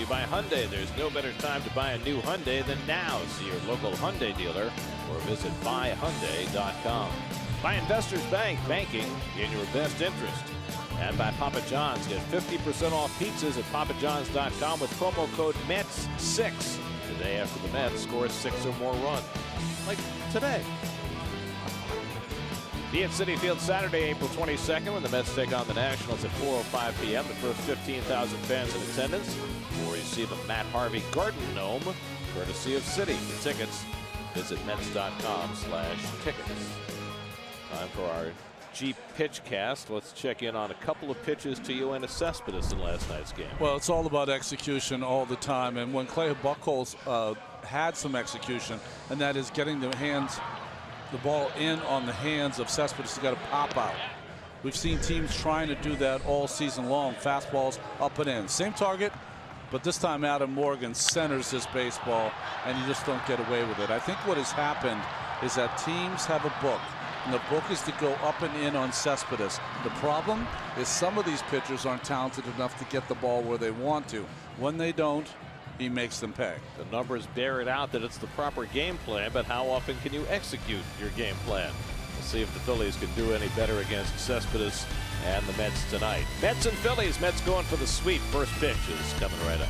you by Hyundai. There's no better time to buy a new Hyundai than now. See your local Hyundai dealer or visit buyhyundai.com. By Investors Bank, banking in your best interest. And by Papa John's. Get 50% off pizzas at papajohns.com with promo code METS6. The day after the Mets score 6 or more runs. Like today. Be at Citi Field Saturday, April 22nd, when the Mets take on the Nationals at 4:05 p.m. The first 15,000 fans in attendance will receive a Matt Harvey Garden Gnome, courtesy of Citi. For tickets, visit Mets.com/tickets. Time for our Jeep pitch cast. Let's check in on a couple of pitches to Yoenis Cespedes in last night's game. Well, it's all about execution all the time, and when Clay Buchholz had some execution, and that is getting the ball in on the hands of Cespedes, has got to pop out. We've seen teams trying to do that all season long. Fastballs up and in. Same target, but this time Adam Morgan centers this baseball, and you just don't get away with it. I think what has happened is that teams have a book, and the book is to go up and in on Cespedes. The problem is some of these pitchers aren't talented enough to get the ball where they want to. When they don't, he makes them pay. The numbers bear it out that it's the proper game plan, but how often can you execute your game plan? We'll see if the Phillies can do any better against Cespedes and the Mets tonight. Mets and Phillies. Mets going for the sweep. First pitch is coming right up.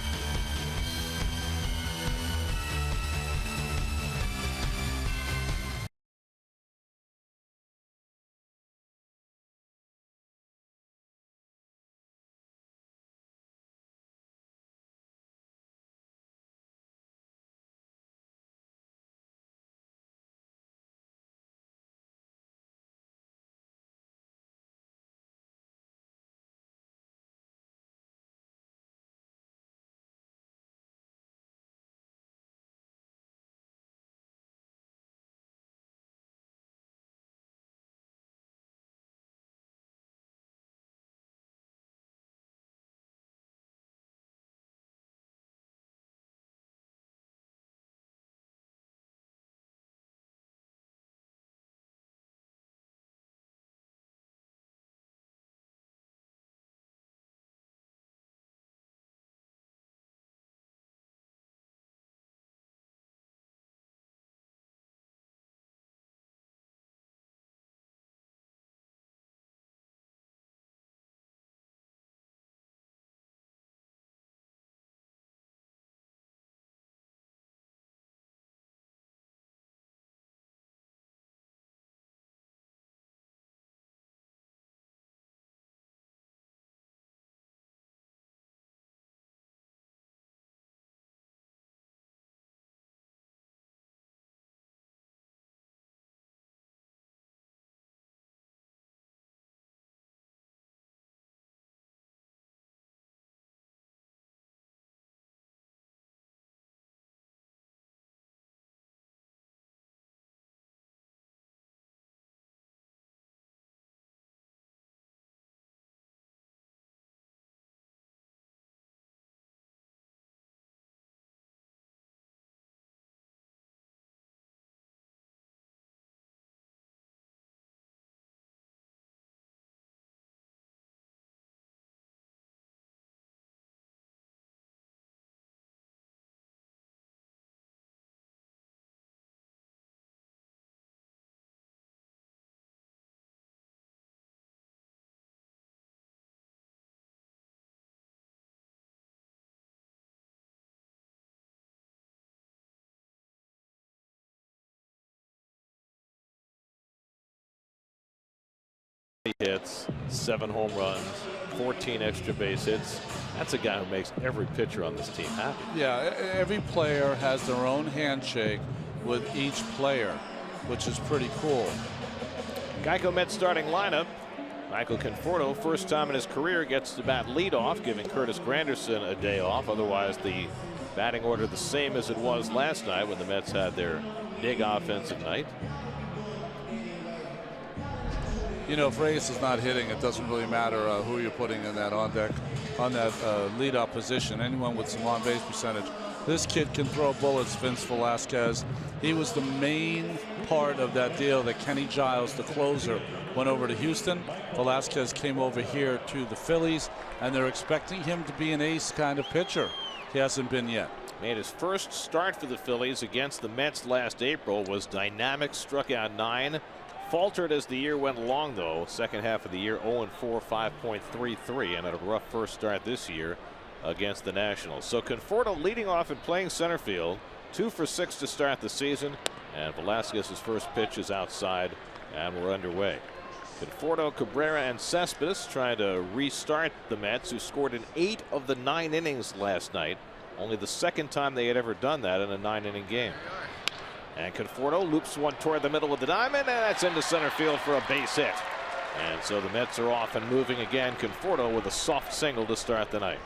Hits, 7 home runs, 14 extra base hits. That's a guy who makes every pitcher on this team happy. Yeah, every player has their own handshake with each player, which is pretty cool. Geico Mets starting lineup. Michael Conforto, first time in his career, gets to bat leadoff, giving Curtis Granderson a day off. Otherwise, the batting order the same as it was last night when the Mets had their big offensive night. You know, if Reyes is not hitting, it doesn't really matter who you're putting in that on that leadoff position. Anyone with some on base percentage. This kid can throw bullets. Vince Velasquez. He was the main part of that deal that Kenny Giles, the closer, went over to Houston. Velasquez came over here to the Phillies, and they're expecting him to be an ace kind of pitcher. He hasn't been yet. Made his first start for the Phillies against the Mets last April. Was dynamic, struck out 9. Faltered as the year went along, though. Second half of the year, 0-4, 5.33, and had a rough first start this year against the Nationals. So Conforto leading off and playing center field. 2 for 6 to start the season. And Velasquez's first pitch is outside, and we're underway. Conforto, Cabrera, and Cespedes trying to restart the Mets, who scored in 8 of the 9 innings last night. Only the second time they had ever done that in a 9-inning game. And Conforto loops one toward the middle of the diamond, and that's into center field for a base hit. And so the Mets are off and moving again. Conforto with a soft single to start the night.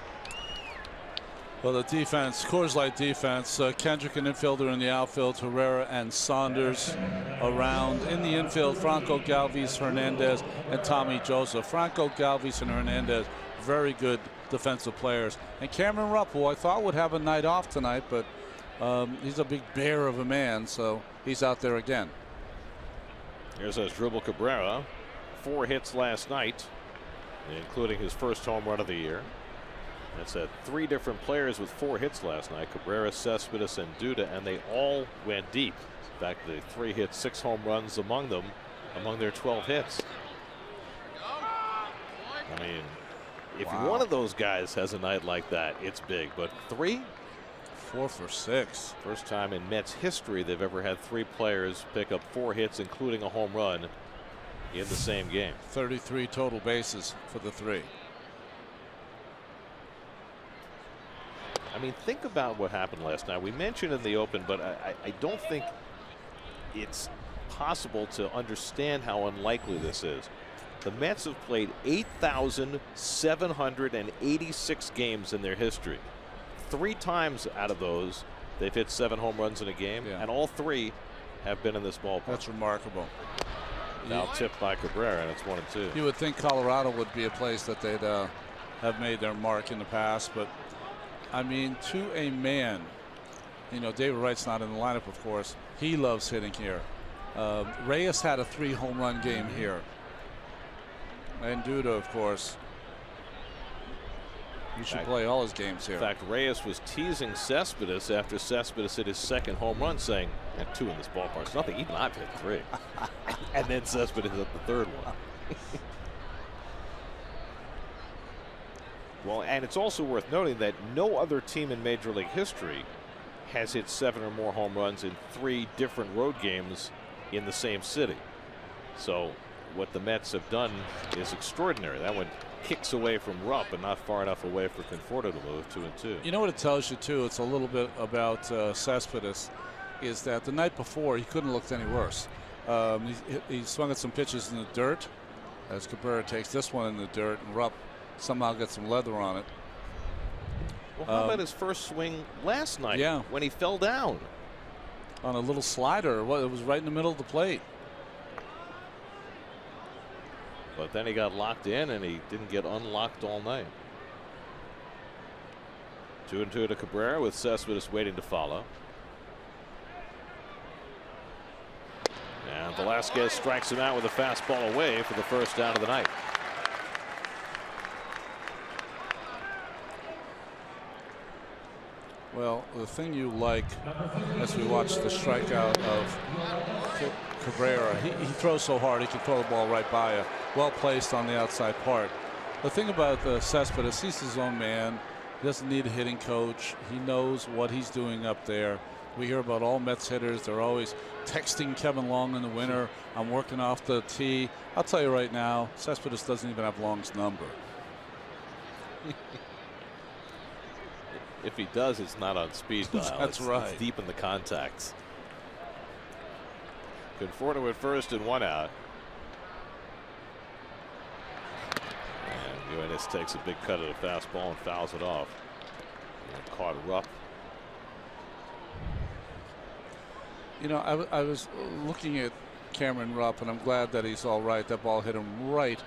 Well, the defense, Coors Light defense, Kendrick an infielder in the outfield, Herrera and Saunders around. In the infield, Franco, Galvis, Hernandez, and Tommy Joseph. Franco, Galvis, and Hernandez, very good defensive players. And Cameron Rupp, who I thought would have a night off tonight, but he's a big bear of a man, so he's out there again. Here's Asdrubal Cabrera. 4 hits last night, including his first home run of the year. That's 3 different players with 4 hits last night: Cabrera, Cespedes, and Duda, and they all went deep. In fact, the 3 hits, 6 home runs among them, among their 12 hits. I mean, if one of those guys has a night like that, it's big. But 3? 4 for 6. First time in Mets history they've ever had 3 players pick up 4 hits, including a home run, in the same game. 33 total bases for the 3. I mean, think about what happened last night. We mentioned in the open, but I don't think it's possible to understand how unlikely this is. The Mets have played 8,786 games in their history. 3 times out of those, they've hit 7 home runs in a game, and all 3 have been in this ballpark. That's remarkable. Now tipped by Cabrera, and it's 1-2. You would think Colorado would be a place that they'd have made their mark in the past, but I mean, to a man, you know, David Wright's not in the lineup, of course. He loves hitting here. Reyes had a 3 home run game here. And Duda, of course. He should play all his games here. In fact, Reyes was teasing Cespedes after Cespedes hit his second home run, saying, "I had 2 in this ballpark. It's nothing. Even I've hit 3." And then Cespedes hit the 3rd one. Well, and it's also worth noting that no other team in Major League history has hit 7 or more home runs in 3 different road games in the same city. So what the Mets have done is extraordinary. That one kicks away from Rupp and not far enough away for Conforto to move 2-2. You know what it tells you, too? It's a little bit about Cespedes, is that the night before he couldn't have looked any worse. He swung at some pitches in the dirt, as Cabrera takes this one in the dirt, and Rupp somehow gets some leather on it. Well, how about his first swing last night when he fell down? On a little slider. Well, it was right in the middle of the plate. But then he got locked in, and he didn't get unlocked all night. 2-2 to Cabrera, with Cespedes waiting to follow. And Velasquez strikes him out with a fastball away for the first out of the night. Well, the thing you like, as we watch the strikeout of Cabrera, he throws so hard he can throw the ball right by you. Well placed on the outside part. The thing about Cespedes, he's his own man. He doesn't need a hitting coach. He knows what he's doing up there. We hear about all Mets hitters. They're always texting Kevin Long in the winter. I'm working off the tee. I'll tell you right now, Cespedes doesn't even have Long's number. If he does, it's not on speed dial. That's right. It's deep in the contacts. Conforto at first and 1 out. And Yoenis takes a big cut of the fastball and fouls it off. And caught Rupp. You know, I was looking at Cameron Rupp, and I'm glad that he's all right. That ball hit him right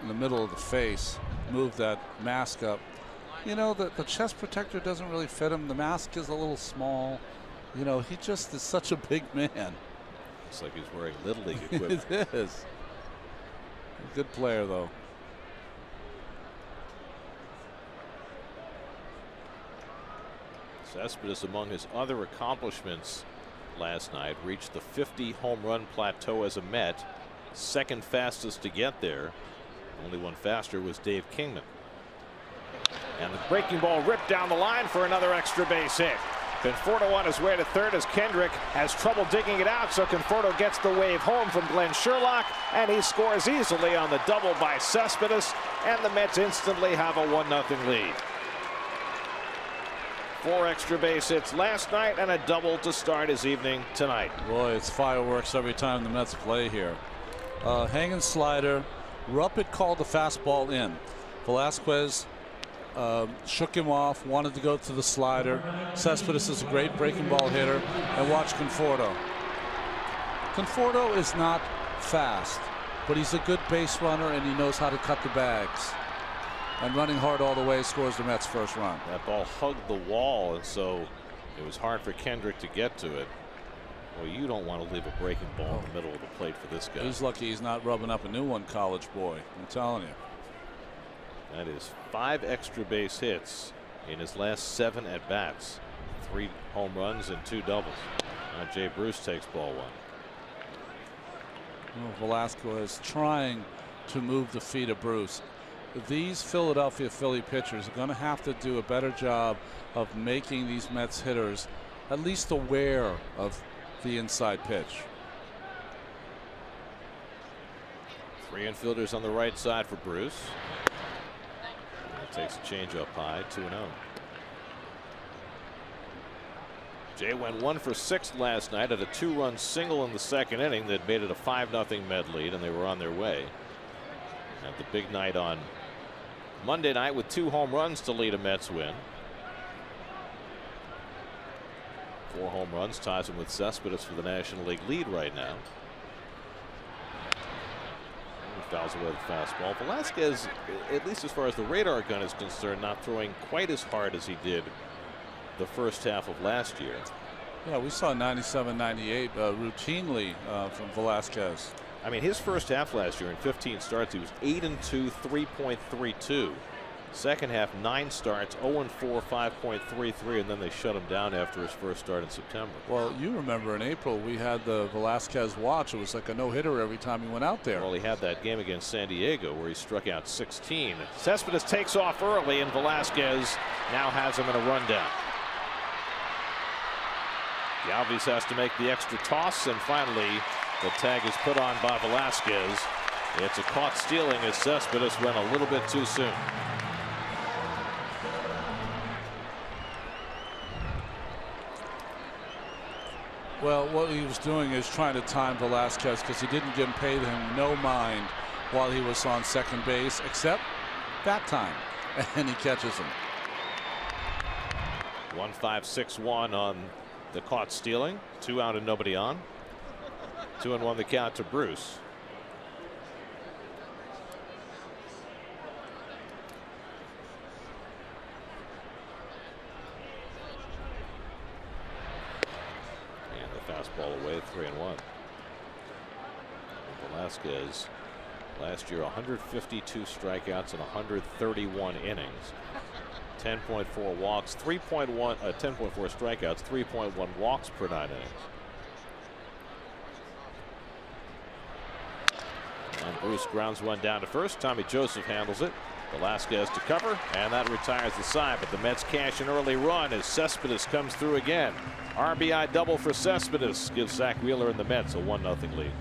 in the middle of the face, moved that mask up. You know, the chest protector doesn't really fit him. The mask is a little small. You know, he just is such a big man. Looks like he's wearing Little League equipment. It is. A good player, though. Cespedes, among his other accomplishments last night, reached the 50 home run plateau as a Met, second fastest to get there. Only one faster was Dave Kingman. And the breaking ball ripped down the line for another extra base hit. Conforto on his way to third as Kendrick has trouble digging it out, so Conforto gets the wave home from Glenn Sherlock, and he scores easily on the double by Cespedes, and the Mets instantly have a 1-0 lead. 4 extra base hits last night and a double to start his evening tonight. Boy, it's fireworks every time the Mets play here. Hanging slider. Ruppert called the fastball in. Velasquez shook him off, wanted to go to the slider. Cespedes is a great breaking ball hitter. And watch Conforto. Conforto is not fast, but he's a good base runner and he knows how to cut the bags. And running hard all the way scores the Mets' first run. That ball hugged the wall, and so it was hard for Kendrick to get to it. Well, you don't want to leave a breaking ball in the middle of the plate for this guy. He's lucky he's not rubbing up a new one, college boy. I'm telling you. That is 5 extra base hits in his last 7 at bats. 3 home runs and 2 doubles. Now Jay Bruce takes ball 1. Well, Velasquez trying to move the feet of Bruce. These Philadelphia Philly pitchers are going to have to do a better job of making these Mets hitters at least aware of the inside pitch. 3 infielders on the right side for Bruce. He takes a change up high, 2-0. Jay went 1 for 6 last night at a 2-run single in the second inning that made it a 5-0 Met lead, and they were on their way. At the big night on Monday night with 2 home runs to lead a Mets win. 4 home runs ties him with Cespedes for the National League lead right now. He fouls away the fastball. Velasquez, at least as far as the radar gun is concerned, not throwing quite as hard as he did the first half of last year. Yeah, we saw 97, 98 routinely from Velasquez. I mean, his first half last year in 15 starts, he was 8-2, 3.32. Second half, 9 starts, 0-4, 5.33, and then they shut him down after his first start in September. Well, you remember in April we had the Velasquez watch. It was like a no-hitter every time he went out there. Well, he had that game against San Diego where he struck out 16. Cespedes takes off early, and Velasquez now has him in a rundown. Galvis has to make the extra toss, and finally the tag is put on by Velasquez. It's a caught stealing as Cespedes went a little bit too soon. Well, what he was doing is trying to time Velasquez because he didn't pay him no mind while he was on second base, except that time, and he catches him. 1-5-6-1 on the caught stealing. 2 out and nobody on. 2-1 the count to Bruce. And the fastball away, 3-1. Velasquez last year 152 strikeouts and 131 innings. 10.4 walks, 10.4 strikeouts, 3.1 walks per 9 innings. And Bruce grounds one down to first. Tommy Joseph handles it. Velasquez to cover, and that retires the side. But the Mets cash an early run as Cespedes comes through again. RBI double for Cespedes gives Zach Wheeler and the Mets a 1-0 lead.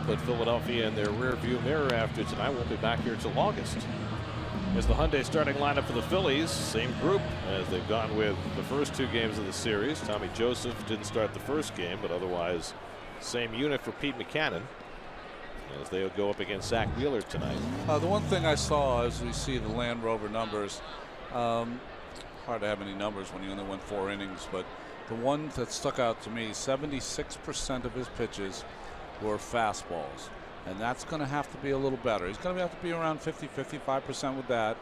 put Philadelphia in their rearview mirror after tonight. Won't be back here till August. As the Hyundai starting lineup for the Phillies, same group as they've gone with the first 2 games of the series. Tommy Joseph didn't start the first game, but otherwise same unit for Pete Mackanin as they go up against Zach Wheeler tonight. The one thing I saw as we see the Land Rover numbers, hard to have any numbers when you only went 4 innings, but the one that stuck out to me, 76% of his pitches were fastballs. And that's going to have to be a little better. He's going to have to be around 50-55% with that.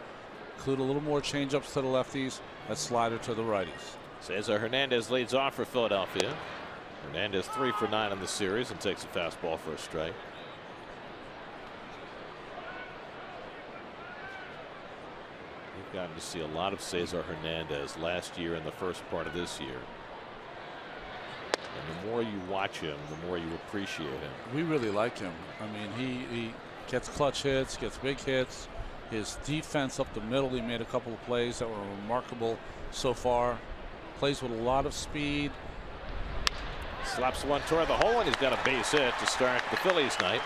Include a little more changeups to the lefties, a slider to the righties. Cesar Hernandez leads off for Philadelphia. Hernandez 3 for 9 in the series and takes a fastball for a strike. We've gotten to see a lot of Cesar Hernandez last year and the first part of this year. And the more you watch him, the more you appreciate him. We really like him. I mean, he gets clutch hits, gets big hits. His defense up the middle, he made a couple of plays that were remarkable so far. Plays with a lot of speed. Slaps one toward the hole, and he's got a base hit to start the Phillies night.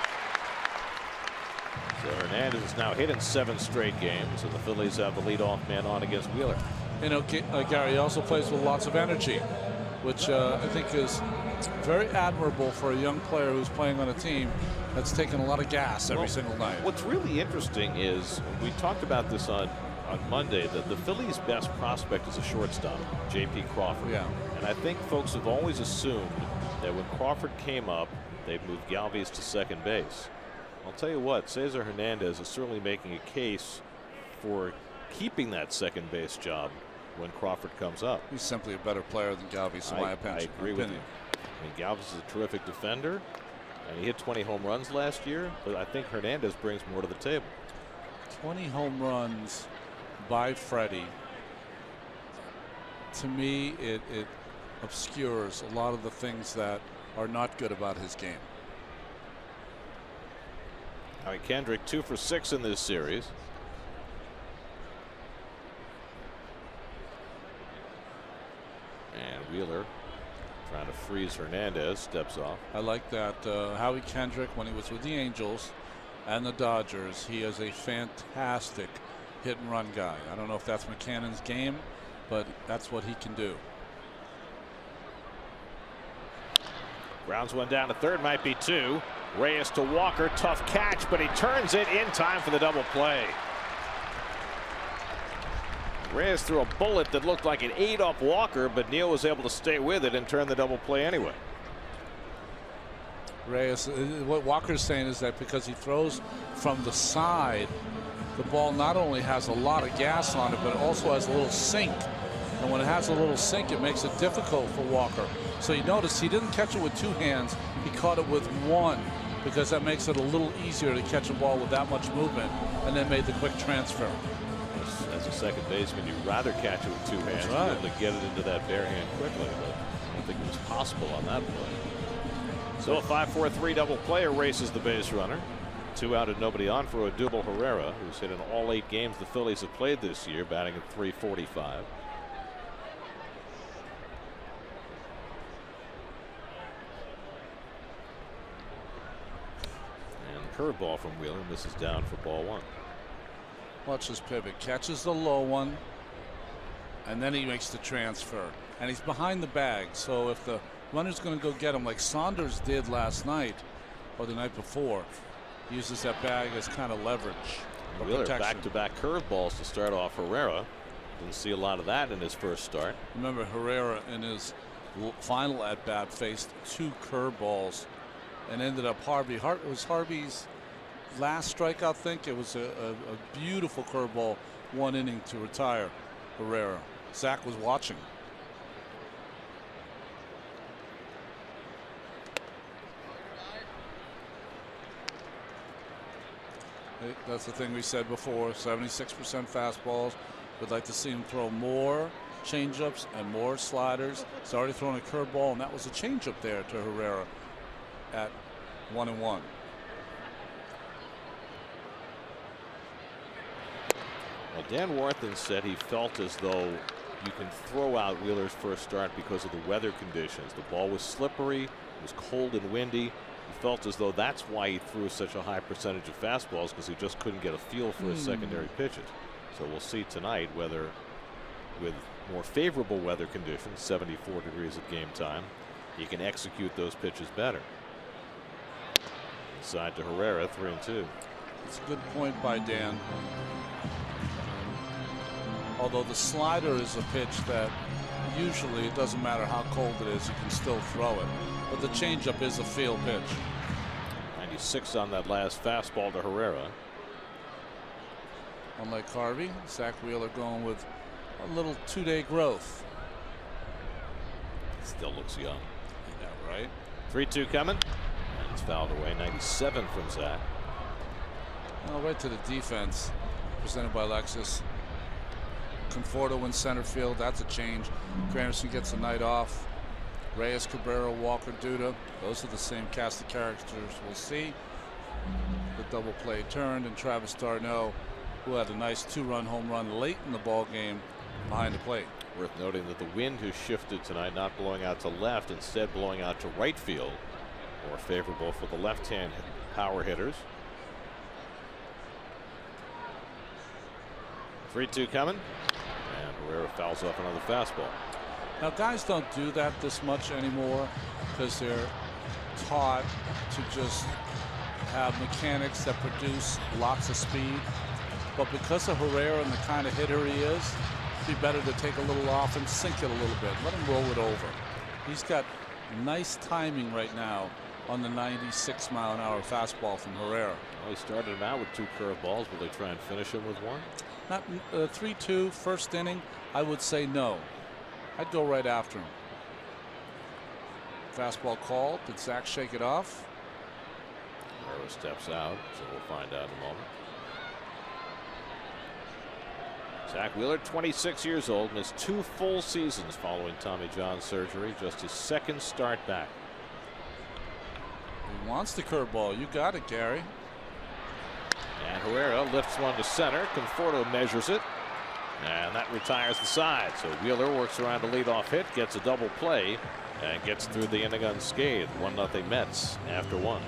So Hernandez is now hit in 7 straight games, and the Phillies have the leadoff man on against Wheeler. You know, Gary also plays with lots of energy, which I think is very admirable for a young player who's playing on a team that's taking a lot of gas every single night. What's really interesting is we talked about this on Monday, that the Phillies' best prospect is a shortstop, J.P. Crawford. Yeah. And I think folks have always assumed that when Crawford came up, they'd move Galvis to second base. I'll tell you what, Cesar Hernandez is certainly making a case for keeping that second base job when Crawford comes up. He's simply a better player than Galvis, in my opinion. I agree with you. I mean, Galvis is a terrific defender, and he hit 20 home runs last year, but I think Hernandez brings more to the table. 20 home runs by Freddie. To me, it obscures a lot of the things that are not good about his game. Howie Kendrick 2 for 6 in this series. And Wheeler trying to freeze Hernandez, steps off. I like that. Howie Kendrick, when he was with the Angels and the Dodgers, he is a fantastic hit and run guy. I don't know if that's Mackanin's game, but that's what he can do. Grounds one down to third, might be 2. Reyes to Walker, tough catch, but he turns it in time for the double play. Reyes threw a bullet that looked like it ate up Walker, but Neal was able to stay with it and turn the double play anyway. Reyes, what Walker's saying is that because he throws from the side, the ball not only has a lot of gas on it, but it also has a little sink. And when it has a little sink, it makes it difficult for Walker. So you notice he didn't catch it with 2 hands. He caught it with 1, because that makes it a little easier to catch a ball with that much movement, and then made the quick transfer. As a second baseman, you'd rather catch it with 2 hands, right, to get it into that bare hand quickly, but I don't think it was possible on that play. So a 5-4-3 double play erases the base runner. 2 out and nobody on for Odubel Herrera, who's hit in all 8 games the Phillies have played this year, batting at .345. Curveball from Wheeler misses down for ball 1. Watch his pivot. Catches the low one, and then he makes the transfer. And he's behind the bag, so if the runner's going to go get him like Saunders did last night or the night before, he uses that bag as kind of leverage. Wheeler back-to-back curveballs to start off Herrera. Didn't see a lot of that in his first start. Remember, Herrera in his final at-bat faced 2 curveballs and ended up Harvey. It was Harvey's last strikeout, I think. It was a beautiful curveball, 1 inning to retire Herrera. Zach was watching. That's the thing we said before, 76% fastballs. We'd like to see him throw more changeups and more sliders. He's already thrown a curveball, and that was a changeup there to Herrera at 1-1. Well, Dan Warthen said he felt as though you can throw out Wheeler's first start because of the weather conditions. The ball was slippery, it was cold and windy. He felt as though that's why he threw such a high percentage of fastballs, because he just couldn't get a feel for his secondary pitches. So we'll see tonight whether, with more favorable weather conditions, 74 degrees at game time, he can execute those pitches better. Inside to Herrera, 3-2. It's a good point by Dan. Although the slider is a pitch that usually, it doesn't matter how cold it is, you can still throw it. But the changeup is a field pitch. 96 on that last fastball to Herrera. Unlike Harvey, Zach Wheeler going with a little 2-day growth. Still looks young. Yeah, right. 3-2 coming. And it's fouled away. 97 from Zach. Well, right to the defense. Presented by Lexus. Conforto in center field. That's a change. Granderson gets a night off. Reyes, Cabrera, Walker, Duda. Those are the same cast of characters we'll see. The double play turned, and Travis d'Arnaud, who had a nice 2-run home run late in the ball game behind the plate. Worth noting that the wind has shifted tonight, not blowing out to left, instead blowing out to right field. More favorable for the left-hand power hitters. 3-2 coming. And Herrera fouls off another fastball. Now, guys don't do that this much anymore because they're taught to just have mechanics that produce lots of speed. But because of Herrera and the kind of hitter he is, it'd be better to take a little off and sink it a little bit. Let him roll it over. He's got nice timing right now on the 96-mile-an-hour fastball from Herrera. Well, he started him out with 2 curveballs. Will they try and finish him with 1? Not 3-2 first inning. I would say no. I'd go right after him. Fastball called. Did Zach shake it off? Herrera steps out, so we'll find out in a moment. Zach Wheeler, 26 years old, missed 2 full seasons following Tommy John surgery. Just his 2nd start back. He wants the curveball. You got it, Gary. And Herrera lifts one to center. Conforto measures it. And that retires the side. So Wheeler works around a leadoff hit, gets a double play, and gets through the inning unscathed. 1-0 Mets after 1.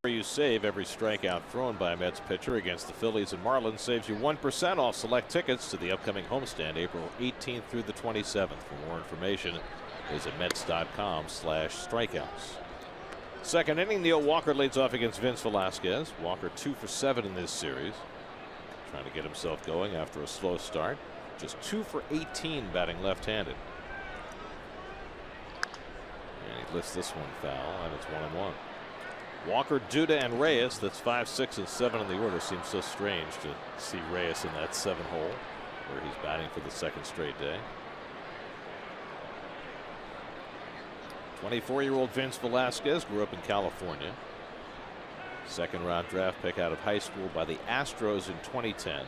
Where you save every strikeout thrown by a Mets pitcher against the Phillies and Marlins saves you 1% off select tickets to the upcoming homestand April 18th through the 27th. For more information, visit Mets.com/strikeouts. Second inning, Neil Walker leads off against Vince Velasquez. Walker 2 for 7 in this series, trying to get himself going after a slow start. just 2 for 18 batting left-handed. And he lifts this one foul, and it's 1-1. Walker, Duda, and Reyes. That's 5, 6, and 7 in the order. Seems so strange to see Reyes in that 7 hole where he's batting for the second straight day. 24-year-old Vince Velasquez grew up in California. Second-round draft pick out of high school by the Astros in 2010.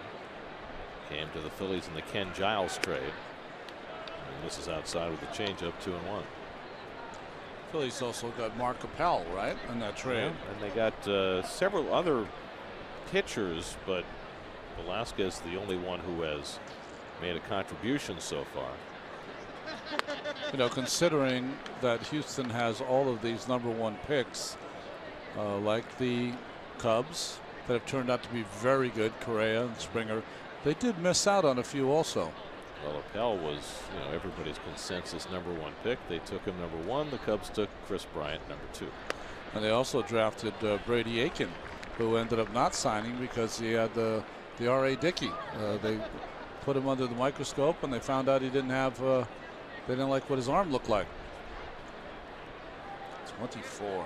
Came to the Phillies in the Ken Giles trade. And this is outside with the changeup, 2-1. Phillies also got Mark Capel, right, in that trade. And they got several other pitchers, but Velasquez the only one who has made a contribution so far. You know, considering that Houston has all of these #1 picks, like the Cubs, that have turned out to be very good, Correa and Springer, they did miss out on a few also. Well, Appel was, you know, everybody's consensus #1 pick. They took him #1. The Cubs took Chris Bryant #2. And they also drafted Brady Aiken, who ended up not signing because he had the R.A. Dickey. They put him under the microscope and they found out he didn't have. They didn't like what his arm looked like. 24.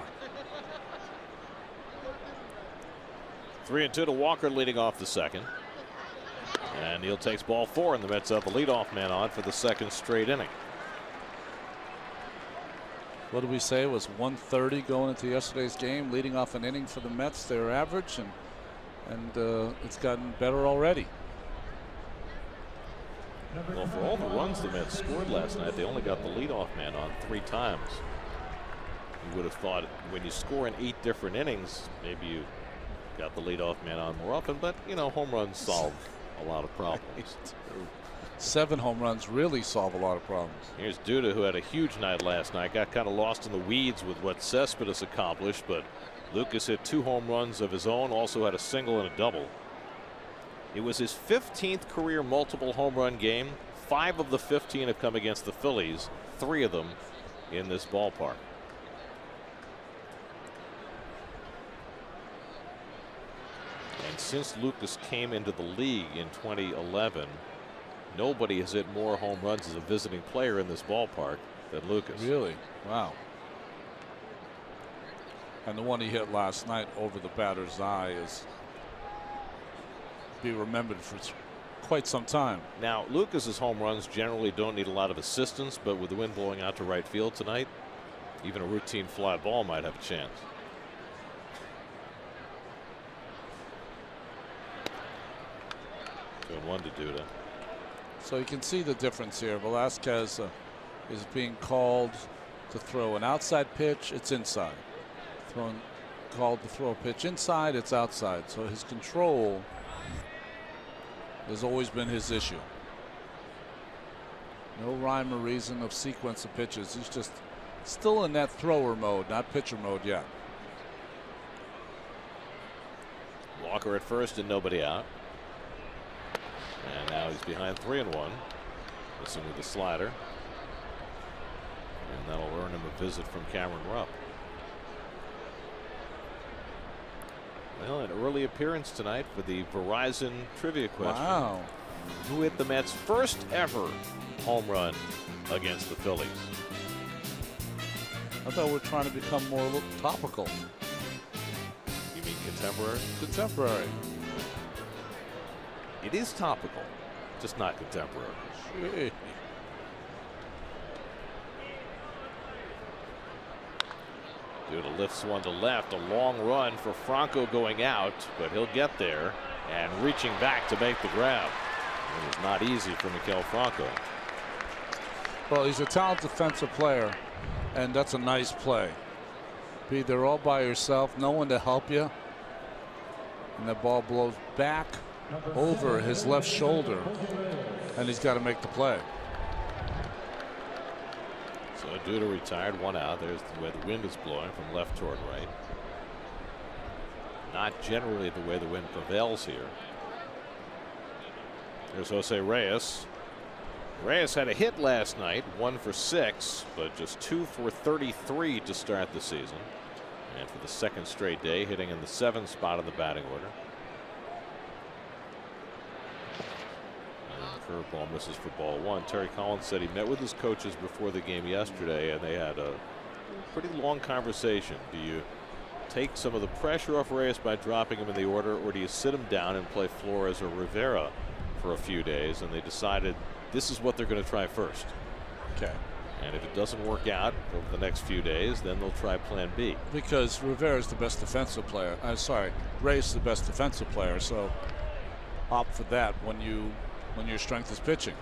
3-2 to Walker, leading off the second. And Neal takes ball 4, and the Mets have the leadoff man on for the second straight inning. What did we say? It was 130 going into yesterday's game, leading off an inning for the Mets. They're average, and it's gotten better already. Well, for all the runs the Mets scored last night, they only got the leadoff man on 3 times. You would have thought when you score in 8 different innings, maybe you got the leadoff man on more often, but you know, home runs solve a lot of problems. 7 home runs really solve a lot of problems. Here's Duda, who had a huge night last night. Got kind of lost in the weeds with what Cespedes accomplished, but Lucas hit 2 home runs of his own, also had a single and a double. It was his 15th career multiple home run game. 5 of the 15 have come against the Phillies, 3 of them in this ballpark. And since Lucas came into the league in 2011, nobody has hit more home runs as a visiting player in this ballpark than Lucas. Really? Wow. And the one he hit last night over the batter's eye is be remembered for quite some time. Now, Lucas's home runs generally don't need a lot of assistance, but with the wind blowing out to right field tonight, even a routine fly ball might have a chance. Doing 1 to Duda. So you can see the difference here. Velasquez is being called to throw an outside pitch. It's inside. Called to throw a pitch inside. It's outside. So his control has always been his issue. No rhyme or reason of sequence of pitches. He's just still in that thrower mode, not pitcher mode yet. Walker at first and nobody out. And now he's behind 3-1. Missing with the slider. And that'll earn him a visit from Cameron Rupp. Well, an early appearance tonight for the Verizon trivia question. Wow. Who hit the Mets' first ever home run against the Phillies? I thought we were trying to become more topical. You mean contemporary? Contemporary. It is topical, just not contemporary. Gee. Duda lifts one to left, a long run for Franco going out, but he'll get there and reaching back to make the grab. It was not easy for Maikel Franco. Well, he's a talented defensive player, and that's a nice play. Be there all by yourself, no one to help you, and the ball blows back over his left shoulder, and he's got to make the play. So Duda retired, 1 out. There's where the wind is blowing from left toward right. Not generally the way the wind prevails here. There's Jose Reyes. Reyes had a hit last night, 1 for 6, but just 2 for 33 to start the season. And for the second straight day, hitting in the 7th spot of the batting order. Curveball misses for ball one. Terry Collins said he met with his coaches before the game yesterday, and they had a pretty long conversation. Do you take some of the pressure off Reyes by dropping him in the order, or do you sit him down and play Flores or Rivera for a few days? And they decided this is what they're going to try first. Okay. And if it doesn't work out over the next few days, then they'll try plan B. Because Rivera is the best defensive player. I'm sorry, Reyes is the best defensive player. So opt for that when your strength is pitching.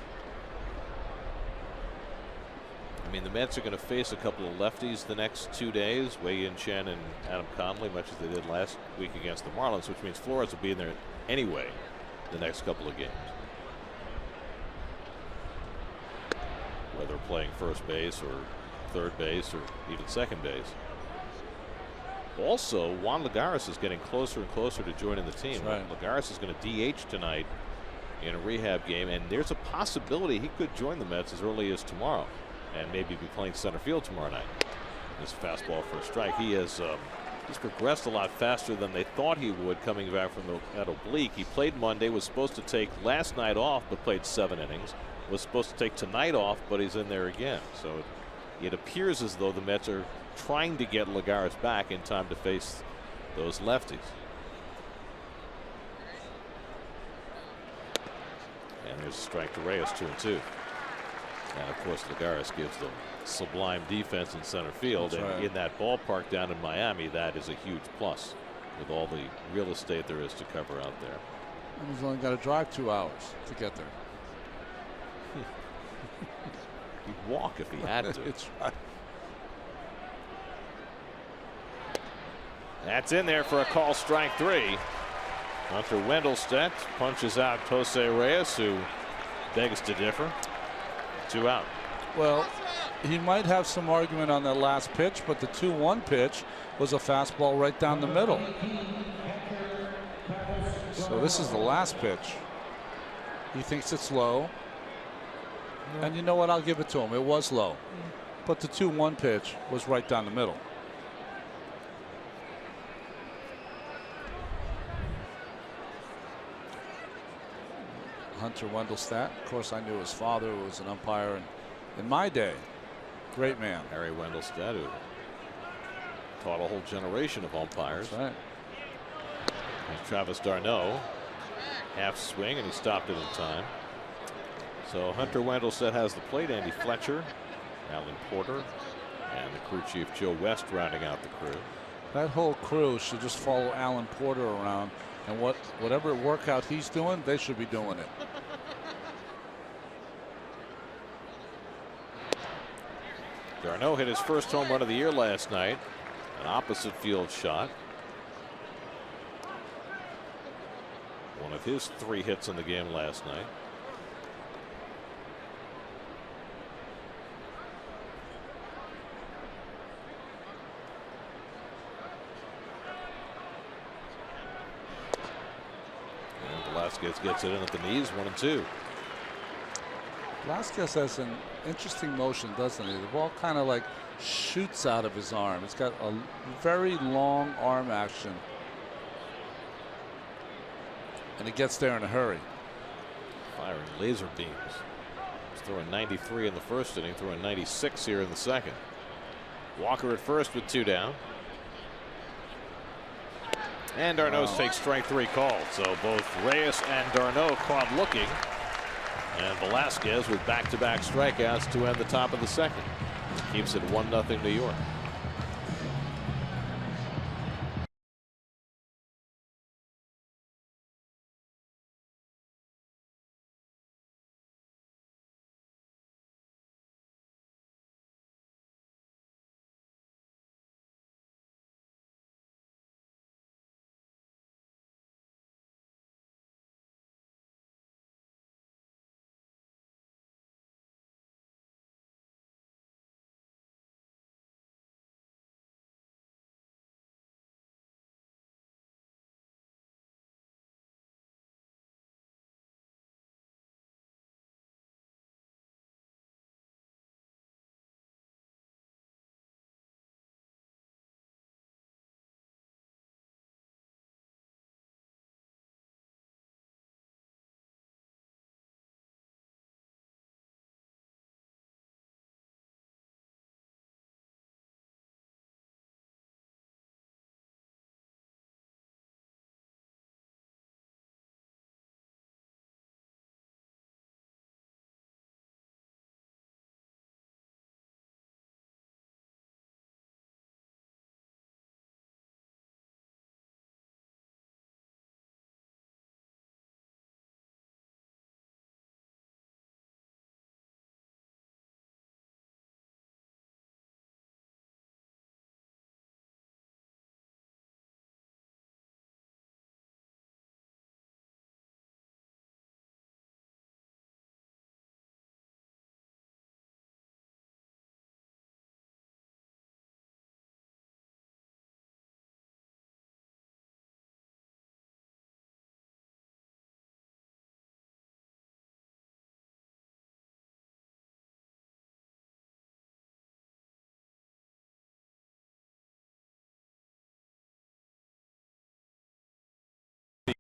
I mean, the Mets are going to face a couple of lefties the next 2 days, Wei-Yin Chen and Adam Conley, much as they did last week against the Marlins, which means Flores will be in there anyway the next couple of games. Whether playing first base or third base or even second base. Also, Juan Lagares is getting closer and closer to joining the team. Right. Lagares is going to DH tonight in a rehab game, and there's a possibility he could join the Mets as early as tomorrow and maybe be playing center field tomorrow night. This fastball for a strike. He has he's progressed a lot faster than they thought he would coming back from that oblique. He played Monday, was supposed to take last night off, but played 7 innings. Was supposed to take tonight off, but he's in there again. So it appears as though the Mets are trying to get Lagares back in time to face those lefties. And there's a strike to Reyes, 2-2. And of course, Lagares gives them sublime defense in center field. That's and right. in that ballpark down in Miami, that is a huge plus with all the real estate there is to cover out there. And he's only got to drive 2 hours to get there. He'd walk if he had to. It's right. That's in there for a call, strike 3. Hunter Wendelstedt punches out Jose Reyes, who begs to differ. 2 out. Well, he might have some argument on that last pitch, but the 2-1 pitch was a fastball right down the middle. So this is the last pitch. He thinks it's low. And you know what? I'll give it to him. It was low. But the 2-1 pitch was right down the middle. Hunter Wendelstedt. Of course, I knew his father was an umpire in my day. Great man. Harry Wendelstedt, who taught a whole generation of umpires. That's right. There's Travis d'Arnaud. Half swing, and he stopped it in time. So Hunter Wendelstedt has the plate. Andy Fletcher, Alan Porter, and the crew chief Joe West rounding out the crew. That whole crew should just follow Alan Porter around, and whatever workout he's doing, they should be doing it. d'Arnaud hit his first home run of the year last night, an opposite field shot. One of his 3 hits in the game last night. Velasquez gets it in at the knees, 1-2. Velasquez has an interesting motion, doesn't he? The ball kind of like shoots out of his arm. It's got a very long arm action. And it gets there in a hurry. Firing laser beams. He's throwing 93 in the first inning, throwing 96 here in the second. Walker at first with 2 down. And d'Arnaud takes strike 3 called. So both Reyes and d'Arnaud caught looking. And Velasquez with back-to-back strikeouts to end the top of the second. Keeps it 1-0 New York.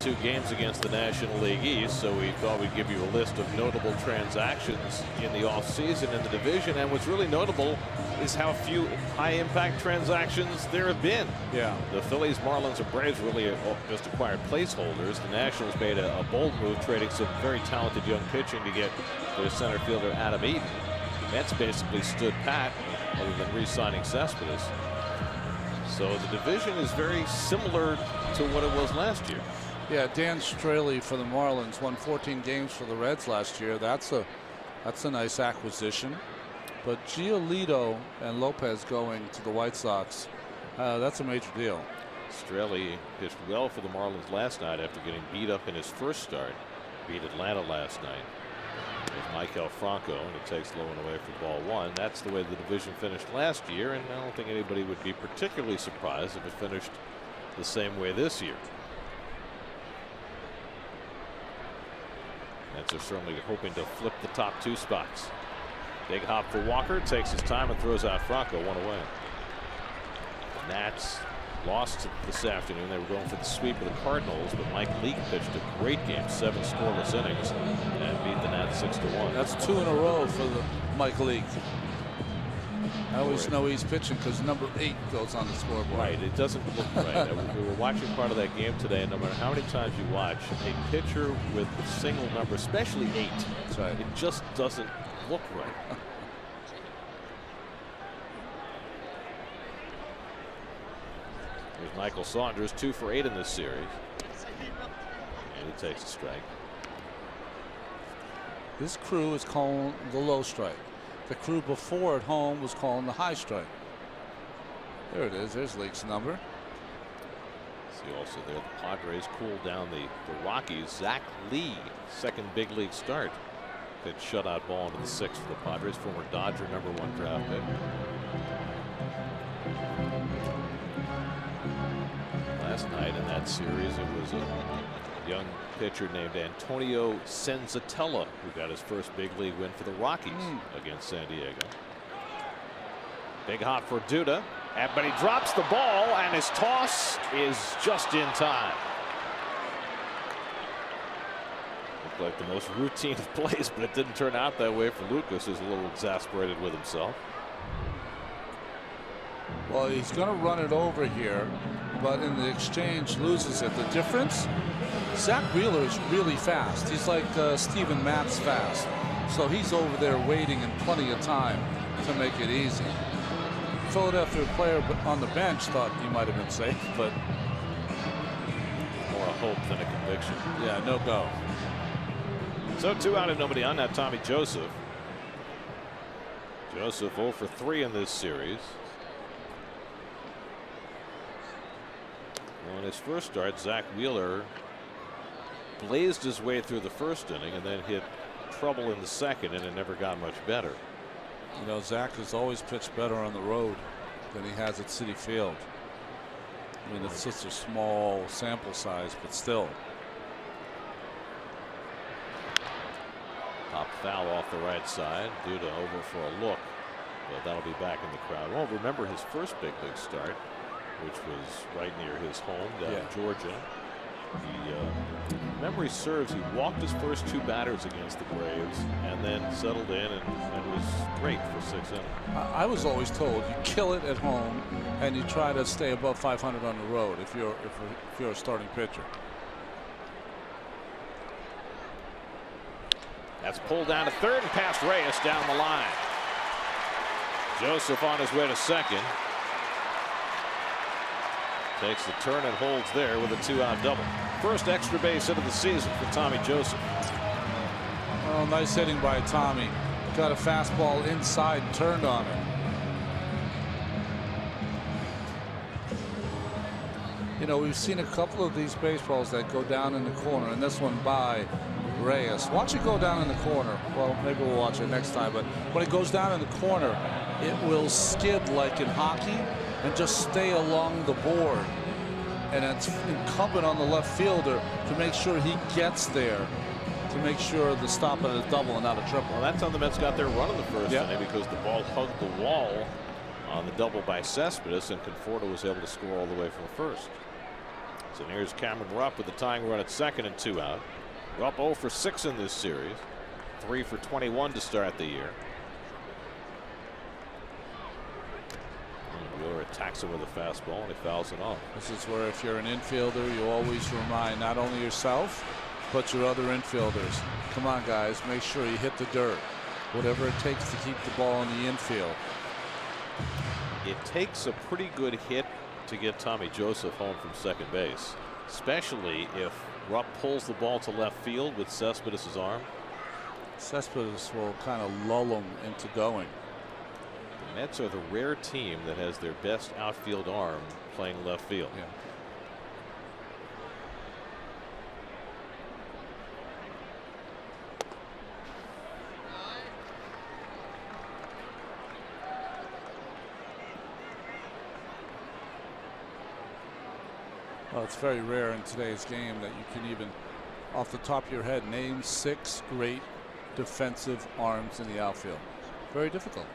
2 games against the National League East, so we thought we'd give you a list of notable transactions in the offseason in the division. And what's really notable is how few high-impact transactions there have been. Yeah. The Phillies, Marlins, and Braves really just acquired placeholders. The Nationals made a bold move, trading some very talented young pitching to get their center fielder Adam Eaton. Mets basically stood pat, other than re-signing Cespedes. So the division is very similar to what it was last year. Yeah, Dan Straley for the Marlins won 14 games for the Reds last year. That's a nice acquisition. But Giolito and Lopez going to the White Sox, that's a major deal. Straley pitched well for the Marlins last night after getting beat up in his first start. Beat Atlanta last night with Michael Franco, and it takes low and away for ball 1. That's the way the division finished last year, and I don't think anybody would be particularly surprised if it finished the same way this year. Mets are certainly hoping to flip the top 2 spots. Big hop for Walker, takes his time and throws out Franco, 1 away. The Nats lost this afternoon. They were going for the sweep of the Cardinals, but Mike Leake pitched a great game, 7 scoreless innings, and beat the Nats 6-1. That's 2 in a row for the Mike Leake. I always know he's pitching because number 8 goes on the scoreboard. Right, it doesn't look right. We were watching part of that game today, and no matter how many times you watch, a pitcher with a single number, especially 8, that's right, it just doesn't look right. Here's Michael Saunders, 2 for 8 in this series. And he takes a strike. This crew is calling the low strike. The crew before at home was calling the high strike. There it is. There's Leake's number. See also there the Padres cooled down the Rockies. Zach Lee, second big league start. That shutout ball into the 6th for the Padres. Former Dodger #1 draft pick. Last night in that series, it was a young pitcher named Antonio Senzatella who got his first big league win for the Rockies against San Diego. Big hop for Duda, but he drops the ball, and his toss is just in time. Looked like the most routine of plays, but it didn't turn out that way for Lucas, who's a little exasperated with himself. Well, he's going to run it over here, but in the exchange loses it. The difference, Zach Wheeler is really fast. He's like Steven Matz fast. So he's over there waiting in plenty of time to make it easy. Philadelphia player on the bench thought he might have been safe, but more a hope than a conviction. Yeah, no go. So 2 out and nobody on. That Tommy Joseph. Joseph 0 for 3 in this series. Well, in his first start, Zach Wheeler blazed his way through the first inning and then hit trouble in the second, and it never got much better. You know, Zach has always pitched better on the road than he has at Citi Field. I mean, it's such a small sample size, but still. Pop foul off the right side. Duda over for a look, but that'll be back in the crowd. Well, remember his first big league start, which was right near his home down in Georgia. He, memory serves, he walked his first 2 batters against the Braves and then settled in and was great for 6 innings. I was always told you kill it at home and you try to stay above 500 on the road if you're a starting pitcher. That's pulled down to third and past Reyes down the line. Joseph on his way to second. Takes the turn and holds there with a 2-out double. First extra base hit of the season for Tommy Joseph. Oh, nice hitting by Tommy. Got a fastball inside and turned on it. You know, we've seen a couple of these baseballs that go down in the corner, and this one by Reyes. Watch it go down in the corner. Well, maybe we'll watch it next time, but when it goes down in the corner, it will skid like in hockey and just stay along the board. And it's incumbent on the left fielder to make sure he gets there, to make sure the stop at a double and not a triple. Well, that's how the Mets got their run in the first inning, because the ball hugged the wall on the double by Cespedes, and Conforto was able to score all the way from first. And here's Cameron Rupp with the tying run at second and 2 out. Rupp 0 for 6 in this series. 3 for 21 to start the year. And Wheeler attacks him with a fastball and he fouls it off. This is where if you're an infielder, you always remind not only yourself, but your other infielders. Come on, guys, make sure you hit the dirt. Whatever it takes to keep the ball in the infield. It takes a pretty good hit to get Tommy Joseph home from second base, especially if Rupp pulls the ball to left field with Cespedes' arm. Cespedes will kind of lull him into going. The Mets are the rare team that has their best outfield arm playing left field. Yeah. Well, it's very rare in today's game that you can even, off the top of your head, name 6 great defensive arms in the outfield. Very difficult.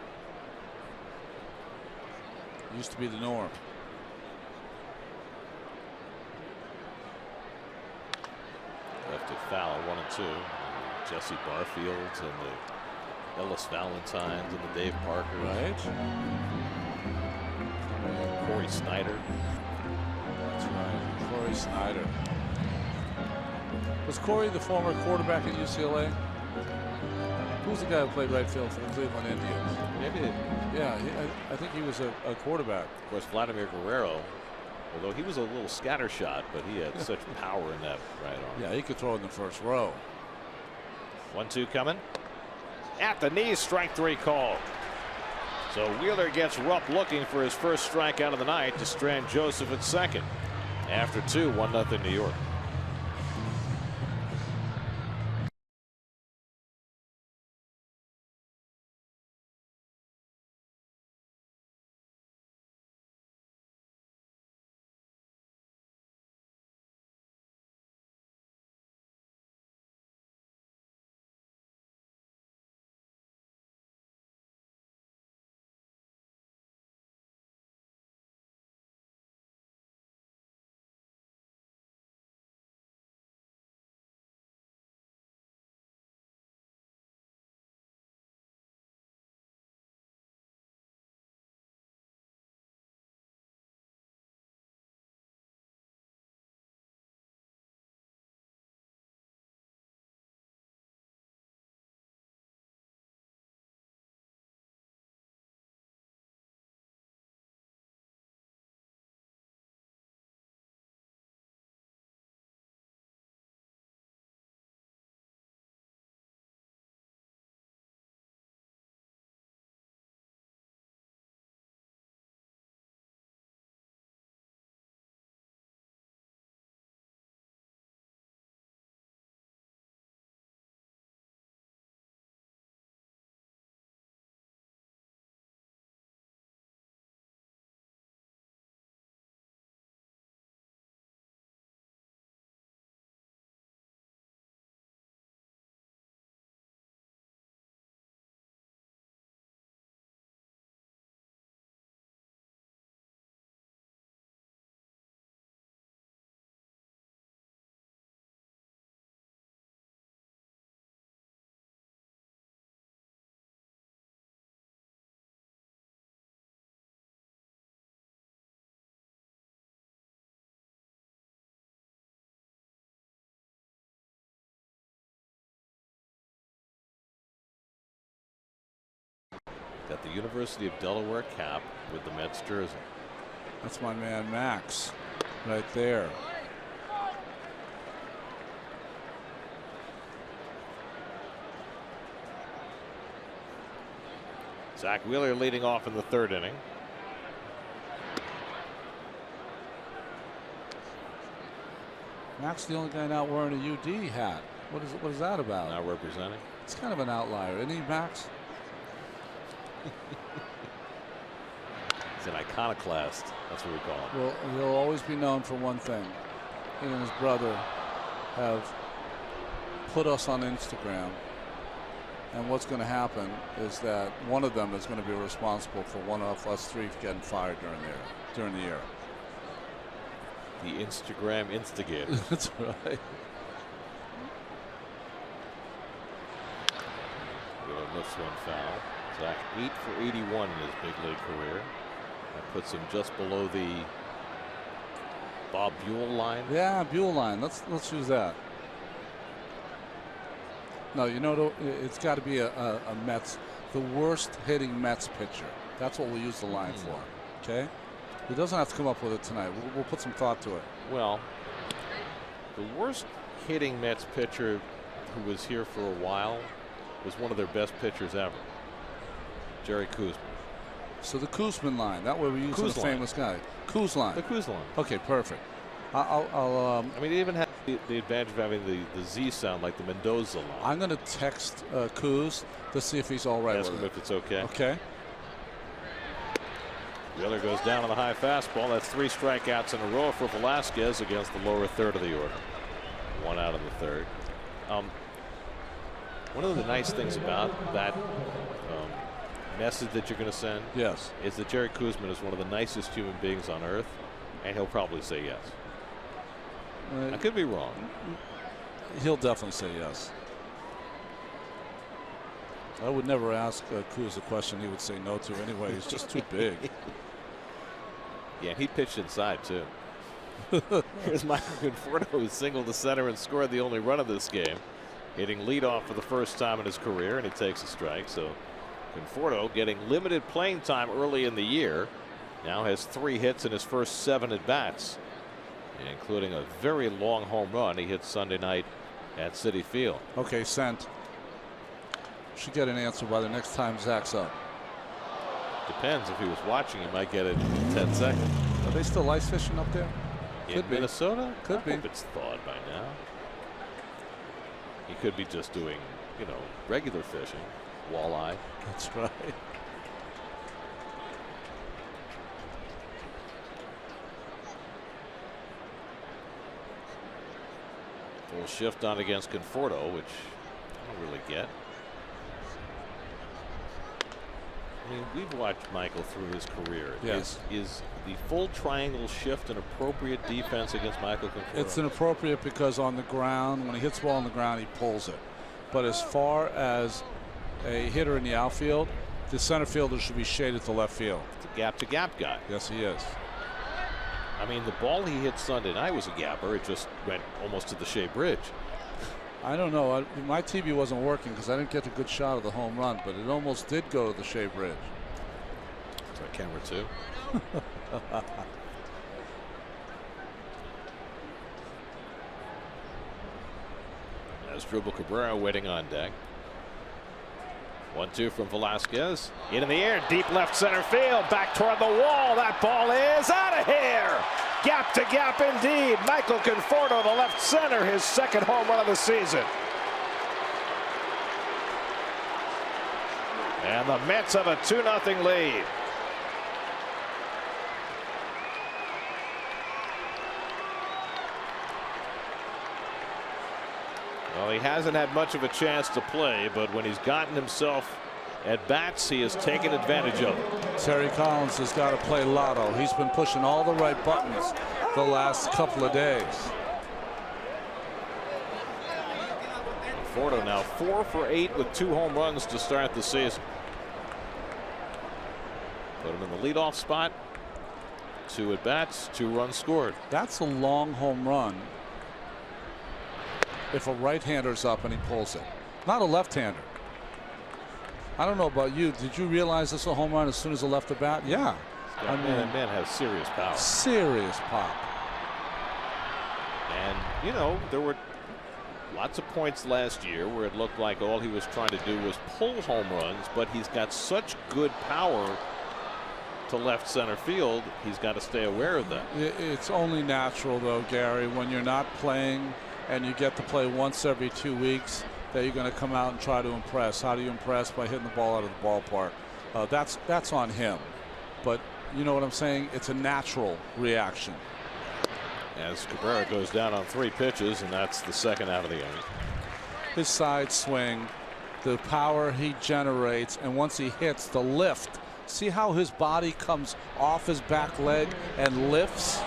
Used to be the norm. Lefty foul, 1 and 2. Jesse Barfield and the Ellis Valentines and the Dave Parker. Right. Corey Snyder. That's right. Corey Snyder. Was Corey the former quarterback at UCLA? Who's the guy who played right field for the Cleveland Indians? Maybe. Yeah, I think he was a quarterback. Of course, Vladimir Guerrero, although he was a little scattershot, but he had such power in that right arm. Yeah, he could throw in the first row. 1-2 coming. At the knees, strike 3 call. So Wheeler gets Rupp looking for his first strikeout of the night to strand Joseph at second. After 2, 1-0 New York. Got the University of Delaware cap with the Mets jersey. That's my man Max right there. Zach Wheeler leading off in the 3rd inning. Max the only guy not wearing a UD hat. What is that about? Not representing. It's kind of an outlier, isn't he, Max? He's an iconoclast. That's what we call him. Well, he'll always be known for one thing. He and his brother have put us on Instagram. And what's going to happen is that one of them is going to be responsible for one of us 3 getting fired during the year. The Instagram instigator. That's right. Lifts one foul. Zach 8 for 81 in his big league career. That puts him just below the Bob Buell line. Yeah, Buell line. Let's use that. No, you know, it's got to be a Mets, the worst hitting Mets pitcher. That's what we'll use the line for. Okay? He doesn't have to come up with it tonight. We'll put some thought to it. Well, the worst hitting Mets pitcher who was here for a while was one of their best pitchers ever, Jerry Koosman. So the Koosman line. That way we use the famous guy. Koos line. The Koos line. Okay, perfect. I mean, he even had the advantage of having the Z sound like the Mendoza line. I'm going to text Koos to see if he's all right with it. Ask him if it's okay. Okay. Wheeler goes down on the high fastball. That's 3 strikeouts in a row for Velasquez against the lower third of the order. 1 out in the third. One of the nice things about that message that you're going to send, yes, is that Jerry Koosman is one of the nicest human beings on earth, and he'll probably say yes. I could be wrong. He'll definitely say yes. I would never ask Koos a question he would say no to anyway. He's just too big. Yeah, he pitched inside too. Here's Michael Conforto, who singled to center and scored the only run of this game, hitting leadoff for the first time in his career, and he takes a strike. So Conforto getting limited playing time early in the year. Now has 3 hits in his first 7 at bats, including a very long home run he hit Sunday night at Citi Field. Okay, sent. Should get an answer by the next time Zach's up. Depends. If he was watching, he might get it in 10 seconds. Are they still ice fishing up there? In Minnesota? Could be. I hope it's thawed by now. He could be just doing, you know, regular fishing, walleye. That's right. Full shift on against Conforto, which I don't really get. I mean, we've watched Michael through his career. Yes. Is the full triangle shift an appropriate defense against Michael Conforto? It's inappropriate because on the ground, when he hits the ball on the ground, he pulls it. But as far as a hitter in the outfield, the center fielder should be shaded to left field. It's a gap-to-gap guy. Yes, he is. I mean, the ball he hit Sunday night was a gapper. It just went almost to the Shea Bridge. I don't know. My TV wasn't working because I didn't get a good shot of the home run, but it almost did go to the Shea Bridge. Is that camera 2? Asdrubal Cabrera waiting on deck. 1-2 from Velasquez. In the air, deep left center field, back toward the wall. That ball is out of here. Gap to gap indeed. Michael Conforto to left center, his 2nd home run of the season. And the Mets have a 2-0 lead. Well, he hasn't had much of a chance to play, but when he's gotten himself at bats, he has taken advantage of it. Terry Collins has got to play lotto. He's been pushing all the right buttons the last couple of days. Conforto now 4 for 8 with 2 home runs to start the season. Put him in the leadoff spot. 2 at bats, 2 runs scored. That's a long home run if a right-hander's up and he pulls it, not a left-hander. I don't know about you. Did you realize this was a home run as soon as the left at bat? Yeah. I mean, that man has serious power. Serious pop. And, you know, there were lots of points last year where it looked like all he was trying to do was pull home runs, but he's got such good power to left center field, he's got to stay aware of that. It's only natural, though, Gary, when you're not playing and you get to play once every 2 weeks, that you're going to come out and try to impress. How do you impress? By hitting the ball out of the ballpark. That's on him. But you know what I'm saying? It's a natural reaction. As Cabrera goes down on 3 pitches, and that's the 2nd out of the inning. His side swing, the power he generates, and once he hits the lift, see how his body comes off his back leg and lifts?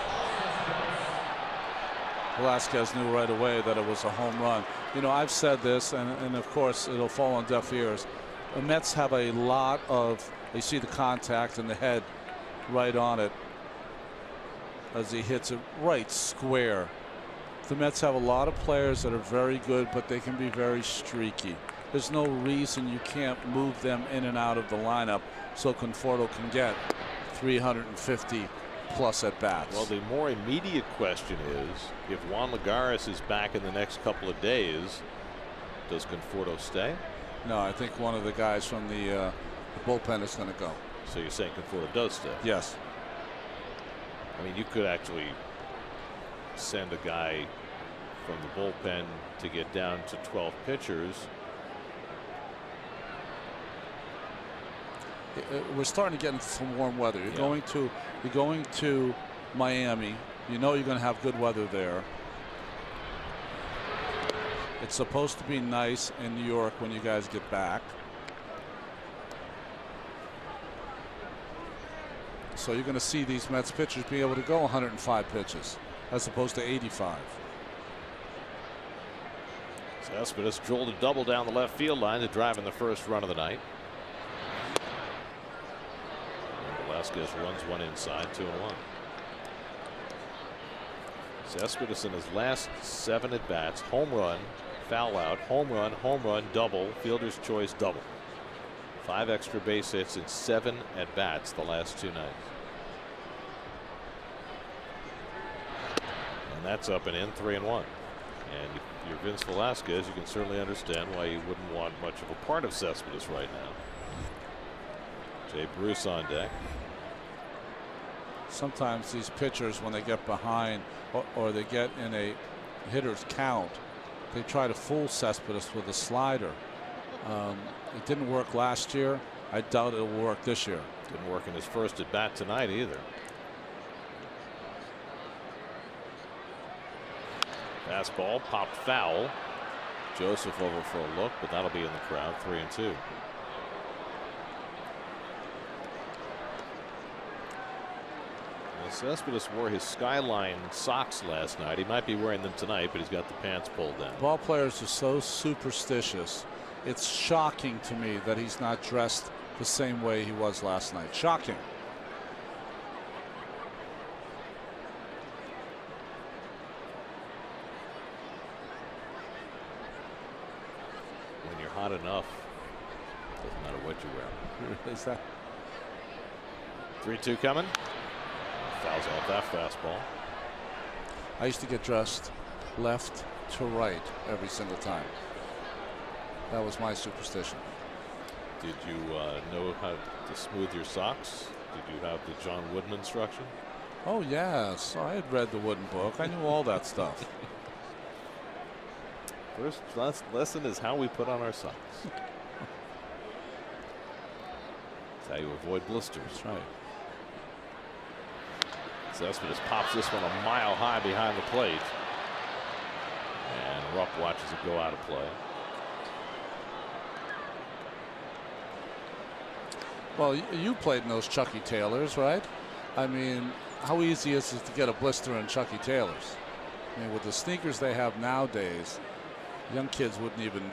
Velasquez knew right away that it was a home run. You know, I've said this, and of course it'll fall on deaf ears. The Mets have a lot of, you see the contact in the head right on it as he hits it right square. The Mets have a lot of players that are very good, but they can be very streaky. There's no reason you can't move them in and out of the lineup so Conforto can get 350 plus at bats. Well, the more immediate question is, if Juan Lagares is back in the next couple of days, does Conforto stay? No, I think one of the guys from the bullpen is going to go. So you're saying Conforto does stay? Yes. I mean, you could actually send a guy from the bullpen to get down to 12 pitchers. We're starting to get into some warm weather. You're going to Miami. You know you're going to have good weather there. It's supposed to be nice in New York when you guys get back. So you're going to see these Mets pitchers be able to go 105 pitches as opposed to 85. Cespedes drilled a double down the left field line to drive in the first run of the night. And Velasquez runs one inside, 2-1. Cespedes in his last 7 at bats, home run, foul out, home run, double, fielder's choice, double. 5 extra base hits in 7 at bats the last 2 nights. And that's up and in, 3-1. And if you're Vince Velasquez, you can certainly understand why you wouldn't want much of a part of Cespedes right now. Jay Bruce on deck. Sometimes these pitchers, when they get behind or they get in a hitter's count, they try to fool Cespedes with a slider. It didn't work last year. I doubt it'll work this year. Didn't work in his first at bat tonight either. Fastball popped foul. Joseph over for a look, but that'll be in the crowd. 3-2. Cespedes wore his Skyline socks last night. He might be wearing them tonight, but he's got the pants pulled down. Ball players are so superstitious. It's shocking to me that he's not dressed the same way he was last night. Shocking. When you're hot enough, doesn't matter what you wear. Is that 3-2 coming? Fouls off that fastball. I used to get dressed left to right every single time. That was my superstition. Did you know how to smooth your socks? Did you have the John Wooden instruction? Oh yes, I had read the Wooden book. I knew all that stuff. First lesson is how we put on our socks. That's how you avoid blisters. That's right. Cespedes pops this one a mile high behind the plate. And Rupp watches it go out of play. Well, you played in those Chucky Taylors, right? I mean, how easy is it to get a blister in Chucky Taylors? I mean, with the sneakers they have nowadays, young kids wouldn't even.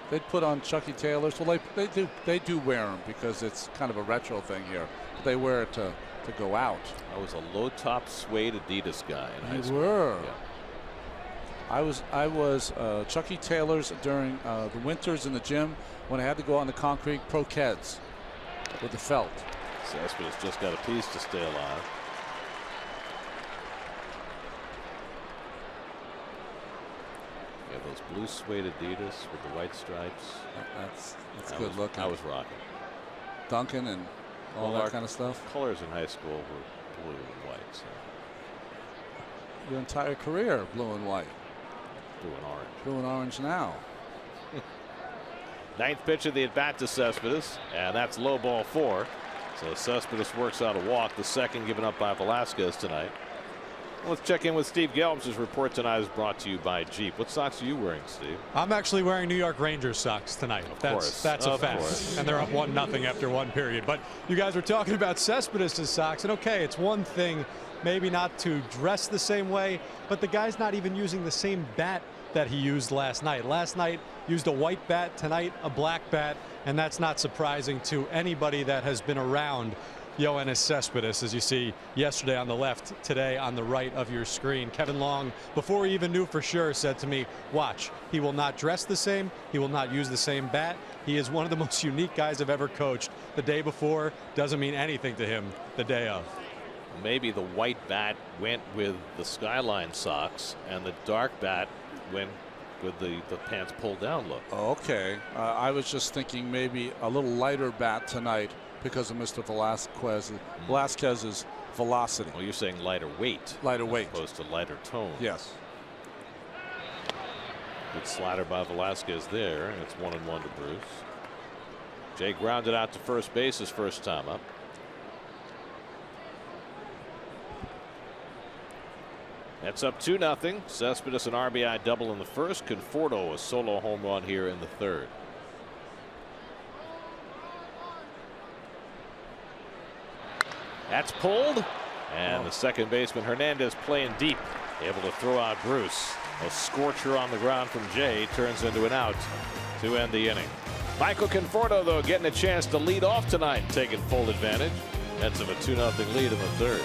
They'd put on Chucky Taylors. Well, they do wear them because it's kind of a retro thing here. But they wear it to go out. I was a low top suede Adidas guy in high school. You were. Yeah. I was Chucky Taylors during the winters in the gym when I had to go on the concrete. Pro Keds with the felt. Cespedes just got a piece to stay alive. Yeah, those blue suede Adidas with the white stripes. That's good looking. I was rocking. Duncan and all that kind of stuff. Colors in high school were blue and white. So. Your entire career, blue and white. Blue and orange. Blue and orange now. Ninth pitch of the at bat to Cespedes, and that's low ball 4. So Cespedes works out a walk, the second given up by Velasquez tonight. Let's check in with Steve Gelbs. His report tonight is brought to you by Jeep. What socks are you wearing, Steve? I'm actually wearing New York Rangers socks tonight. That's a fact. And they're up 1-0 after 1 period. But you guys were talking about Cespedes' socks, and okay, it's one thing maybe not to dress the same way, but the guy's not even using the same bat that he used last night. Last night used a white bat, tonight a black bat, and that's not surprising to anybody that has been around Yoenis Cespedes, as you see yesterday on the left, today on the right of your screen. Kevin Long, before he even knew for sure, said to me, watch, he will not dress the same, he will not use the same bat. He is one of the most unique guys I've ever coached. The day before doesn't mean anything to him the day of. Maybe the white bat went with the Skyline socks, and the dark bat went with the pants pulled down look. Okay, I was just thinking maybe a little lighter bat tonight because of Mr. Velasquez's velocity. Well, you're saying lighter weight. Lighter weight. As opposed to lighter tone. Yes. Good slider by Velasquez there, and it's 1-1 to Bruce. Jay grounded out to first base his first time up. That's up 2-0. Cespedes an RBI double in the first. Conforto a solo home run here in the third. That's pulled, and the second baseman Hernandez playing deep, able to throw out Bruce. A scorcher on the ground from Jay turns into an out to end the inning. Michael Conforto, though, getting a chance to lead off tonight, taking full advantage. Mets have a 2-0 lead in the third.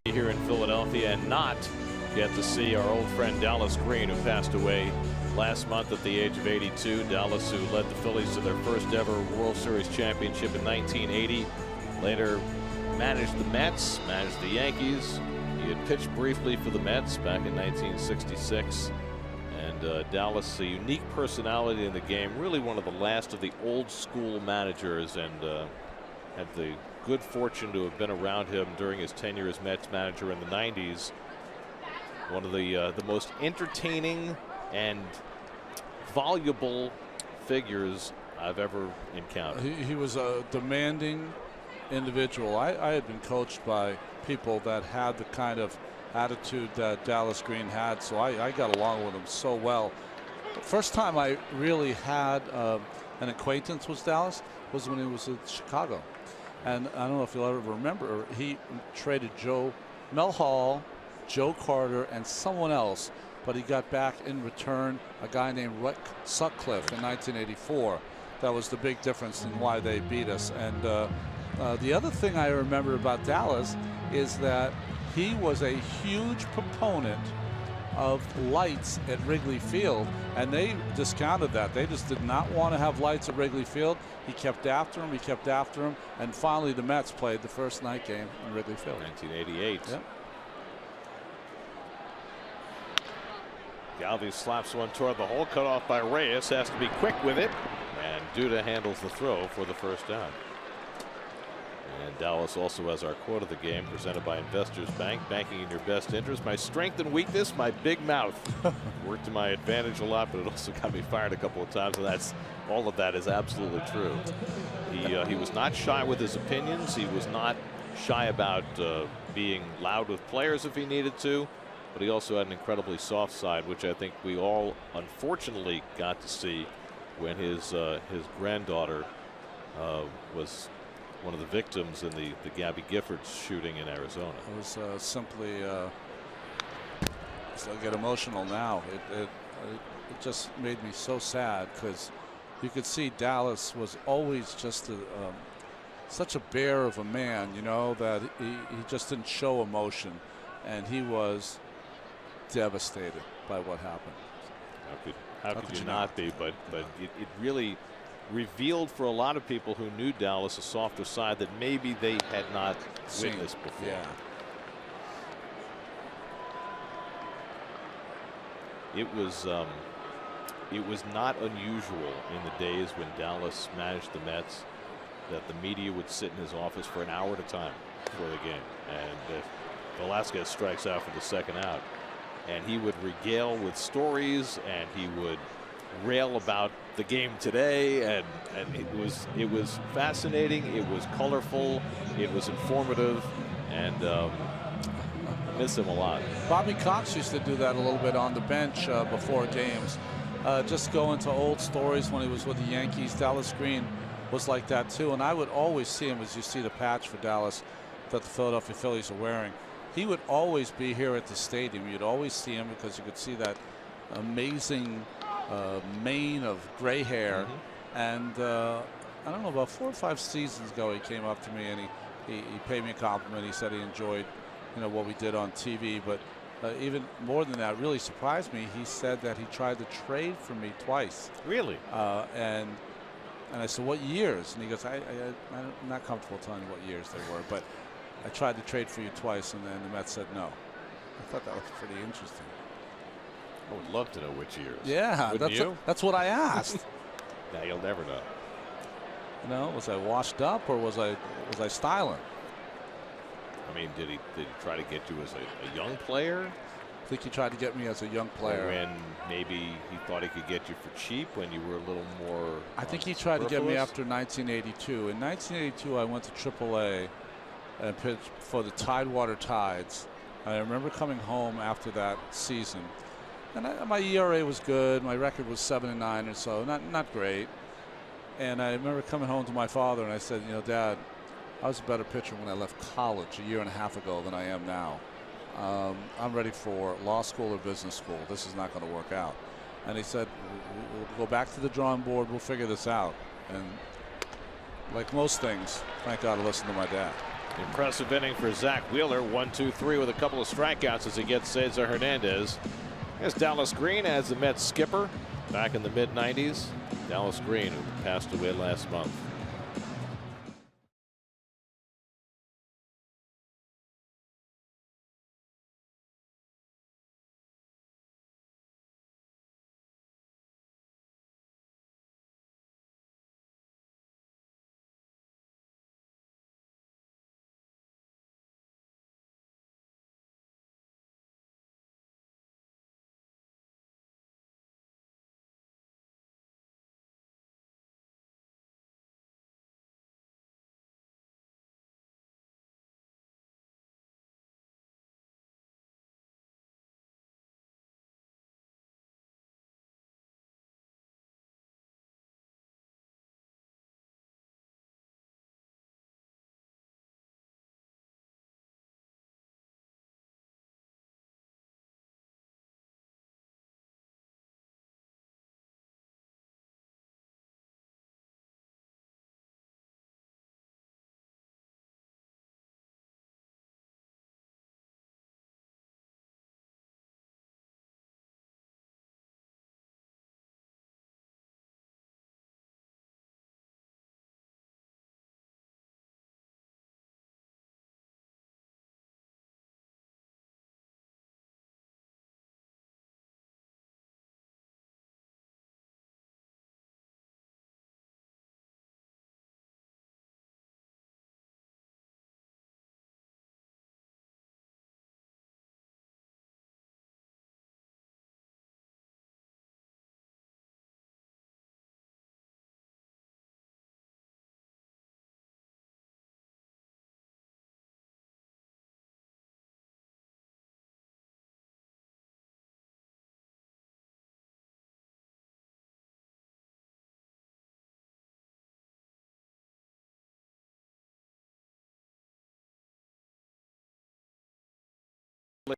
Here in Philadelphia and not get to see our old friend Dallas Green, who passed away last month at the age of 82. Dallas, who led the Phillies to their first ever World Series championship in 1980. Later managed the Mets, managed the Yankees. He had pitched briefly for the Mets back in 1966. And Dallas, a unique personality in the game, really one of the last of the old school managers, and had the good fortune to have been around him during his tenure as Mets manager in the 90s. One of the most entertaining and voluble figures I've ever encountered. He was a demanding individual. I had been coached by people that had the kind of attitude that Dallas Green had, so I got along with him so well. The first time I really had an acquaintance with Dallas was when he was in Chicago. And I don't know if you'll ever remember, he traded Mel Hall, Joe Carter, and someone else, but he got back in return a guy named Rick Sutcliffe in 1984. That was the big difference in why they beat us. And the other thing I remember about Dallas is that he was a huge proponent of lights at Wrigley Field, and they discounted that. They just did not want to have lights at Wrigley Field. He kept after him, he kept after him, and finally the Mets played the first night game in Wrigley Field. 1988. Yep. Galvis slaps one toward the hole, cut off by Reyes, has to be quick with it, and Duda handles the throw for the first down. And Dallas also has our quote of the game, presented by Investors Bank. Banking in your best interest. My strength and weakness, my big mouth. Worked to my advantage a lot, but it also got me fired a couple of times, and that's all of that is absolutely true. He was not shy with his opinions. He was not shy about being loud with players if he needed to, but he also had an incredibly soft side, which I think we all unfortunately got to see when his granddaughter was one of the victims in the Gabby Giffords shooting in Arizona. It was simply so I get emotional now. It just made me so sad, because you could see Dallas was always just such a bear of a man, you know, that he just didn't show emotion, and he was devastated by what happened. How could you not be? But it really revealed for a lot of people who knew Dallas a softer side that maybe they had not witnessed before. Yeah. It was not unusual in the days when Dallas managed the Mets that the media would sit in his office for an hour at a time before the game, and if Velasquez strikes out for the second out, and he would regale with stories, and he would rail about the game today, and it was fascinating, it was colorful, it was informative, and miss him a lot. Bobby Cox used to do that a little bit on the bench before games, just go into old stories when he was with the Yankees. Dallas Green was like that too, and I would always see him, as you see the patch for Dallas that the Philadelphia Phillies are wearing. He would always be here at the stadium. You'd always see him because you could see that amazing mane of gray hair. And I don't know, about 4 or 5 seasons ago, he came up to me and he paid me a compliment. He said he enjoyed, you know, what we did on TV, but even more than that, really surprised me. He said that he tried to trade for me twice. Really? And I said, what years? And he goes, I'm not comfortable telling you what years they were, but I tried to trade for you twice, and then the Mets said no. I thought that was pretty interesting. I would love to know which years. Yeah, that's what I asked. Yeah, you'll never know. You know, was I washed up, or was I styling? I mean, did he try to get you as a young player? I think he tried to get me as a young player. Or when maybe he thought he could get you for cheap when you were a little more. I think he tried to get me after 1982. In 1982, I went to AAA and pitched for the Tidewater Tides. I remember coming home after that season, and my ERA was good. My record was 7-9 or so, not great. And I remember coming home to my father and I said, you know, Dad, I was a better pitcher when I left college a year and a half ago than I am now. I'm ready for law school or business school. This is not going to work out. And he said, we'll go back to the drawing board. We'll figure this out. And like most things, thank God I listened to my dad. Impressive inning for Zach Wheeler. 1-2-3 with a couple of strikeouts as he gets Cesar Hernandez. Here's Dallas Green as the Mets skipper back in the mid-90s. Dallas Green, who passed away last month.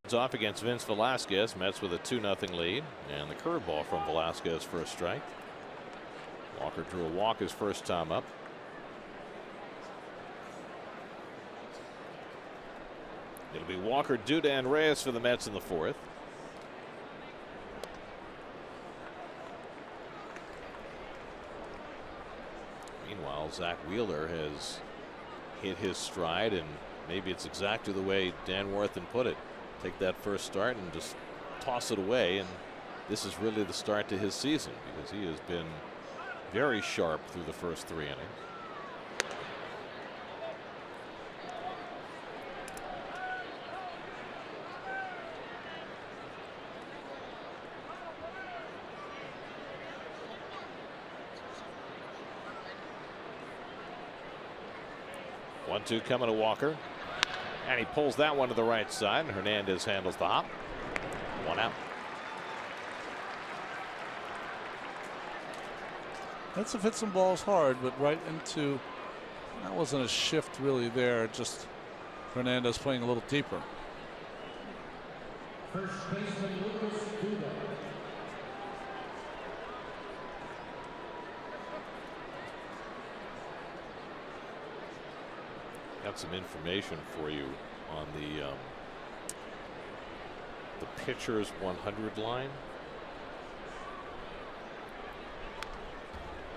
Leads off against Vince Velasquez. Mets with a 2-0 lead. And the curveball from Velasquez for a strike. Walker drew a walk his first time up. It'll be Walker, Duda, and Reyes for the Mets in the fourth. Meanwhile, Zach Wheeler has hit his stride, and maybe it's exactly the way Dan Worthen put it. Take that first start and just toss it away, and this is really the start to his season because he has been very sharp through the first 3 innings. One-two coming to Walker, and he pulls that one to the right side, and Hernandez handles the hop. 1 out. That's if hit some balls hard, but right into, that wasn't a shift really there, just Hernandez playing a little deeper. First baseman Lucas Duda. Got some information for you on the pitcher's 100 line.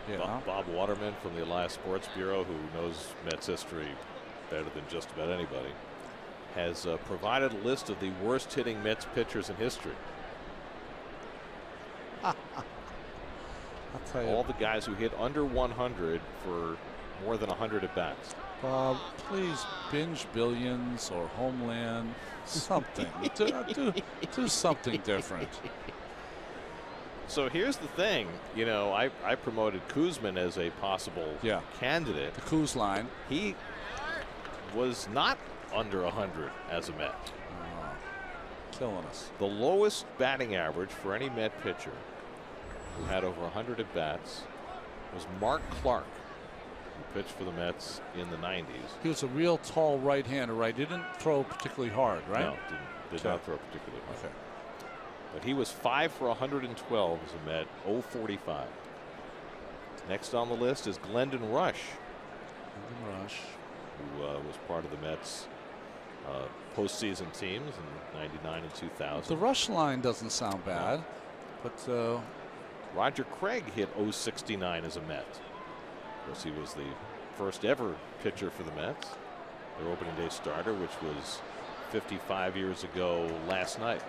Yeah. Bob Waterman from the Elias Sports Bureau, who knows Mets history better than just about anybody, has provided a list of the worst hitting Mets pitchers in history. I'll tell you. All the guys who hit under 100 for more than 100 at bats. Bob, please binge Billions or Homeland, something. do something different. So here's the thing, you know, I promoted Kuzman as a possible candidate. The Kuz line. He was not under 100 as a Met. Killing us. The lowest batting average for any Met pitcher who had over 100 at bats was Mark Clark, who pitched for the Mets in the 90s. He was a real tall right-hander, right? He didn't throw particularly hard, right? No, did not throw particularly hard. Okay. But he was 5 for 112 as a Met, 0-45. Next on the list is Glendon Rush. Who was part of the Mets postseason teams in '99 and 2000. The Rush line doesn't sound bad, but Roger Craig hit 0-69 as a Met. Of course, he was the first ever pitcher for the Mets. Their opening day starter, which was 55 years ago last night.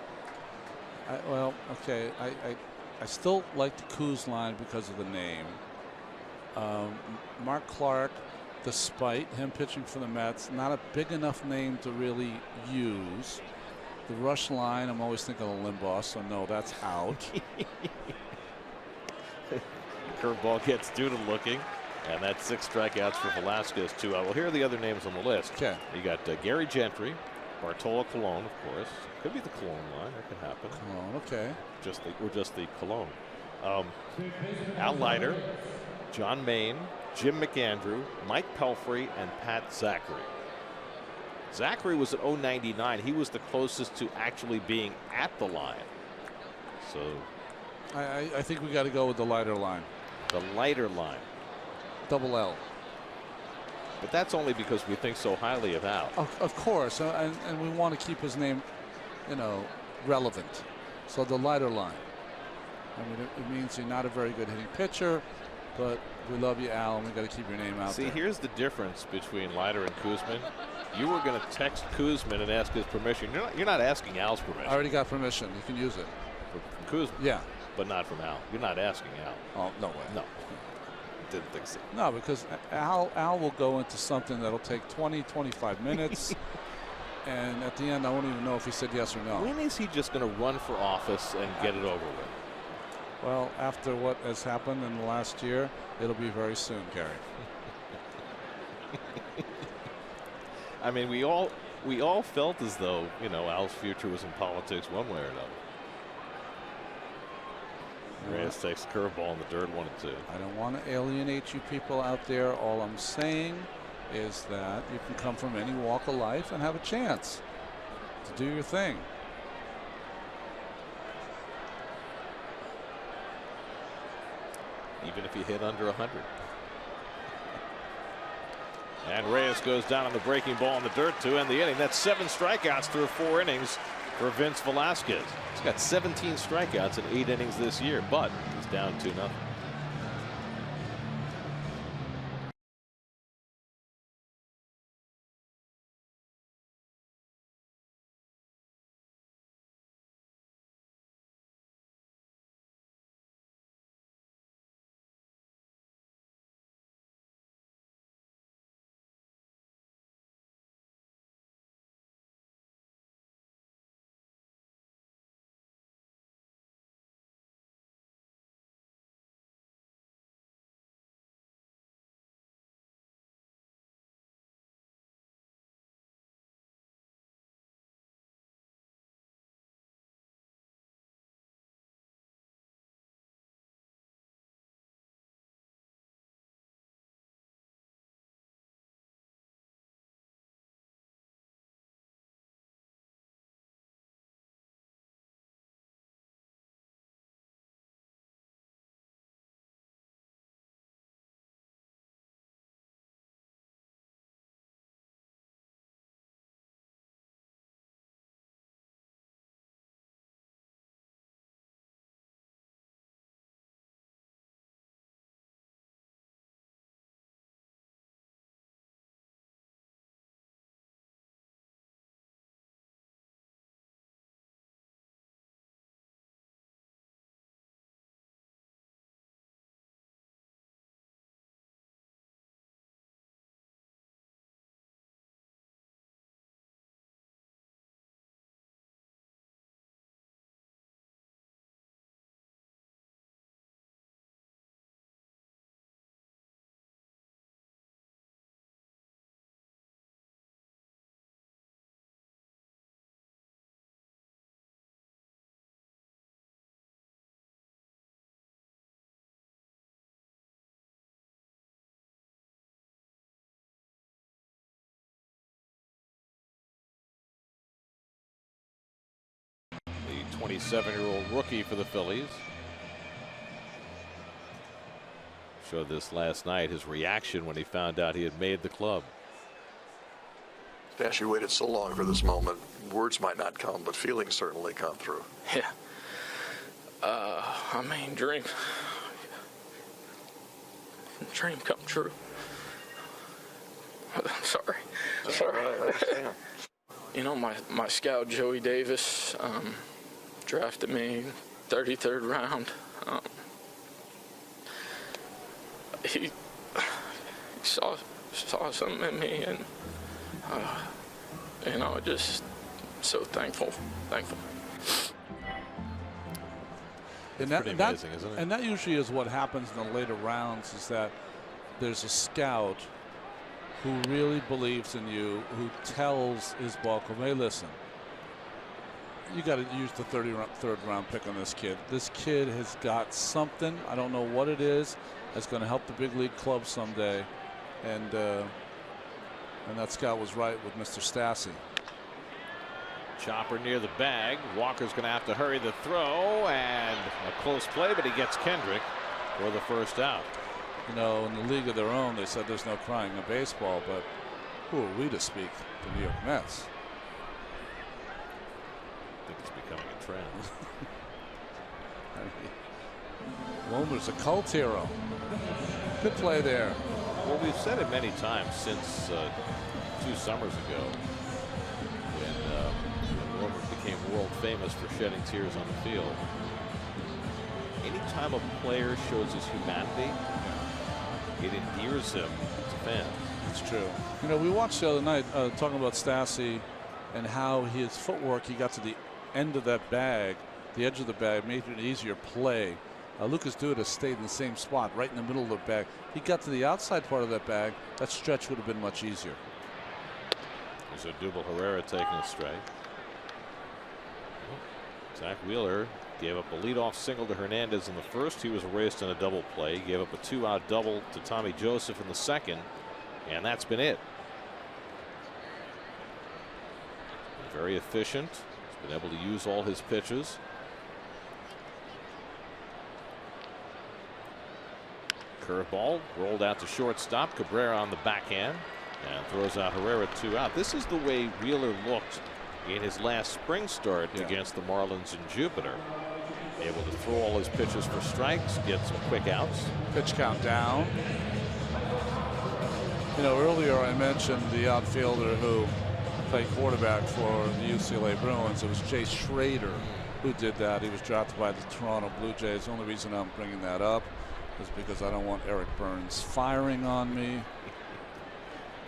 I still like the Kuz line because of the name. Mark Clark, despite him pitching for the Mets, not a big enough name to really use. The Rush line, I'm always thinking of Limbaugh, so no, that's out. Curveball gets Duda looking, and that's 6 strikeouts for Velasquez, 2 out. Well, here are the other names on the list. Okay. You got Gary Gentry, Bartolo Colon, of course. Could be the Cologne line. That could happen. Cologne, okay. Just the Cologne. Al Leiter, John Maine, Jim McAndrew, Mike Pelfrey, and Pat Zachary. Zachary was at 0-99. He was the closest to actually being at the line. So I think we got to go with the Leiter line. The Leiter line. Double L. But that's only because we think so highly of Al. Of course, and we want to keep his name, you know, relevant. So the Leiter line. I mean, it means you're not a very good hitting pitcher, but we love you, Al, and we got to keep your name out there. See, here's the difference between Leiter and Kuzman. You were going to text Kuzman and ask his permission. You're not asking Al's permission. I already got permission. You can use it. From Kuzman? Yeah. But not from Al. You're not asking Al. Oh, no way. No. Didn't think so. No, because Al will go into something that'll take 20-25 minutes. And at the end, I won't even know if he said yes or no. When is he just going to run for office and get it over with? Well, after what has happened in the last year, it'll be very soon, Gary. I mean, we all felt as though, you know, Al's future was in politics one way or another. Reyes takes the curveball in the dirt, 1-2. I don't want to alienate you people out there. All I'm saying is that you can come from any walk of life and have a chance to do your thing. even if you hit under 100. And Reyes goes down on the breaking ball in the dirt to end the inning. That's 7 strikeouts through 4 innings for Vince Velasquez. He's got 17 strikeouts in 8 innings this year, but he's down 2-0. The 27-year-old rookie for the Phillies showed this last night, his reaction when he found out he had made the club. Gosh, you waited so long for this moment. Words might not come, but feelings certainly come through. Yeah. I mean, dream come true. I'm sorry. Sorry. I understand. You know, my scout Joey Davis drafted me 33rd round. He saw something in me, and you know, just so thankful. It's pretty amazing, isn't it? And that usually is what happens in the later rounds, is that there's a scout who really believes in you, who tells his ball club, hey, listen, you got to use the 33rd round pick on this kid. This kid has got something. I don't know what it is. That's going to help the big league club someday. And that scout was right with Mr. Stassi. Chopper near the bag. Walker's going to have to hurry the throw, and a close play, but he gets Kendrick for the first out. You know, in the league of their own, they said there's no crying in baseball, but who are we to speak to New York Mets? I think it's becoming a trend. Wilmer's a cult hero. Good play there. Well, we've said it many times since 2 summers ago, when Wilmer became world famous for shedding tears on the field. Anytime a player shows his humanity, it endears him to fans. It's true. You know, we watched the other night talking about Stassi and how his footwork, he got to the end of that bag, the edge of the bag, made it an easier play. Lucas Duda stayed in the same spot, right in the middle of the bag. He got to the outside part of that bag. That stretch would have been much easier. There's Odubel Herrera taking a strike. Zach Wheeler gave up a leadoff single to Hernandez in the first. He was erased in a double play. He gave up a 2-out double to Tommy Joseph in the second, and that's been it. Very efficient. He's been able to use all his pitches. Curveball rolled out to shortstop. Cabrera on the backhand and throws out Herrera 2 out. This is the way Wheeler looked in his last spring start against the Marlins in Jupiter. Able to throw all his pitches for strikes, get some quick outs. Pitch count down. You know, earlier I mentioned the outfielder who played quarterback for the UCLA Bruins. It was Jay Schrader who did that. He was drafted by the Toronto Blue Jays. The only reason I'm bringing that up is because I don't want Eric Burns firing on me.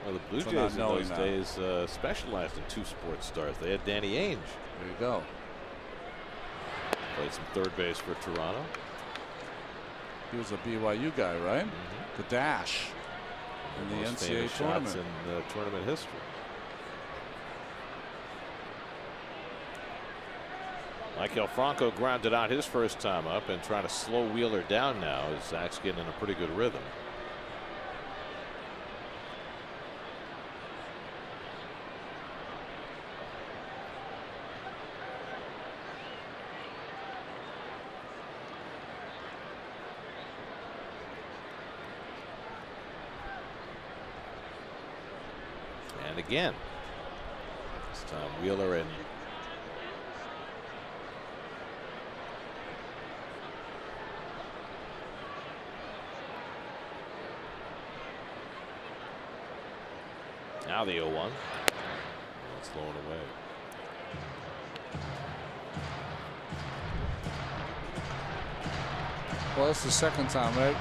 Well, the Blue Jays in those days specialized in two-sport stars. They had Danny Ainge. There you go. Played some third base for Toronto. He was a BYU guy, right? The dash in the NCAA tournament. In the tournament history. Michael Franco grounded out his first time up and trying to slow Wheeler down now as Zach's getting in a pretty good rhythm. And again, this time Wheeler and now the 0-1. It's thrown away. Well, that's the second time, right?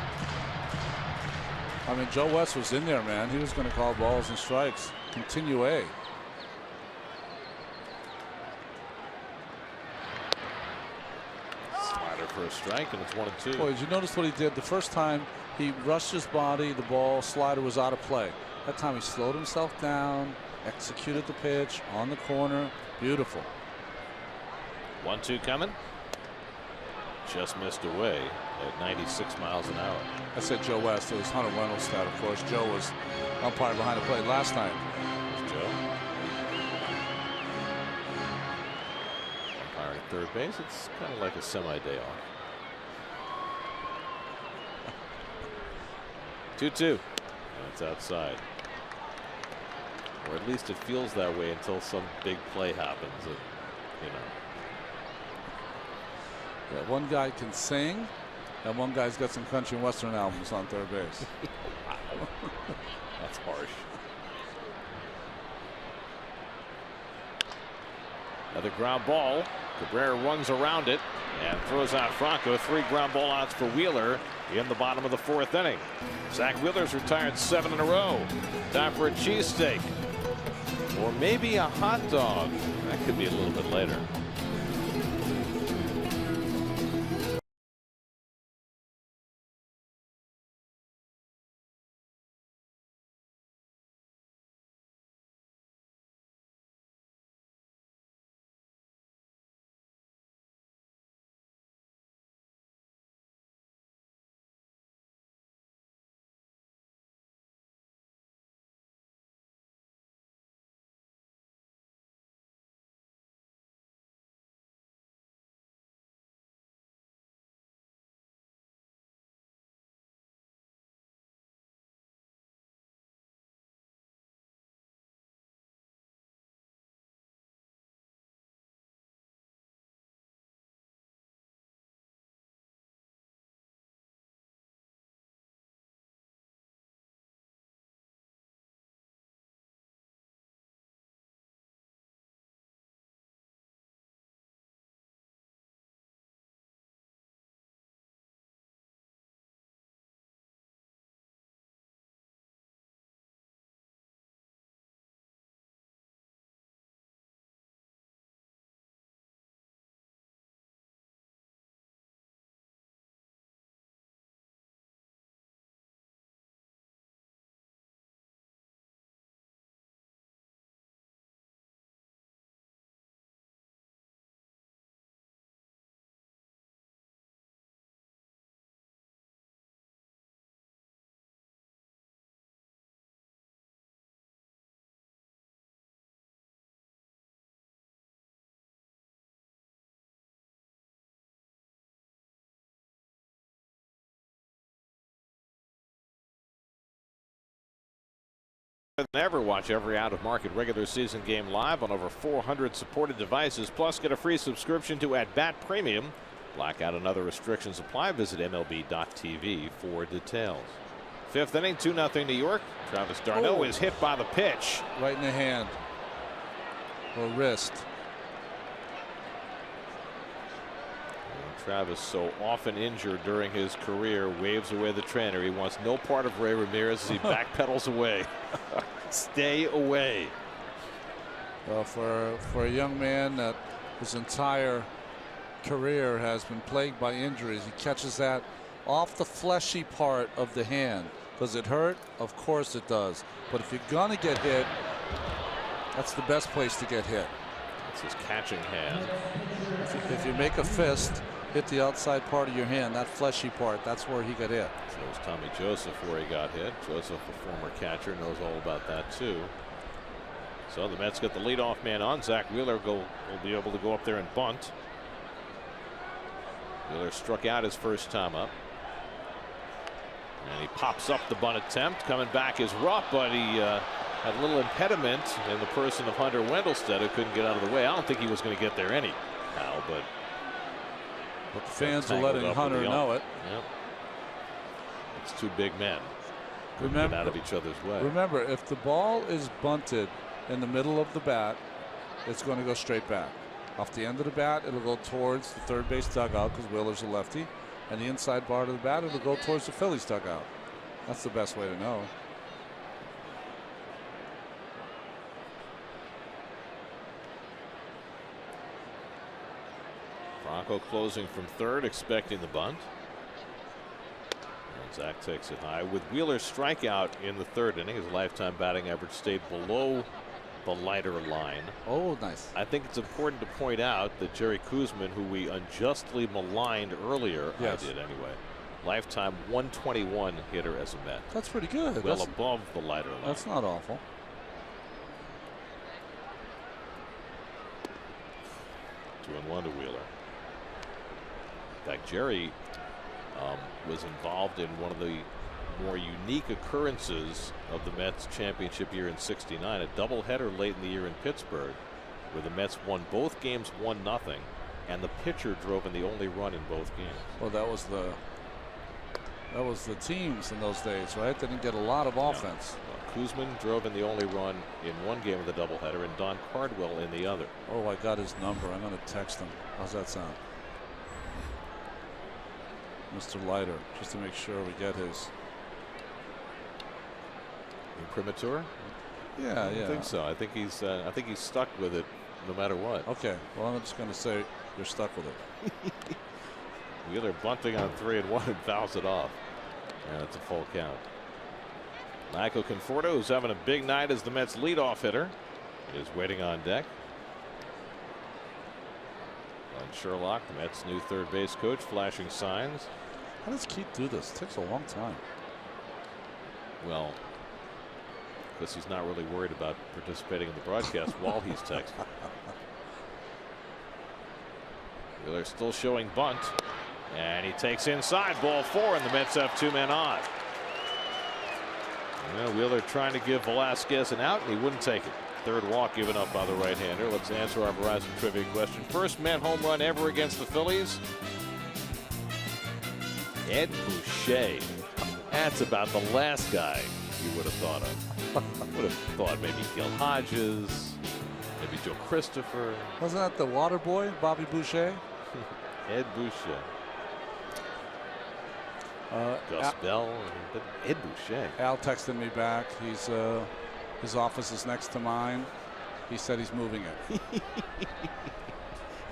I mean, Joe West was in there, man. He was going to call balls and strikes. Continue A. Slider for a strike, and it's 1-2. Boy, did you notice what he did the first time? He rushed his body. The ball slider was out of play. That time he slowed himself down, executed the pitch on the corner. Beautiful. 1-2 coming. Just missed away at 96 miles an hour. I said Joe West. It was Hunter Reynolds' stat, of course. Joe was umpire behind the plate last night. Joe. Umpiring third base. It's kind of like a semi-day off. 2-2. That's outside. Or at least it feels that way until some big play happens. And, you know. Yeah, one guy can sing, and one guy's got some country and western albums on third base. Wow. That's harsh. Another ground ball. Cabrera runs around it and throws out Franco. 3 ground ball outs for Wheeler in the bottom of the 4th inning. Zach Wheeler's retired 7 in a row. Time for a cheesesteak. Or maybe a hot dog. That could be a little bit later. than ever. Watch every out-of-market regular season game live on over 400 supported devices. Plus, get a free subscription to At Bat Premium. Blackout and other restrictions apply. Visit MLB.tv for details. Fifth inning, 2-0 New York. Travis d'Arnaud is hit by the pitch. Right in the hand or wrist. Travis, so often injured during his career, waves away the trainer. He wants no part of Ray Ramirez as he backpedals away. Stay away. Well, for a young man that his entire career has been plagued by injuries, he catches that off the fleshy part of the hand. Does it hurt? Of course it does. But if you're gonna get hit, that's the best place to get hit. It's his catching hand. If you make a fist, hit the outside part of your hand, that fleshy part, that's where he got hit. So was Tommy Joseph where he got hit. Joseph, a former catcher, knows all about that too. So the Mets get the leadoff man on. Zach Wheeler will be able to go up there and bunt. Wheeler struck out his first time up. And he pops up the bunt attempt. Coming back is Rupp, but he had a little impediment in the person of Hunter Wendelstedt, who couldn't get out of the way. I don't think he was going to get there anyhow, but the fans are letting Hunter know it. Yep. It's two big men. Remember, get out of each other's way. Remember, if the ball is bunted in the middle of the bat, it's going to go straight back. Off the end of the bat, it'll go towards the third base dugout because Wheeler's a lefty. And the inside part of the bat, it'll go towards the Phillies dugout. That's the best way to know. Franco closing from third, expecting the bunt. And Zach takes it high. With Wheeler's strikeout in the third inning, his lifetime batting average stayed below the lighter line. Oh, nice. I think it's important to point out that Jerry Koosman, who we unjustly maligned earlier, yes. I did anyway, lifetime 121 hitter as a Met. That's pretty good. Well above the lighter line. That's not awful. 2-1 to Wheeler. In fact, Jerry was involved in one of the more unique occurrences of the Mets championship year in '69, a doubleheader late in the year in Pittsburgh, where the Mets won both games 1-0, and the pitcher drove in the only run in both games. Well, that was the teams in those days, right? They didn't get a lot of offense. Well, Koosman drove in the only run in one game of the doubleheader, and Don Cardwell in the other. Oh, I got his number. I'm going to text him. How's that sound? Mr. Leiter, just to make sure we get his. Imprimatur? Yeah, I don't think so. I think he's stuck with it no matter what. Okay. Well, I'm just going to say you're stuck with it. Wheeler bunting on 3-1 and fouls it off. And it's a full count. Michael Conforto, who's having a big night as the Mets leadoff hitter, is waiting on deck. And Sherlock, the Mets' new third base coach, flashing signs. How does Keith do this? It takes a long time. Well, because he's not really worried about participating in the broadcast while he's texting. Wheeler still showing bunt, and he takes inside, ball 4, and the Mets have 2 men on. Yeah, Wheeler trying to give Velasquez an out, and he wouldn't take it. Third walk given up by the right-hander. Let's answer our Verizon trivia question. First Met home run ever against the Phillies. Ed Boucher. That's about the last guy you would have thought of. Would have thought maybe Gil Hodges, maybe Joe Christopher. Wasn't that the water boy, Bobby Boucher? Ed Boucher. Gus Bell, Ed Boucher. Al texted me back. His office is next to mine. He said he's moving it.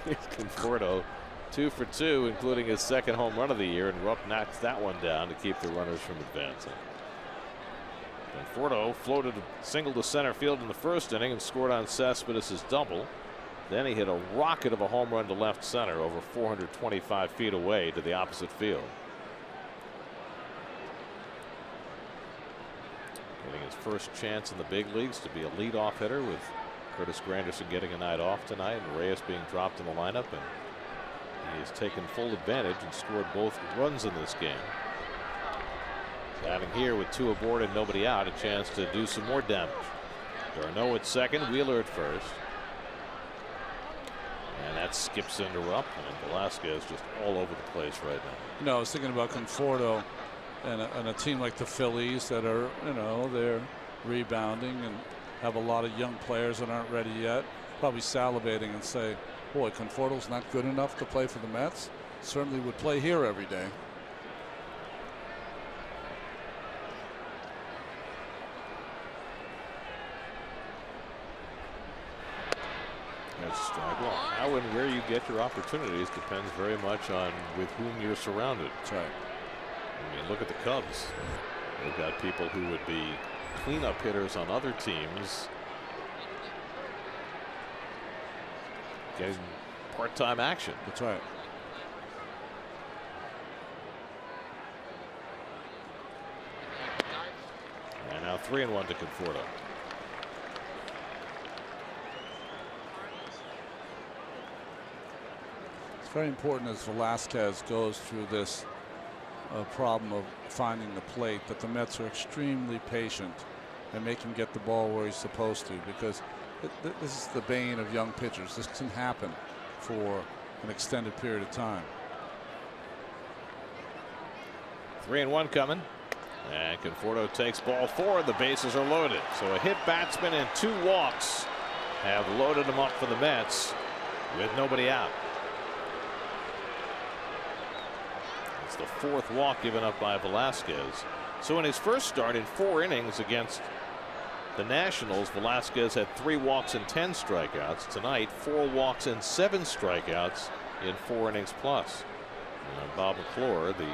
Here's Conforto, 2 for 2, including his second home run of the year, and Rupp knocks that one down to keep the runners from advancing. Conforto floated a single to center field in the first inning and scored on Cespedes' double. Then he hit a rocket of a home run to left center over 425 feet away to the opposite field. Getting his first chance in the big leagues to be a leadoff hitter, with Curtis Granderson getting a night off tonight and Reyes being dropped in the lineup, and he has taken full advantage and scored both runs in this game. Batting here with 2 aboard and nobody out, a chance to do some more damage. Darno at second, Wheeler at first. And that skips into Rupp, and Velasquez just all over the place right now. You know, I was thinking about Conforto and a team like the Phillies that are, you know, they're rebounding and have a lot of young players that aren't ready yet. Probably salivating and say, boy, Conforto's not good enough to play for the Mets. Certainly would play here every day. That's a strike one. How and where you get your opportunities depends very much on with whom you're surrounded. That's right. I mean, look at the Cubs. They've got people who would be cleanup hitters on other teams getting part-time action. That's right. And now 3-1 to Conforto. It's very important as Velasquez goes through this problem of finding the plate that the Mets are extremely patient and make him get the ball where he's supposed to, because this is the bane of young pitchers. This can happen for an extended period of time. 3-1 coming. And Conforto takes ball 4. The bases are loaded. So a hit batsman and 2 walks have loaded him up for the Mets with nobody out. It's the 4th walk given up by Velasquez. So in his first start in 4 innings against the Nationals, Velasquez had 3 walks and 10 strikeouts. Tonight, 4 walks and 7 strikeouts in 4 innings plus. And Bob McClure, the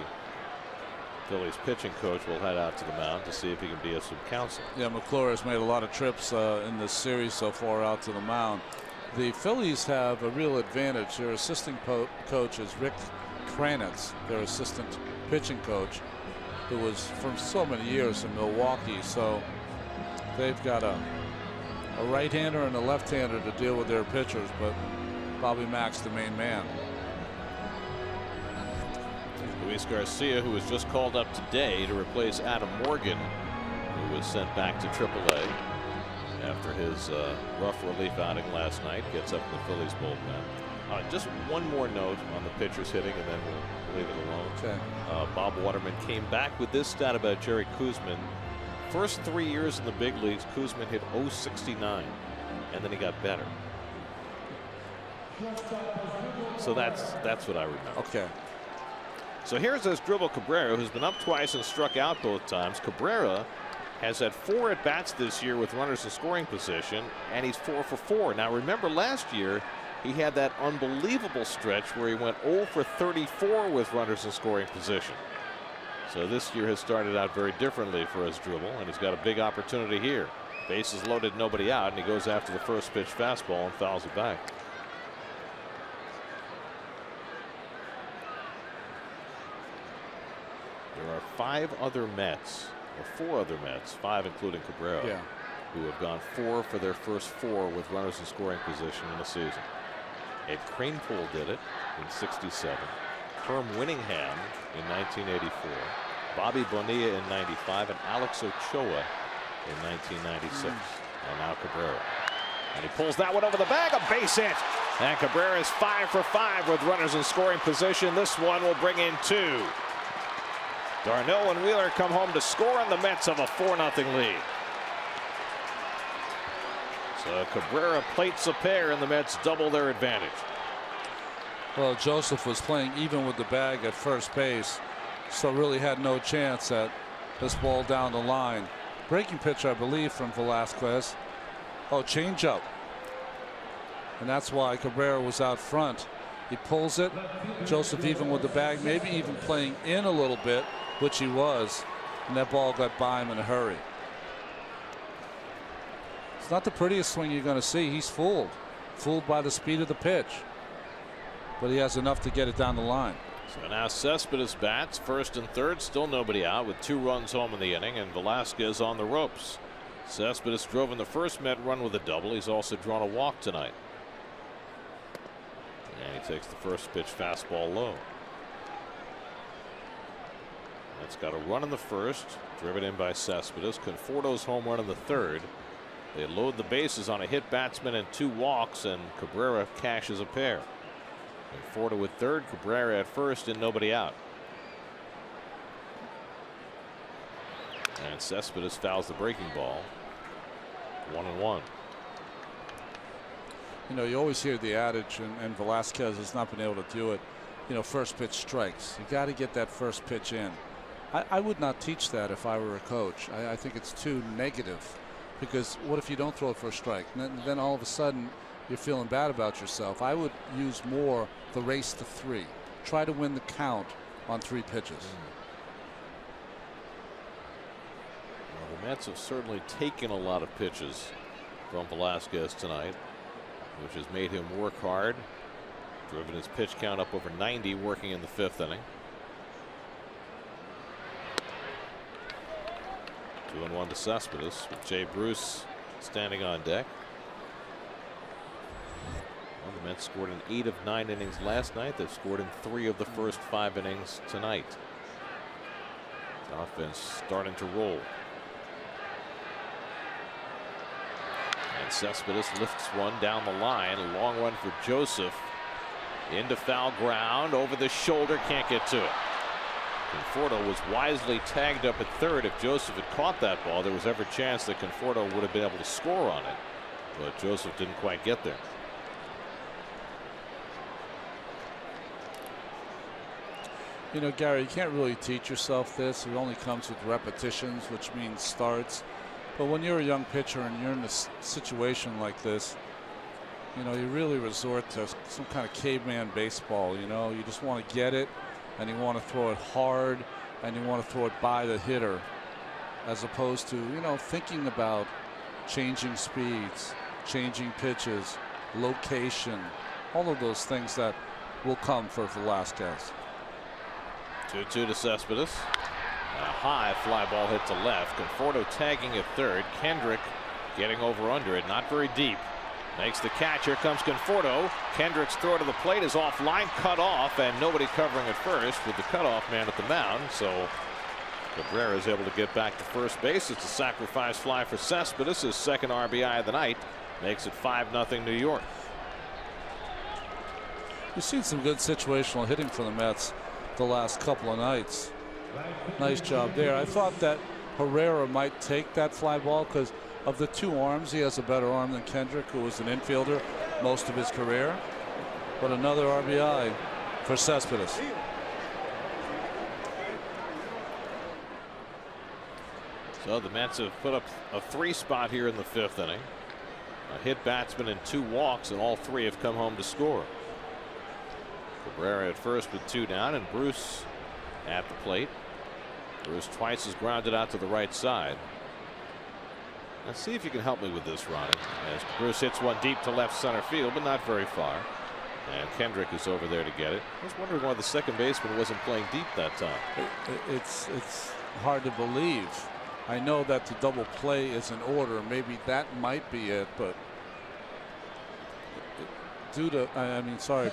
Phillies pitching coach, will head out to the mound to see if he can be of some counsel. Yeah, McClure has made a lot of trips in this series so far out to the mound. The Phillies have a real advantage. Their assistant coach is Rick Kranitz, their assistant pitching coach, who was for so many years in Milwaukee. So they've got a right-hander and a left-hander to deal with their pitchers, but Bobby Mack's the main man. Luis Garcia, who was just called up today to replace Adam Morgan, who was sent back to AAA after his rough relief outing last night, gets up in the Phillies bullpen. Just one more note on the pitchers hitting, and then we'll leave it alone. Okay. Bob Waterman came back with this stat about Jerry Koosman. First 3 years in the big leagues, Koosman hit .069, and then he got better. So that's what I remember. Okay. So here's Asdrubal Cabrera, who's been up twice and struck out both times. Cabrera has had 4 at-bats this year with runners in scoring position, and he's 4 for 4. Now remember, last year he had that unbelievable stretch where he went 0 for 34 with runners in scoring position. So this year has started out very differently for Asdrubal, and he's got a big opportunity here. Bases loaded, nobody out, and he goes after the first pitch fastball and fouls it back. There are 5 other Mets, or 4 other Mets, 5 including Cabrera, who have gone 4 for their first 4 with runners in scoring position in the season. Ed Kranepool did it in '67. Herm Winningham in 1984. Bobby Bonilla in '95, and Alex Ochoa in 1996. And now Cabrera. And he pulls that one over the bag, a base hit. And Cabrera is 5 for 5 with runners in scoring position. This one will bring in 2. Darno and Wheeler come home to score, and the Mets have a 4-0 lead. So Cabrera plates a pair, and the Mets double their advantage. Well, Joseph was playing even with the bag at first base, so really had no chance at this ball down the line. Breaking pitch, I believe, from Velasquez. Oh, changeup. And that's why Cabrera was out front. He pulls it. Joseph even with the bag, maybe even playing in a little bit, which he was, and that ball got by him in a hurry. It's not the prettiest swing you're going to see. He's fooled by the speed of the pitch, but he has enough to get it down the line. So now Cespedes bats, first and third, still nobody out, with 2 runs home in the inning, and Velasquez on the ropes. Cespedes drove in the first Met run with a double. He's also drawn a walk tonight. And he takes the first pitch fastball low. Mets got a run in the first, driven in by Cespedes. Conforto's home run in the third. They load the bases on a hit batsman and 2 walks, and Cabrera cashes a pair. Conforto at third, Cabrera at first, and nobody out. And Cespedes fouls the breaking ball. 1-1. You know, you always hear the adage, and Velasquez has not been able to do it. You know, first pitch strikes. You got to get that first pitch in. I would not teach that if I were a coach. I think it's too negative, because what if you don't throw it for a strike? Then all of a sudden you're feeling bad about yourself. I would use more the race to 3. Try to win the count on 3 pitches. Well, the Mets have certainly taken a lot of pitches from Velasquez tonight, which has made him work hard. Driven his pitch count up over 90, working in the 5th inning. 2-1 to Cespedes, with Jay Bruce standing on deck. Well, the Mets scored in 8 of 9 innings last night. They've scored in 3 of the first 5 innings tonight. The offense starting to roll. And Cespedes lifts one down the line. A long one for Joseph. Into foul ground, over the shoulder, can't get to it. Conforto was wisely tagged up at third. If Joseph had caught that ball, there was every chance that Conforto would have been able to score on it. But Joseph didn't quite get there. You know, Gary, you can't really teach yourself this. It only comes with repetitions, which means starts. But when you're a young pitcher and you're in a situation like this, you know, you really resort to some kind of caveman baseball. You know, you just want to get it, and you want to throw it hard, and you want to throw it by the hitter, as opposed to, you know, thinking about changing speeds, changing pitches, location, all of those things that will come for Velasquez. 2-2 to Cespedes. A high fly ball hit to left. Conforto tagging at third. Kendrick getting over under it, not very deep. Makes the catch. Here comes Conforto. Kendrick's throw to the plate is offline, cut off, and nobody covering at first with the cutoff man at the mound. So Cabrera is able to get back to first base. It's a sacrifice fly for Cespedes, his 2nd RBI of the night. Makes it 5-0 New York. You've seen some good situational hitting for the Mets the last couple of nights. Nice job there. I thought that Herrera might take that fly ball because of the 2 arms. He has a better arm than Kendrick, who was an infielder most of his career. But another RBI for Cespedes. So the Mets have put up a 3 spot here in the 5th inning. A hit batsman and 2 walks, and all 3 have come home to score. Cabrera at first with 2 down, and Bruce at the plate. Bruce twice has grounded out to the right side. Let's see if you can help me with this, Ronnie. As Bruce hits one deep to left center field, but not very far. And Kendrick is over there to get it. I was wondering why the second baseman wasn't playing deep that time. It's hard to believe. I know that the double play is in order. Maybe that might be it, but due to,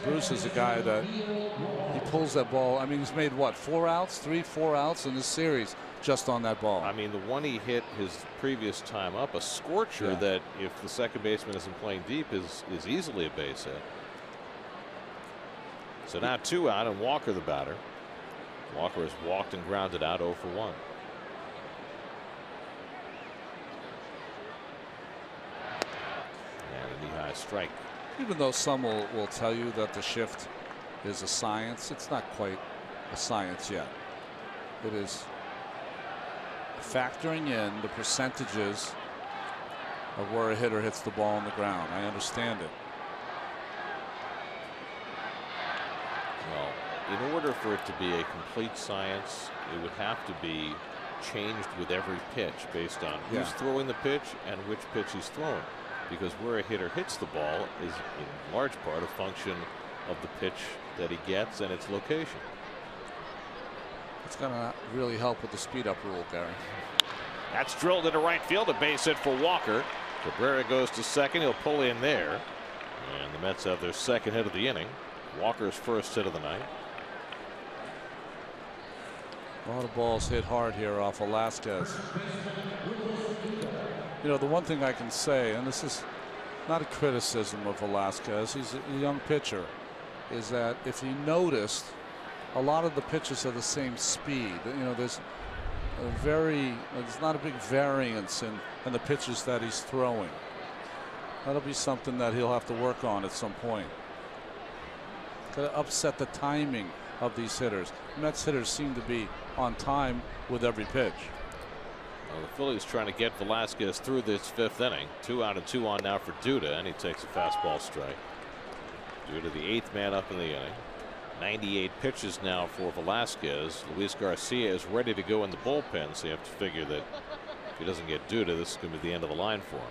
Bruce is a guy that he pulls that ball. I mean, he's made what, 4 outs, 4 outs in this series just on that ball. I mean, the one he hit his previous time up, a scorcher that if the second baseman isn't playing deep is easily a base hit. So now 2 out, and Walker the batter. Walker has walked and grounded out 0 for 1. And a knee-high strike. Even though some will tell you that the shift is a science, it's not quite a science yet. It is factoring in the percentages of where a hitter hits the ball on the ground. I understand it. Well, in order for it to be a complete science, it would have to be changed with every pitch based on who's throwing the pitch and which pitch he's throwing. Because where a hitter hits the ball is in large part a function of the pitch that he gets and its location. It's going to really help with the speed up rule, Gary. That's drilled into right field, a base hit for Walker. Cabrera goes to second. He'll pull in there. And the Mets have their 2nd hit of the inning. Walker's 1st hit of the night. A lot of balls hit hard here off Velasquez. You know, the one thing I can say, and this is not a criticism of Velasquez, he's a young pitcher, is that if you noticed, a lot of the pitches are the same speed. You know, there's not a big variance in the pitches that he's throwing. That'll be something that he'll have to work on at some point. Got to upset the timing of these hitters. Mets hitters seem to be on time with every pitch. Well, the Phillies trying to get Velasquez through this fifth inning. 2 out and 2 on now for Duda, and he takes a fastball strike. Duda, the 8th man up in the inning. 98 pitches now for Velasquez. Luis Garcia is ready to go in the bullpen, so you have to figure that if he doesn't get Duda, this is going to be the end of the line for him.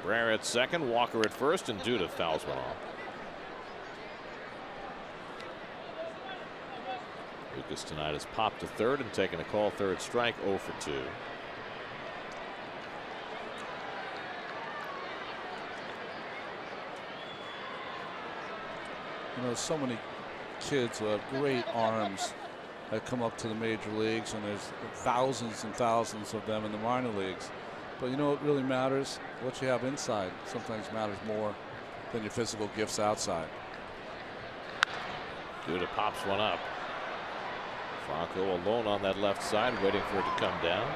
Cabrera at second, Walker at first, and Duda fouls one off. Lucas tonight has popped to third and taken a call third strike, 0 for 2. You know, so many kids who have great arms that come up to the major leagues, and there's thousands and thousands of them in the minor leagues. But you know what really matters? What you have inside sometimes matters more than your physical gifts outside. Duda pops one up. Franco alone on that left side, waiting for it to come down.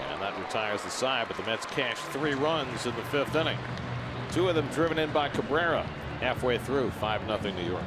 And that retires the side, but the Mets cash 3 runs in the 5th inning. 2 of them driven in by Cabrera. Halfway through, 5-0 New York.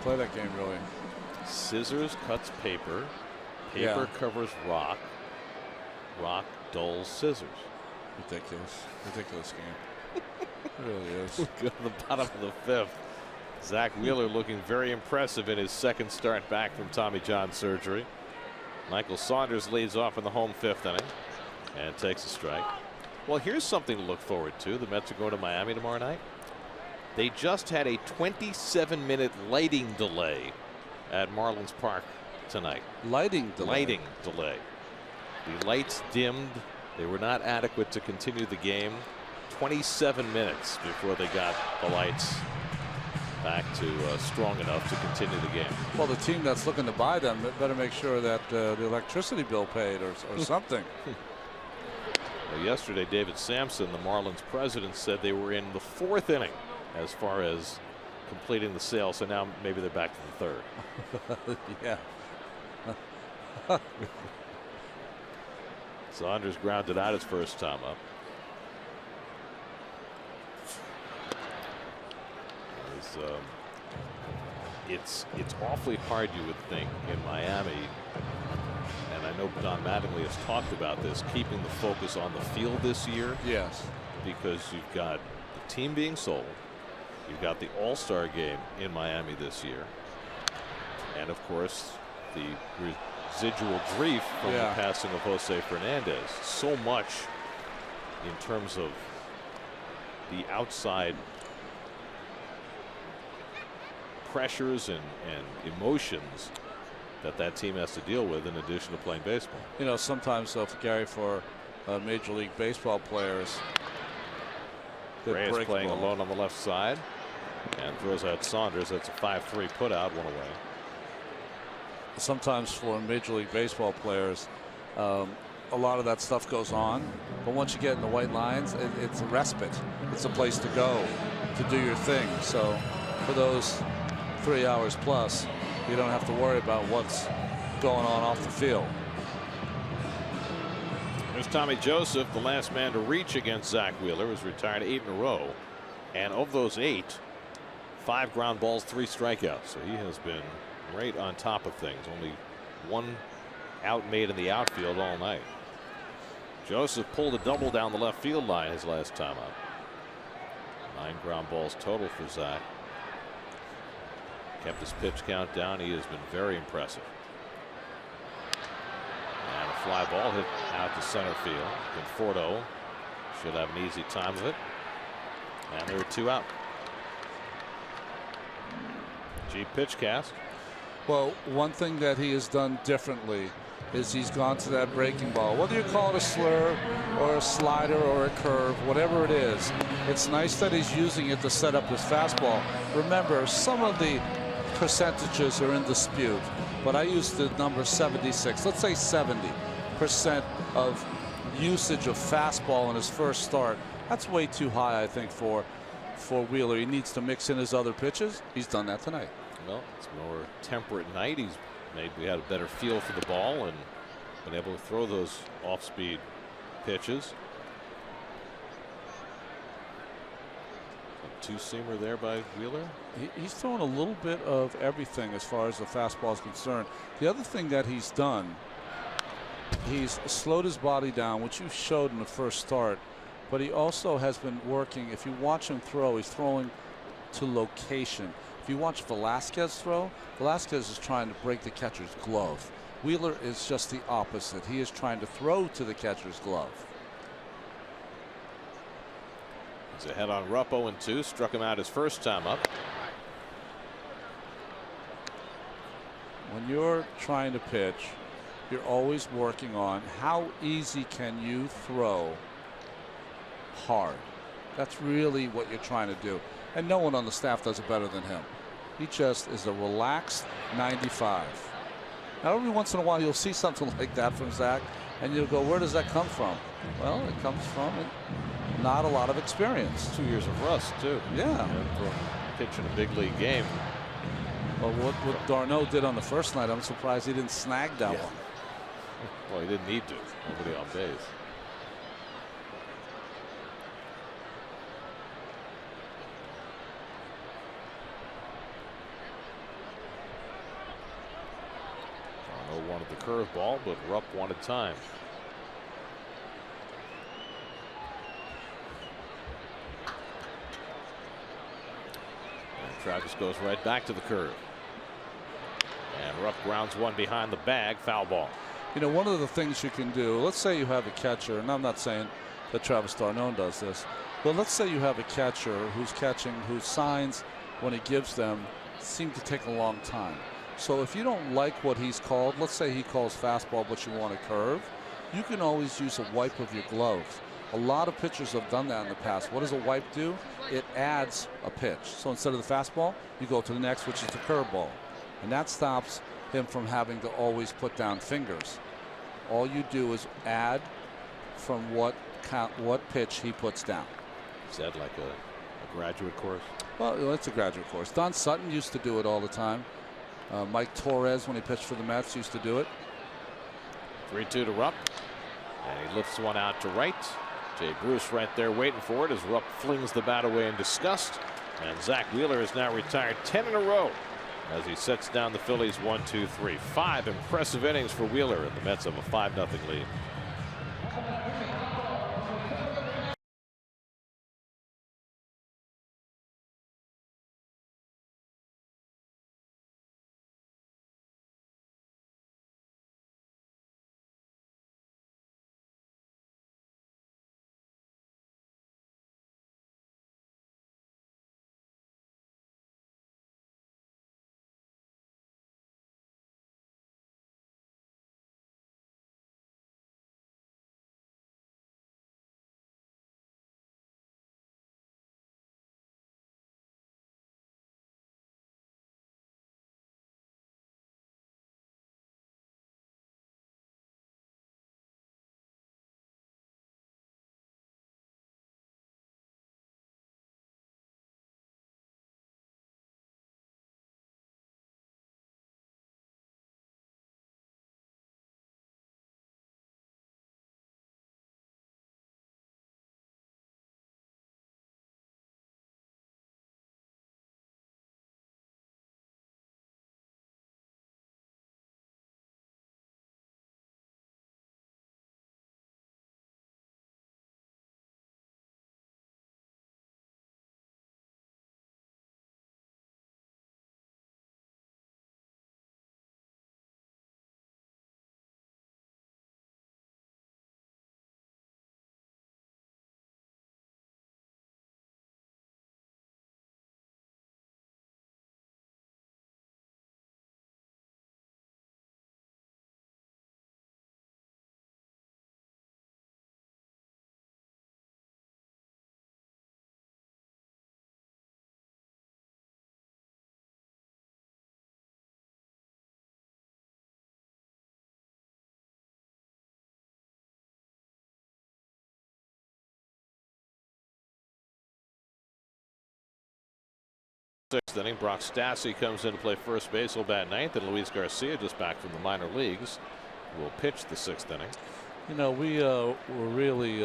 Play that game really. Scissors cuts paper. Paper covers rock. Rock dulls scissors. Ridiculous game. It really is. Go to the bottom of the 5th. Zach Wheeler looking very impressive in his 2nd start back from Tommy John surgery. Michael Saunders leads off in the home 5th inning and takes a strike. Well, here's something to look forward to. The Mets are going to Miami tomorrow night. They just had a 27-minute lighting delay at Marlins Park tonight. Lighting delay? Lighting delay. The lights dimmed. They were not adequate to continue the game. 27 minutes before they got the lights back to strong enough to continue the game. Well, the team that's looking to buy them better make sure that the electricity bill paid or something. Well, yesterday, David Sampson, the Marlins president, said they were in the 4th inning as far as completing the sale. So now maybe they're back to the 3rd. Yeah. Saunders grounded out his first time up. It's awfully hard, you would think, in Miami, and I know Don Mattingly has talked about this, keeping the focus on the field this year. Yes. Because you've got the team being sold, you've got the All-Star game in Miami this year, and of course the residual grief from the passing of Jose Fernandez. So much in terms of the outside pressures and emotions that team has to deal with in addition to playing baseball. You know, sometimes Gary, for Major League Baseball players, Reyes playing alone on the left side and throws out Saunders. That's a 5-3 put out, one away. Sometimes for Major League Baseball players, a lot of that stuff goes on, but once you get in the white lines, it's a respite. It's a place to go to do your thing. So for those 3 hours plus, you don't have to worry about what's going on off the field. There's Tommy Joseph, the last man to reach against Zach Wheeler, who's retired 8 in a row, and of those 8, 5 ground balls, 3 strikeouts. So he has been right on top of things. Only 1 out made in the outfield all night. Joseph pulled a double down the left field line his last time up. 9 ground balls total for Zach. Kept his pitch count down. He has been very impressive. And a fly ball hit out to center field. Conforto should have an easy time of it. And there are 2 out. G pitch cast. Well, one thing that he has done differently is he's gone to that breaking ball. Whether you call it a slur or a slider or a curve, whatever it is, it's nice that he's using it to set up his fastball. Remember, some of the percentages are in dispute, but I use the number 76. Let's say 70% of usage of fastball in his first start. That's way too high, I think, for Wheeler. He needs to mix in his other pitches. He's done that tonight. Well, it's a more temperate night. He's maybe had a better feel for the ball and been able to throw those off-speed pitches. A 2-seamer there by Wheeler. He's throwing a little bit of everything as far as the fastball is concerned. The other thing that he's done, he's slowed his body down, which you showed in the first start, but he also has been working. If you watch him throw, he's throwing to location. If you watch Velasquez throw, Velasquez is trying to break the catcher's glove. Wheeler is just the opposite. He is trying to throw to the catcher's glove. He's ahead on Rupp 0-2. Struck him out his first time up. When you're trying to pitch, you're always working on how easy can you throw hard. That's really what you're trying to do. And no one on the staff does it better than him. He just is a relaxed 95. Now, every once in a while, you'll see something like that from Zach, and you'll go, where does that come from? Well, it comes from not a lot of experience. 2 years of rust, too. Yeah. Pitching a big league game. Well, what Darno did on the first night, I'm surprised he didn't snag that one. Well, he didn't need to. Nobody on base. Wanted the curveball, but Rupp wanted time. And Travis goes right back to the curve. And Rupp grounds one behind the bag. Foul ball. You know, one of the things you can do, let's say you have a catcher, and I'm not saying that Travis d'Arnaud does this, but let's say you have a catcher who's catching, whose signs, when he gives them, seem to take a long time. So if you don't like what he's called, let's say he calls fastball but you want a curve, you can always use a wipe of your glove. A lot of pitchers have done that in the past. What does a wipe do? It adds a pitch. So instead of the fastball, you go to the next, which is the curveball. And that stops him from having to always put down fingers. All you do is add from what count what pitch he puts down. Is that like a graduate course? Well, it's a graduate course. Don Sutton used to do it all the time. Mike Torres, when he pitched for the Mets, used to do it. 3-2 to Rupp. And he lifts one out to right. Jay Bruce right there waiting for it as Rupp flings the bat away in disgust. And Zach Wheeler is now retired 10 in a row as he sets down the Phillies 1-2-3. 5 impressive innings for Wheeler, and the Mets have a 5-0 lead. Sixth inning, Brock Stassi comes in to play first base. He'll bat ninth, and Luis Garcia, just back from the minor leagues, will pitch the sixth inning. You know, we were really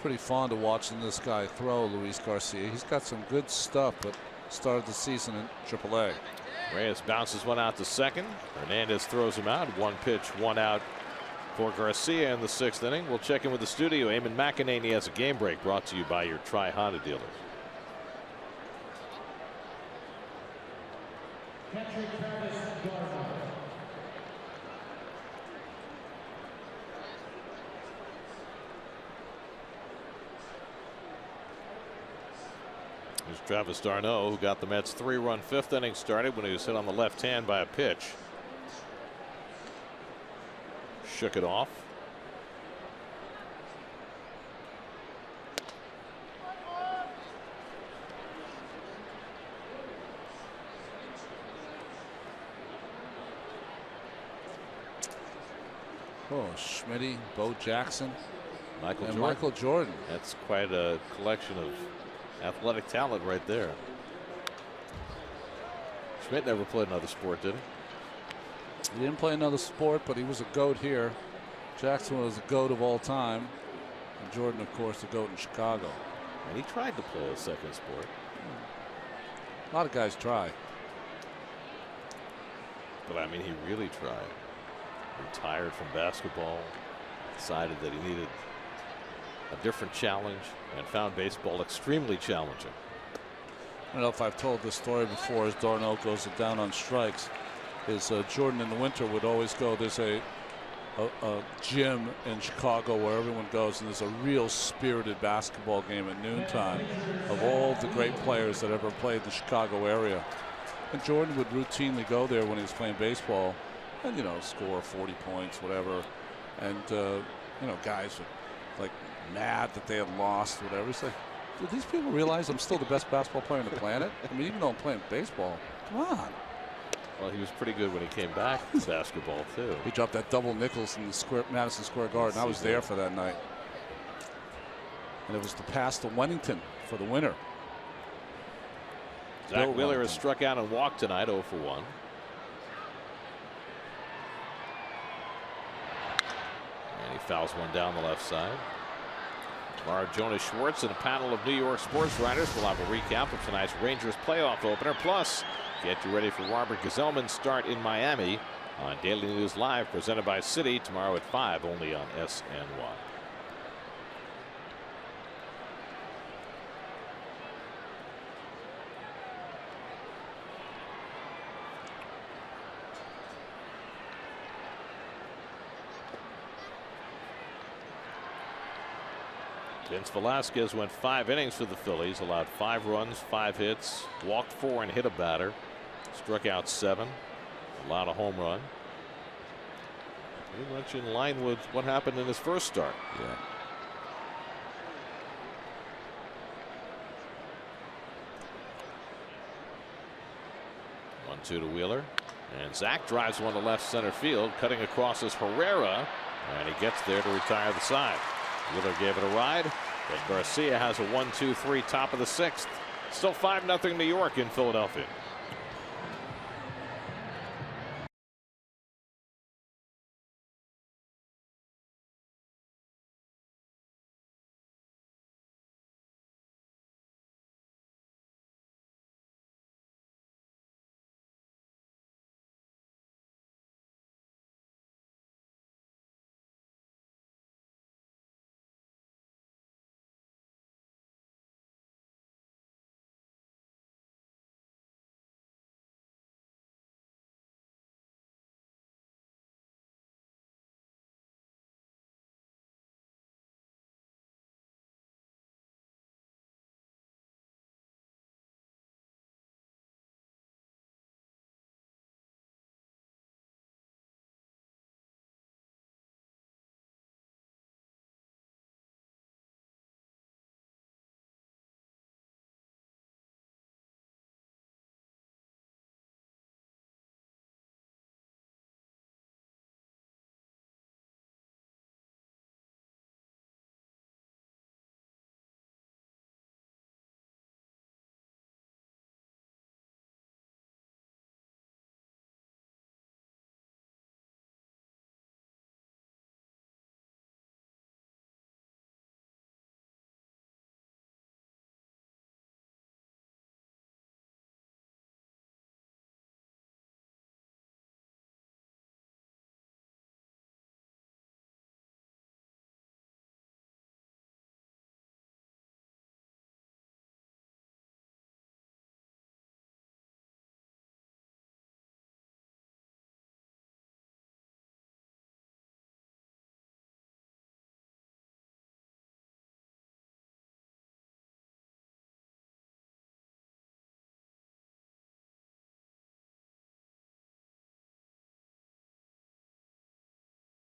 pretty fond of watching this guy throw, Luis Garcia. He's got some good stuff, but started the season in AAA. Reyes bounces one out to second. Hernandez throws him out. One pitch, one out for Garcia in the sixth inning. We'll check in with the studio. Eamon McEnany has a game break brought to you by your Tri-Honda dealers. Here's Travis d'Arnaud, who got the Mets' 3-run fifth inning started when he was hit on the left hand by a pitch. Shook it off. Oh, Schmitty, Bo Jackson, Michael Jordan. Michael Jordan. That's quite a collection of athletic talent right there. Schmidt never played another sport, did he? He didn't play another sport, but he was a GOAT here. Jackson was the GOAT of all time. And Jordan, of course, the GOAT in Chicago. And he tried to play a second sport. A lot of guys try. But I mean, he really tried. Retired from basketball, decided that he needed a different challenge, and found baseball extremely challenging. I don't know if I've told this story before. As d'Arnaud goes down on strikes, is Jordan in the winter would always go. There's a gym in Chicago where everyone goes, and there's a real spirited basketball game at noontime of all the great players that ever played the Chicago area. And Jordan would routinely go there when he was playing baseball, and you know, score 40 points, whatever. And you know, guys were like mad that they had lost, whatever. He's like, do these people realize I'm still the best basketball player on the planet? I mean, even though I'm playing baseball, come on. Well, he was pretty good when he came back to basketball too. He dropped that double Nichols in the Madison Square Garden. I was there for that night. and it was the pass to Wennington for the winner. Zach Wheeler has struck out and walked tonight, 0 for 1. And he fouls one down the left side. Tomorrow, Jonas Schwartz and a panel of New York sports writers will have a recap of tonight's Rangers playoff opener. Plus, get you ready for Robert Gazelman's start in Miami on Daily News Live, presented by Citi, tomorrow at 5, only on SNY. Vince Velasquez went 5 innings for the Phillies, allowed 5 runs, 5 hits, walked 4 and hit a batter, struck out 7, allowed a home run. Pretty much in line with what happened in his first start. Yeah. One, 2 to Wheeler, and Zach drives one to left center field. Cutting across is Herrera, and he gets there to retire the side. Wheeler gave it a ride, but Garcia has a 1-2-3 top of the 6th. Still 5-0 New York in Philadelphia.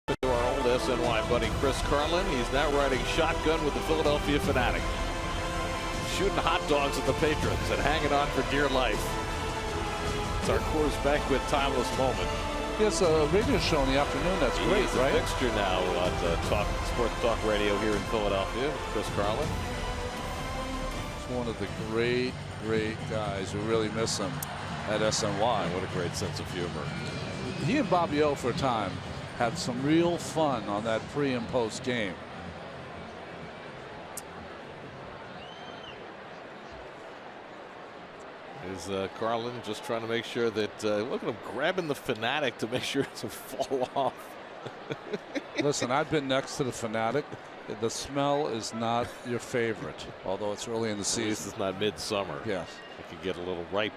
To our old SNY buddy Chris Carlin. He's now riding shotgun with the Philadelphia Fanatic, shooting hot dogs at the Patriots and hanging on for dear life. It's our Coors Banquet timeless moment. Yes, a radio show in the afternoon. That's great, He's right? a fixture now on Sports Talk Radio here in Philadelphia with Chris Carlin. He's one of the great guys. We really miss him at SNY. What a great sense of humor. He and Bobby O for a time had some real fun on that pre and post game. Is Carlin just trying to make sure that look at him grabbing the Fanatic to make sure it doesn't fall off. Listen, I've been next to the Fanatic. The smell is not your favorite, although it's early in the season. This is not midsummer. Yes. It could get a little ripe.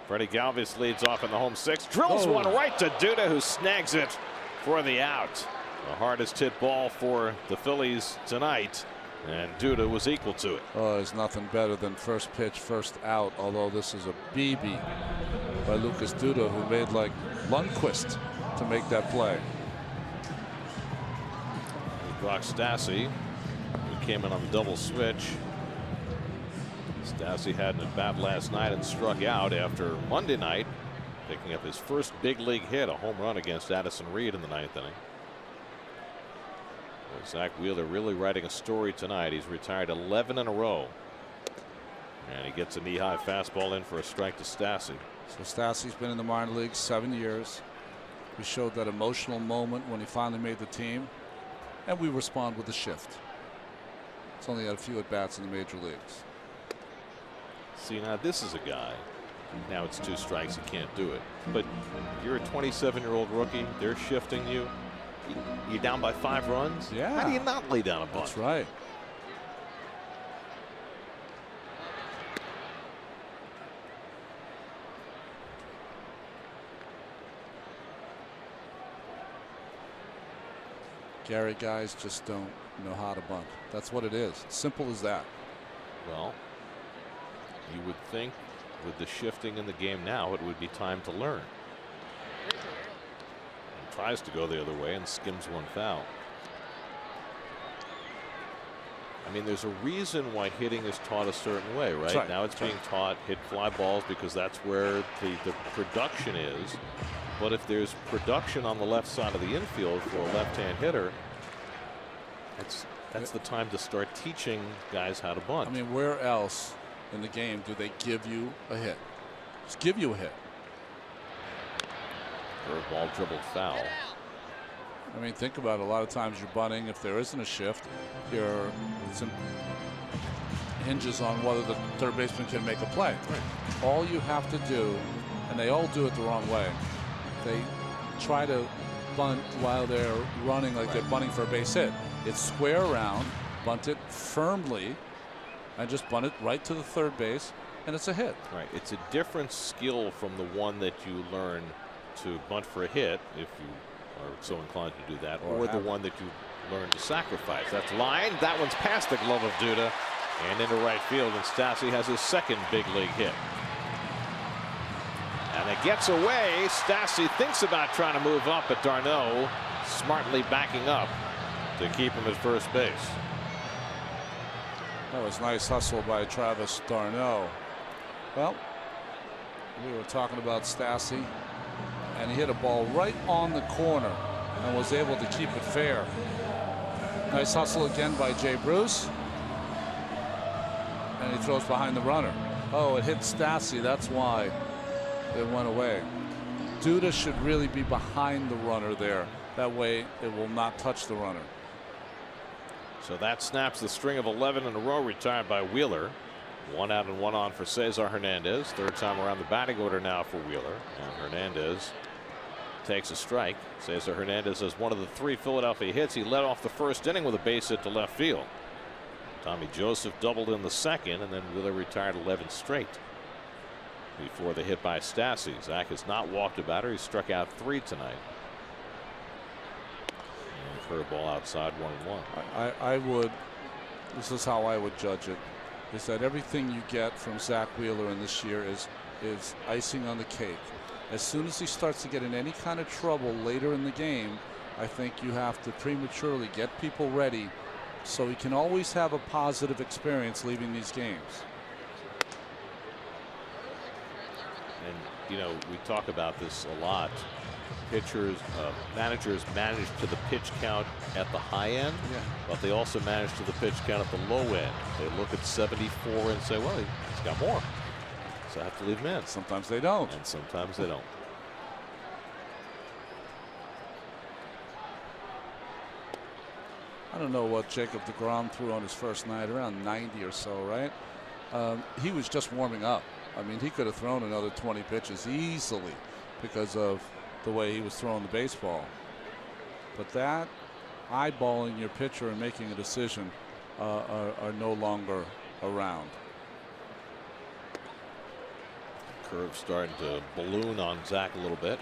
Freddie Galvis leads off in the home 6. Drills one right to Duda, who snags it for the out. The hardest hit ball for the Phillies tonight, and Duda was equal to it. Oh, there's nothing better than first pitch, first out, although this is a BB by Lucas Duda, who made like Lundqvist to make that play. Brock Stassi, who came in on the double switch. Stassi had an at-bat last night and struck out after Monday night, picking up his first big league hit, a home run against Addison Reed in the 9th inning. Well, Zach Wheeler really writing a story tonight. He's retired 11 in a row. And he gets a knee-high fastball in for a strike to Stassi. So Stassi's been in the minor leagues 7 years. We showed that emotional moment when he finally made the team. And we respond with a shift. It's only had a few at-bats in the major leagues. See, now this is a guy. Now it's 2 strikes. He can't do it. But you're a 27-year-old rookie. They're shifting you. You're down by 5 runs. Yeah. How do you not lay down a bunt? That's right. Gary guys just don't know how to bunt. That's what it is. Simple as that. Well, you would think with the shifting in the game now, it would be time to learn. And tries to go the other way and skims one foul. I mean, there's a reason why hitting is taught a certain way, right? Right. Now it's being taught hit fly balls because that's where the production is. But if there's production on the left side of the infield for a left-hand hitter, that's the time to start teaching guys how to bunt. I mean, where else in the game do they give you a hit? Just give you a hit. Curveball dribbled foul. I mean, think about it. A lot of times you're bunting. If there isn't a shift, it hinges on whether the third baseman can make a play. Right. All you have to do, and they all do it the wrong way, they try to bunt while they're running like they're bunting for a base hit. It's square around, bunt it firmly, and just bunt it right to the third base, and it's a hit. Right. It's a different skill from the one that you learn to bunt for a hit, if you are so inclined to do that, or the one that you learn to sacrifice. That's line. That one's past the glove of Duda and into right field, and Stassi has his second big league hit. And it gets away. Stassi thinks about trying to move up, but Darno smartly backing up to keep him at first base. That was nice hustle by Travis d'Arnaud. Well, we were talking about Stassi, and he hit a ball right on the corner and was able to keep it fair. Nice hustle again by Jay Bruce. And he throws behind the runner. Oh, it hit Stassi. That's why it went away. Duda should really be behind the runner there. That way it will not touch the runner. So that snaps the string of 11 in a row retired by Wheeler. 1 out and 1 on for Cesar Hernandez. Third time around the batting order now for Wheeler. And Hernandez takes a strike. Cesar Hernandez has one of the 3 Philadelphia hits. He led off the first inning with a base hit to left field. Tommy Joseph doubled in the second, and then Wheeler retired 11 straight before the hit by Stassi. Zach has not walked a batter. He struck out 3 tonight. And curveball outside 1-1. I would, this is how I would judge it, is that everything you get from Zach Wheeler in this year is icing on the cake. As soon as he starts to get in any kind of trouble later in the game, I think you have to prematurely get people ready so he can always have a positive experience leaving these games. And, you know, we talk about this a lot. Pitchers, managers manage to the pitch count at the high end, but they also manage to the pitch count at the low end. They look at 74 and say, well, he's got more. So I have to leave him in. Sometimes they don't. And sometimes they don't. I don't know what Jacob deGrom threw on his first night, around 90 or so, right? He was just warming up. I mean, he could have thrown another 20 pitches easily because of the way he was throwing the baseball. But that, eyeballing your pitcher and making a decision are no longer around. Curve starting to balloon on Zach a little bit.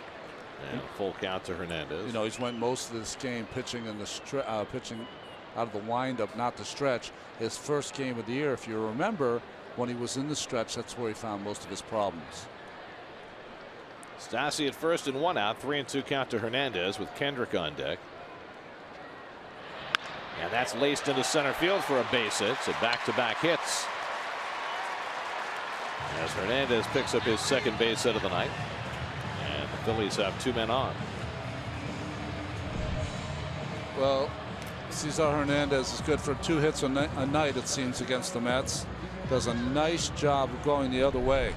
And full count to Hernandez. You know, he's went most of this game pitching in the pitching out of the windup, not the stretch. His first game of the year, if you remember, when he was in the stretch, that's where he found most of his problems. Stassi at first and 1 out. 3-2 count to Hernandez with Kendrick on deck. And that's laced into center field for a base hit. So back-to-back hits. As Hernandez picks up his second base hit of the night. And the Phillies have 2 men on. Well, Cesar Hernandez is good for 2 hits a night, it seems, against the Mets. Does a nice job of going the other way.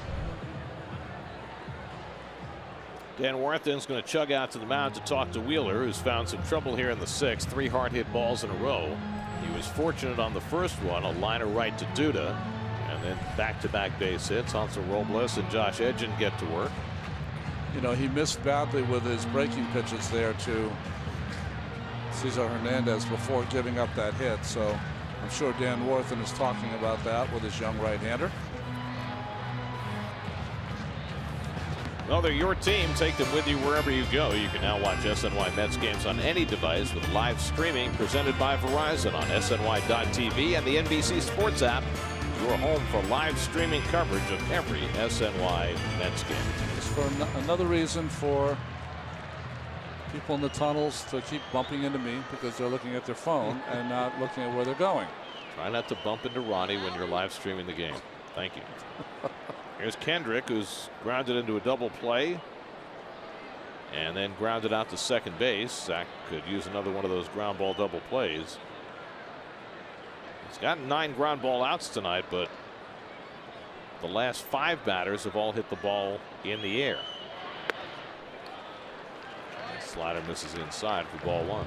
Dan Warthen's going to chug out to the mound to talk to Wheeler, who's found some trouble here in the 6th. 3 hard hit balls in a row. He was fortunate on the first one, a liner right to Duda, and then back-to-back base hits. Hansel Robles and Josh Edgin get to work. You know, he missed badly with his breaking pitches there to Cesar Hernandez before giving up that hit. So I'm sure Dan Warthen is talking about that with his young right-hander. Well, they're your team. Take them with you wherever you go. You can now watch SNY Mets games on any device with live streaming presented by Verizon on SNY.TV and the NBC Sports app. Your home for live streaming coverage of every SNY Mets game. Just for another reason for people in the tunnels to keep bumping into me because they're looking at their phone and not looking at where they're going. Try not to bump into Ronnie when you're live streaming the game. Thank you. Here's Kendrick, who's grounded into a double play and then grounded out to second base. Zach could use another one of those ground ball double plays. He's got 9 ground ball outs tonight, but the last 5 batters have all hit the ball in the air. Slider misses inside for ball 1.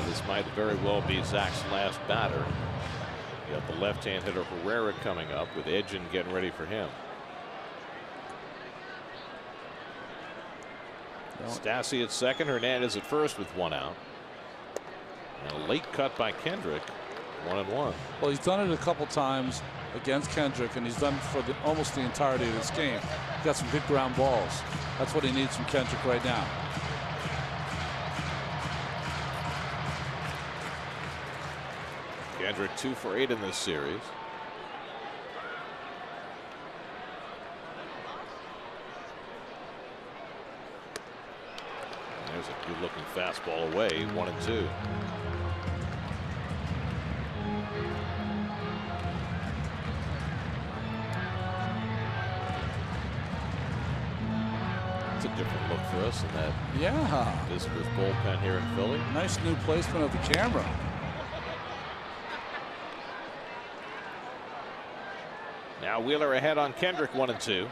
This might very well be Zach's last batter. You got the left-hand hitter Herrera coming up with Edgin getting ready for him. Stassi at second, Hernandez at first with 1 out. And a late cut by Kendrick, 1-1. Well, he's done it a couple times against Kendrick, and he's done it for almost the entirety of this game. He's got some big ground balls. That's what he needs from Kendrick right now. Kendrick 2 for 8 in this series. There's a good looking fastball away, 1-2. It's a different look for us in that visitors bullpen here in Philly. Nice new placement of the camera. Now Wheeler ahead on Kendrick, 1-2.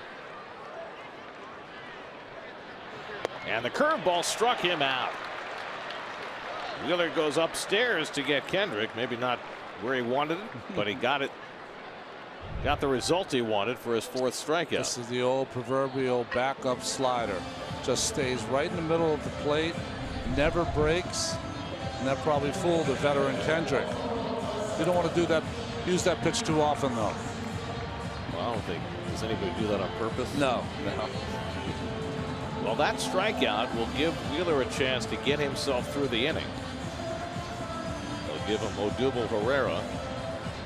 And the curveball struck him out. Wheeler goes upstairs to get Kendrick. Maybe not where he wanted it, but he got it. Got the result he wanted for his 4th strikeout. This is the old proverbial backup slider. Just stays right in the middle of the plate, never breaks, and that probably fooled the veteran Kendrick. You don't want to do that. Use that pitch too often, though. Well, I don't think does anybody do that on purpose. No. Well, that strikeout will give Wheeler a chance to get himself through the inning. They'll give him Odubel Herrera,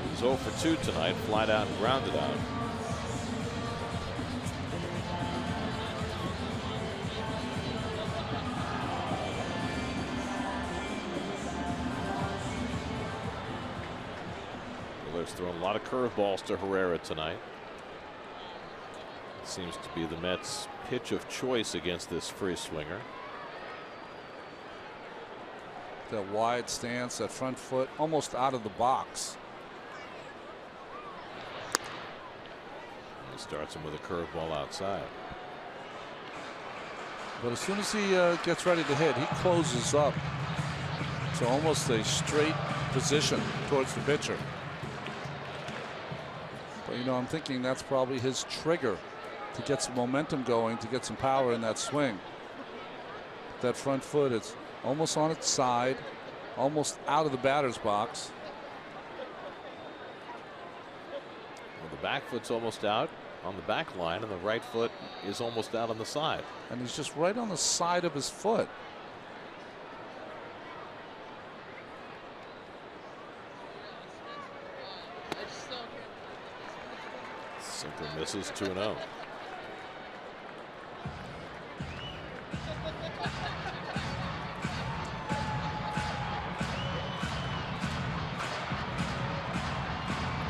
who's 0 for 2 tonight, flied out and grounded out. Wheeler's thrown a lot of curveballs to Herrera tonight. Seems to be the Mets' pitch of choice against this free swinger. That wide stance, that front foot almost out of the box. He starts him with a curveball outside. But as soon as he gets ready to hit, he closes up to almost a straight position towards the pitcher. But you know, I'm thinking that's probably his trigger to get some momentum going, to get some power in that swing. That front foot, it's almost on its side, almost out of the batter's box. Well, the back foot's almost out on the back line, and the right foot is almost out on the side. And he's just right on the side of his foot. Simply misses, 2-0.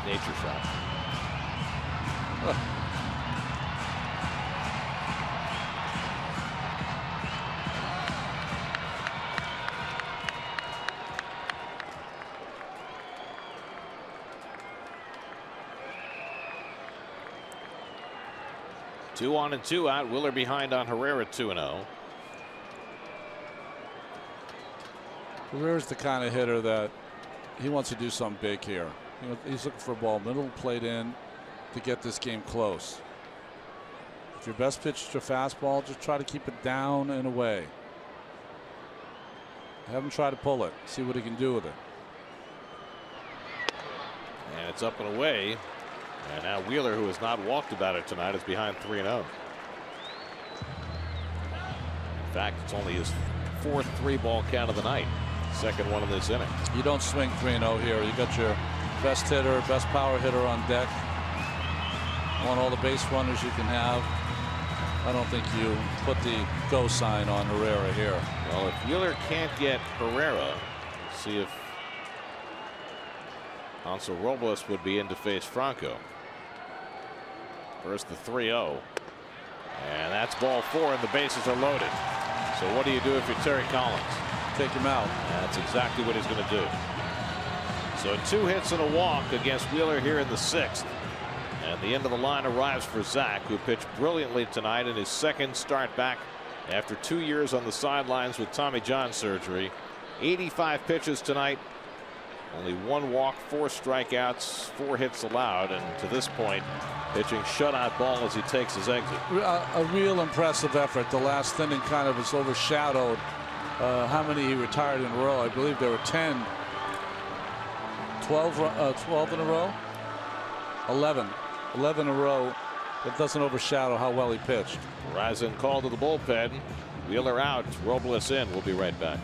Nature shot. 2 on and 2 out. Wheeler behind on Herrera 2-0. Herrera's the kind of hitter that he wants to do something big here. You know, he's looking for a ball middle plate in to get this game close. If your best pitch is your fastball, just try to keep it down and away. Have him try to pull it, see what he can do with it. And it's up and away. And now Wheeler, who has not walked about it tonight, is behind 3-0. In fact, it's only his 4th 3-ball count of the night. Second one in this inning. You don't swing 3-0 here. You got your best hitter, best power hitter on deck. Want all the base runners you can have. I don't think you put the go sign on Herrera here. Well, if Wheeler can't get Herrera, let's see if Hansel Robles would be in to face Franco. First the 3-0. And that's ball 4 and the bases are loaded. So what do you do if you're Terry Collins? Take him out. That's exactly what he's going to do. So 2 hits and a walk against Wheeler here in the 6th. And the end of the line arrives for Zach, who pitched brilliantly tonight in his 2nd start back after 2 years on the sidelines with Tommy John surgery. 85 pitches tonight. Only 1 walk, 4 strikeouts, 4 hits allowed, and to this point, pitching shutout ball as he takes his exit. A real impressive effort. The last inning kind of was overshadowed how many he retired in a row. I believe there were 10, 12 in a row, 11 in a row. It doesn't overshadow how well he pitched. Rising call to the bullpen. Wheeler out, Robles in. We'll be right back.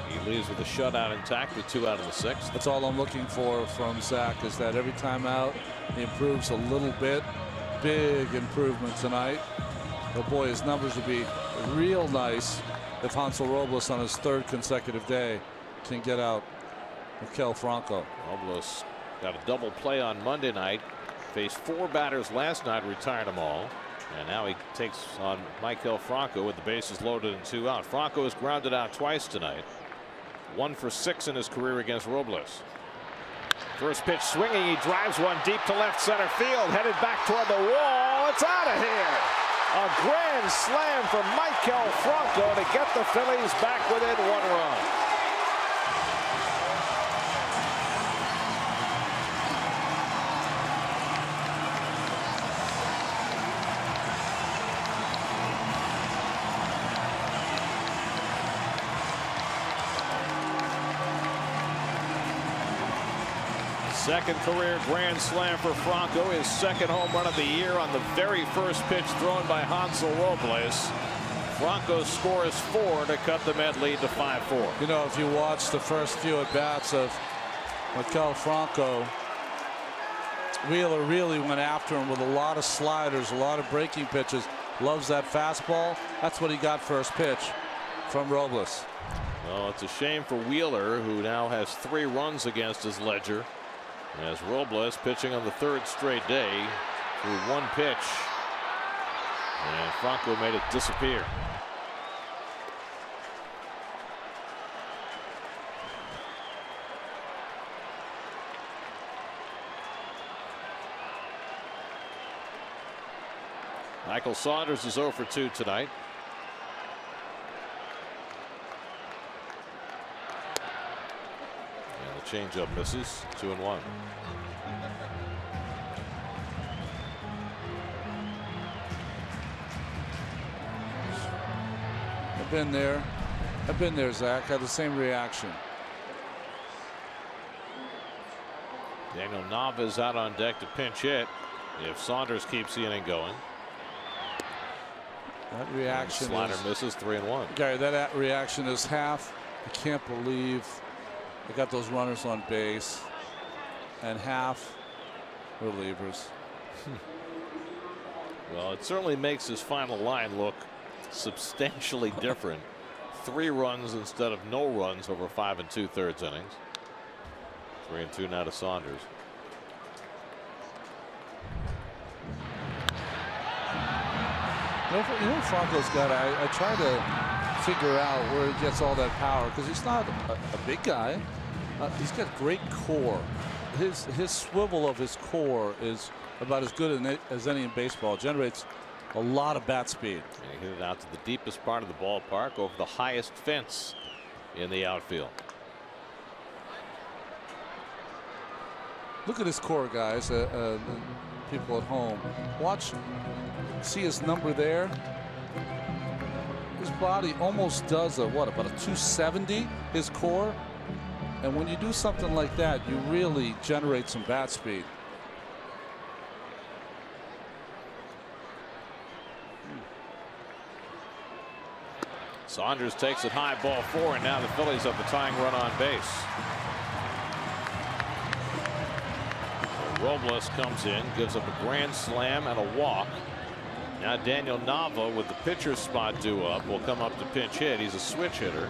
He leaves with a shutout intact with 2 out of the 6th. That's all I'm looking for from Zach, is that every time out he improves a little bit. Big improvement tonight. But boy, his numbers would be real nice if Hansel Robles on his 3rd consecutive day can get out Maikel Franco. Robles got a double play on Monday night. Faced 4 batters last night, retired them all. And now he takes on Maikel Franco with the bases loaded and 2 out. Franco has grounded out twice tonight. 1 for 6 in his career against Robles. First pitch swinging. He drives one deep to left center field. Headed back toward the wall. It's out of here. A grand slam for Maikel Franco to get the Phillies back within 1 run. Second career grand slam for Franco, his second home run of the year on the very first pitch thrown by Hansel Robles. Franco scores 4 to cut the Met lead to 5-4. You know, if you watch the first few at-bats of Maikel Franco, Wheeler really went after him with a lot of sliders, a lot of breaking pitches. Loves that fastball. That's what he got first pitch from Robles. Well, it's a shame for Wheeler, who now has 3 runs against his ledger, as Robles pitching on the 3rd straight day through 1 pitch, and Franco made it disappear. Michael Saunders is 0 for 2 tonight. And the changeup misses. 2-1. I've been there, Zach. Had the same reaction. Daniel Nava's out on deck to pinch hit if Saunders keeps the inning going. That reaction Slider is, misses. 3-1. Gary, that reaction is half, I can't believe they got those runners on base, and half relievers. Well, it certainly makes his final line look substantially different. 3 runs instead of no runs over 5 2/3 innings. 3-2 now to Saunders. You know what Franco's got? I try to figure out where he gets all that power, because he's not a big guy. He's got great core. His swivel of his core is about as good as any in baseball. It generates a lot of bat speed. And he hit it out to the deepest part of the ballpark over the highest fence in the outfield. Look at his core, guys. People at home, watch. See his number there. His body almost does about a 270, his core. And when you do something like that, you really generate some bat speed. Saunders takes it high, ball 4, and now the Phillies have the tying run on base. Robles comes in, gives up a grand slam and a walk. Now Daniel Nava, with the pitcher's spot due up, will come up to pinch hit. He's a switch hitter.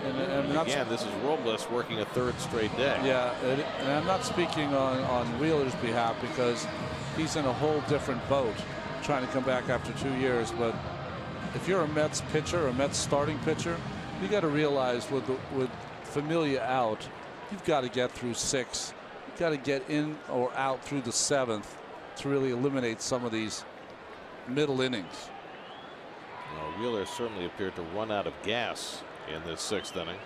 And again, this is Robles working a 3rd straight day. Yeah, and I'm not speaking on Wheeler's behalf, because he's in a whole different boat trying to come back after 2 years. But if you're a Mets pitcher, a Mets starting pitcher, you got to realize with Familia out, you've got to get through 6. You've got to get in or out through the 7th to really eliminate some of these middle innings. Well, Wheeler certainly appeared to run out of gas in this 6th inning.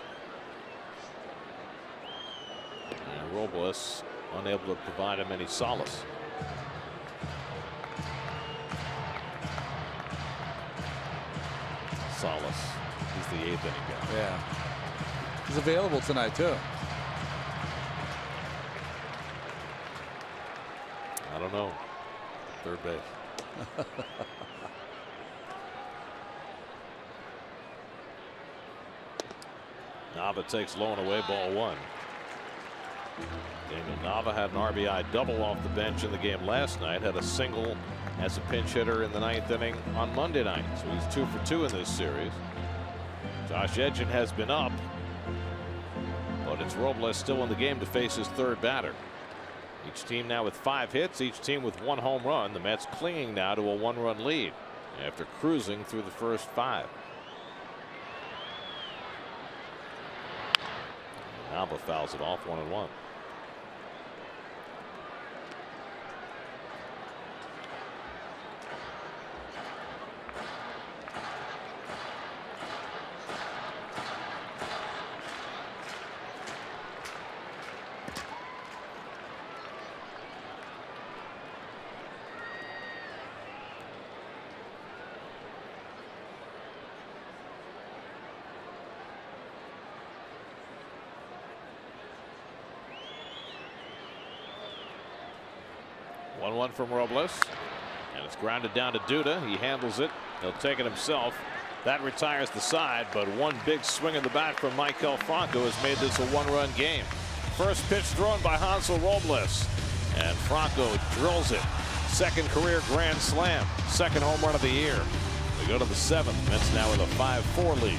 And Robles unable to provide him any solace. Solace. He's the 8th inning guy. Yeah. He's available tonight, too. I don't know. 3rd base. Nava takes low and away, ball 1. Daniel Nava had an RBI double off the bench in the game last night. Had a single as a pinch hitter in the 9th inning on Monday night. So he's 2 for 2 in this series. Josh Edgen has been up, but it's Robles still in the game to face his 3rd batter. Each team now with 5 hits, each team with 1 home run. The Mets clinging now to a 1-run lead after cruising through the first 5. Nava fouls it off, 1-1. 1-1 from Robles. And it's grounded down to Duda. He handles it. He'll take it himself. That retires the side, but one big swing of the bat from Maikel Franco has made this a one-run game. First pitch thrown by Hansel Robles. And Franco drills it. Second career grand slam. Second home run of the year. We go to the seventh. Mets now with a 5-4 lead.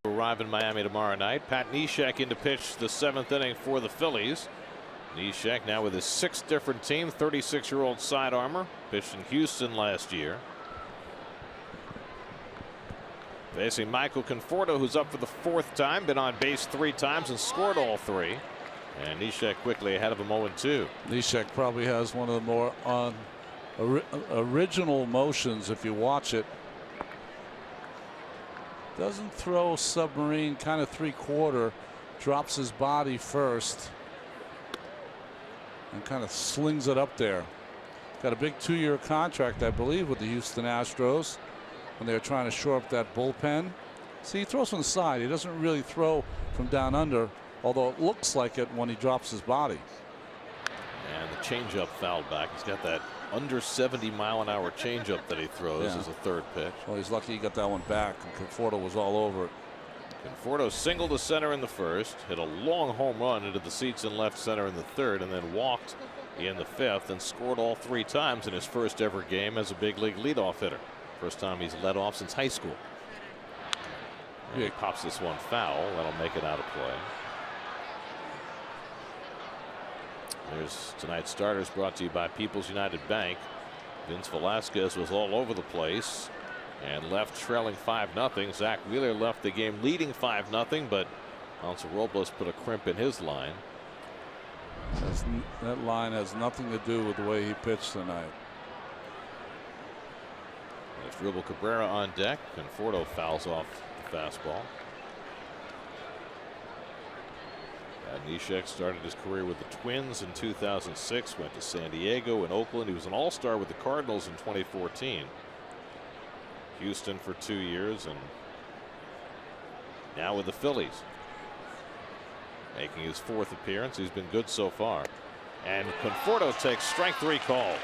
Will arrive in Miami tomorrow night. Pat Neshek in to pitch the seventh inning for the Phillies. Neshek now with his sixth different team. 36-year-old side armor. Pitched in Houston last year. Facing Michael Conforto, who's up for the fourth time. Been on base 3 times and scored all 3. And Neshek quickly ahead of him 0-2. Neshek probably has one of the more original motions if you watch it. Doesn't throw submarine, kind of 3/4, drops his body first and kind of slings it up there. Got a big 2-year contract, I believe, with the Houston Astros when they're trying to shore up that bullpen. See, he throws from the side. He doesn't really throw from down under, although it looks like it when he drops his body. And the changeup fouled back. He's got that under 70-mile-an-hour changeup that he throws as a third pitch. Well, he's lucky he got that one back, and Conforto was all over it. Conforto singled to center in the first, hit a long home run into the seats in left center in the third, and then walked in the fifth and scored all 3 times in his first ever game as a big league leadoff hitter. First time he's led off since high school. And he pops this one foul. That'll make it out of play. There's tonight's starters brought to you by People's United Bank. Vince Velasquez was all over the place and left trailing 5-0. Zach Wheeler left the game leading 5-0, but Hansel Robles put a crimp in his line. That line has nothing to do with the way he pitched tonight. It's Rubel Cabrera on deck. Conforto fouls off the fastball. Neshek started his career with the Twins in 2006, went to San Diego and Oakland. He was an all-star with the Cardinals in 2014. Houston for 2 years, and now with the Phillies. Making his 4th appearance. He's been good so far. And Conforto takes strike 3 call.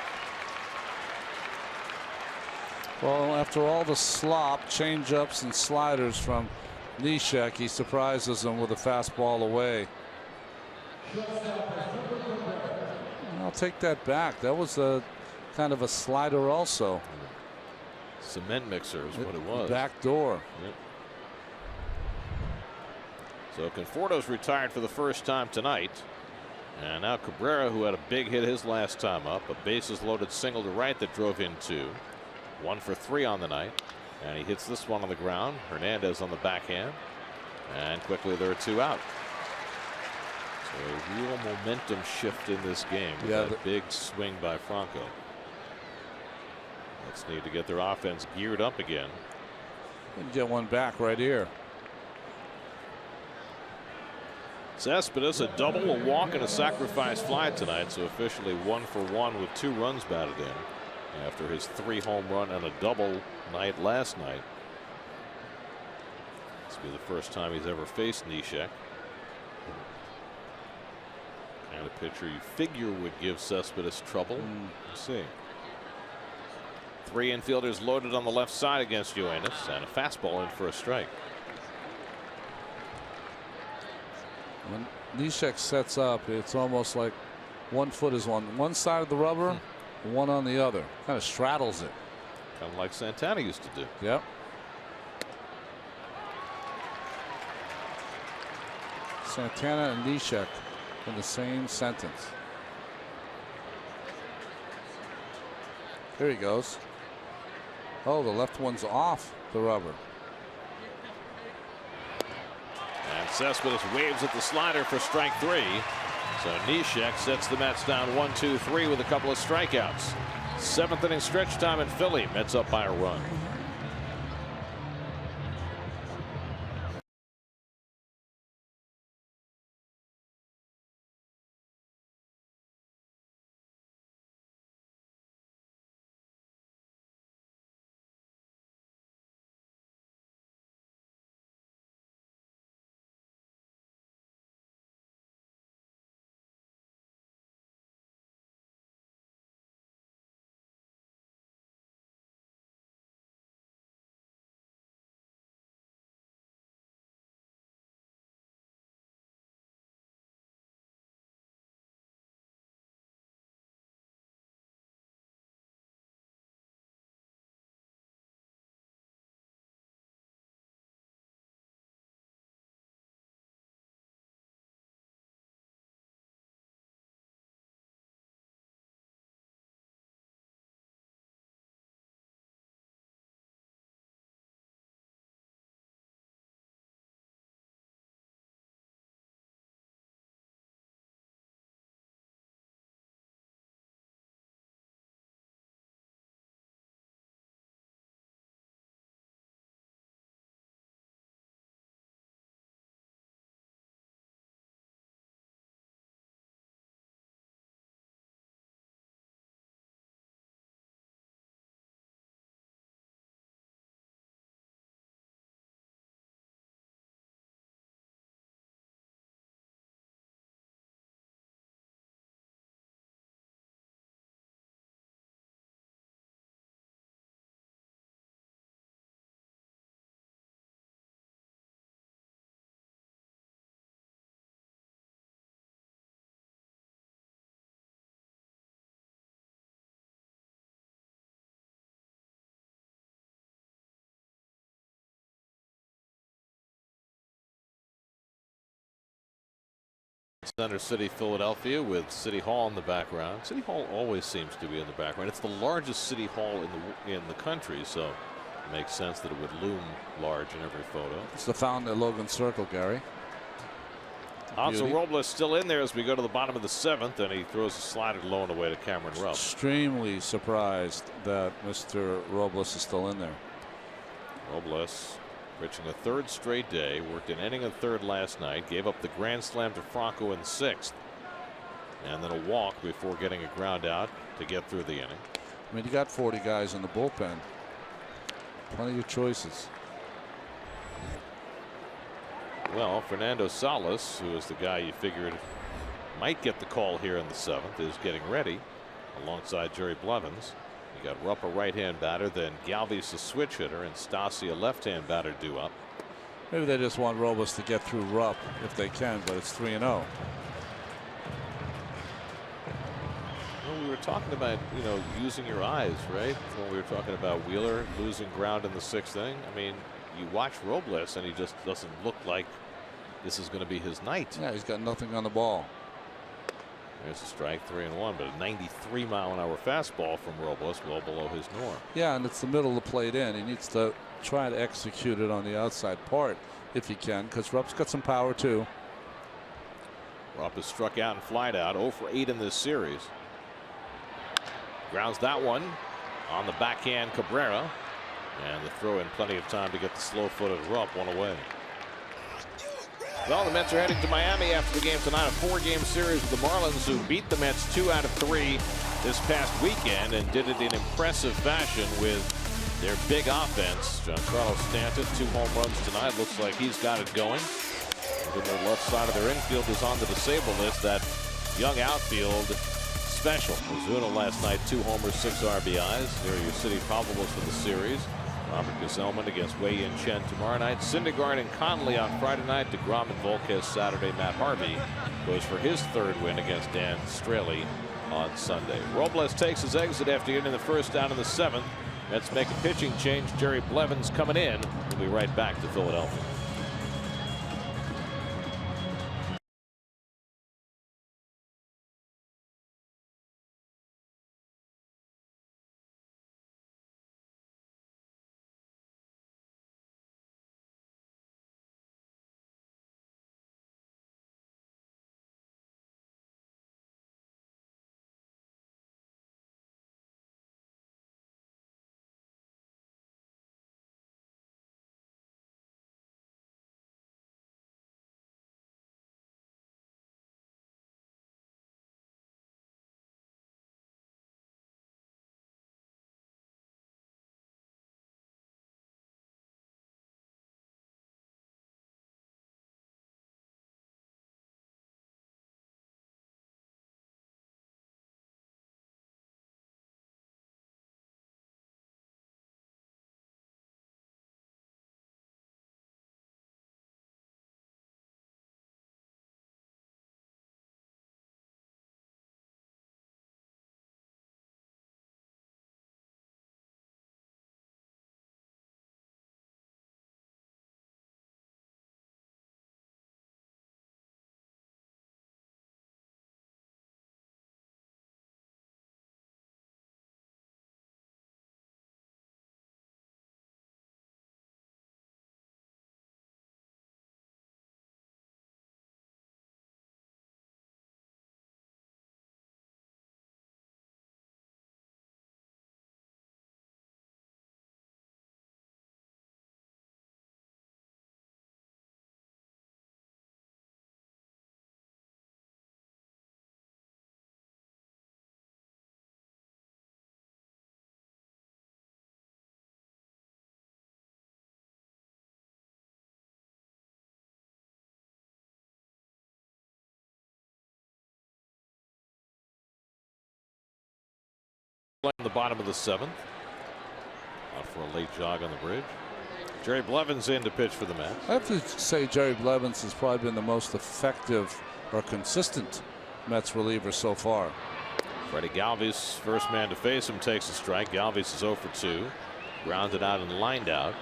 Well, after all the slop, changeups, and sliders from Neshek, he surprises them with a fastball away. I'll take that back. That was a kind of a slider also. Cement mixer is what it was. Back door. Yep. So Conforto's retired for the first time tonight. And now Cabrera, who had a big hit his last time up, a bases loaded single to right that drove in 2. 1 for 3 on the night. And he hits this one on the ground. Hernandez on the backhand. And quickly there are 2 out. So a real momentum shift in this game with that big swing by Franco. Let's need to get their offense geared up again. And get one back right here. Cespedes a double, a walk, and a sacrifice fly tonight, so officially 1 for 1 with 2 runs batted in after his 3 home run and a double night last night. This will be the first time he's ever faced Neshek. And a pitcher you figure would give Cespedes trouble. We'll see. 3 infielders loaded on the left side against Yoenis, and a fastball in for a strike. When Neshek sets up, it's almost like 1 foot is on one side of the rubber, one on the other. Kind of straddles it. Kind of like Santana used to do. Yep. Santana and Neshek in the same sentence. There he goes. Oh, the left one's off the rubber. And Cespedes waves at the slider for strike 3. So Neshek sets the Mets down 1-2-3 with a couple of strikeouts. 7th inning stretch time in Philly. Mets up by a run. Center City, Philadelphia, with City Hall in the background. City Hall always seems to be in the background. It's the largest city hall in the country, so it makes sense that it would loom large in every photo. It's the fountain at Logan Circle, Gary. Hansel Robles still in there as we go to the bottom of the 7th, and he throws a slider low and away to Cameron Rupp. Extremely surprised that Mr. Robles is still in there. Robles pitching a 3rd straight day, worked an inning of 3rd last night, gave up the grand slam to Franco in the 6th, and then a walk before getting a ground out to get through the inning. I mean, you got 40 guys in the bullpen. Plenty of choices. Well, Fernando Salas, who is the guy you figured might get the call here in the 7th, is getting ready alongside Jerry Blevins. Got Rupp a right-hand batter, then Galvis a switch hitter, and Stassi a left-hand batter due up. Maybe they just want Robles to get through Rupp if they can, but it's 3-0. Well, we were talking about, using your eyes, right? When we were talking about Wheeler losing ground in the 6th inning. I mean, you watch Robles and he just doesn't look like this is going to be his night. Yeah, he's got nothing on the ball. There's a strike, 3-1, but a 93-mile-an-hour fastball from Robles, well below his norm. Yeah, and it's the middle of the plate in. He needs to try to execute it on the outside part if he can, because Rupp's got some power too. Rupp is struck out and flied out, 0 for 8 in this series. Grounds that one on the backhand Cabrera, and the throw in plenty of time to get the slow-footed Rupp one away. Well, the Mets are heading to Miami after the game tonight, a 4-game series with the Marlins, who beat the Mets 2 out of 3 this past weekend and did it in impressive fashion with their big offense. Giancarlo Stanton, 2 home runs tonight. Looks like he's got it going. Even the left side of their infield is on the disabled list. That young outfield special. Ozuna last night, 2 homers, 6 RBIs. They're your city probables for the series. Robert Gesellman against Wei-Yin Chen tomorrow night. Syndergaard and Conley on Friday night. DeGrom and Volquez Saturday. Matt Harvey goes for his 3rd win against Dan Straley on Sunday. Robles takes his exit after getting the first out in the 7th. Mets make a pitching change. Jerry Blevins coming in. We'll be right back to Philadelphia. In the bottom of the 7th. Out for a late jog on the bridge. Jerry Blevins in to pitch for the Mets. I have to say Jerry Blevins has probably been the most effective or consistent Mets reliever so far. Freddie Galvis, first man to face him, takes a strike. Galvis is 0 for 2. Grounded out and lined out.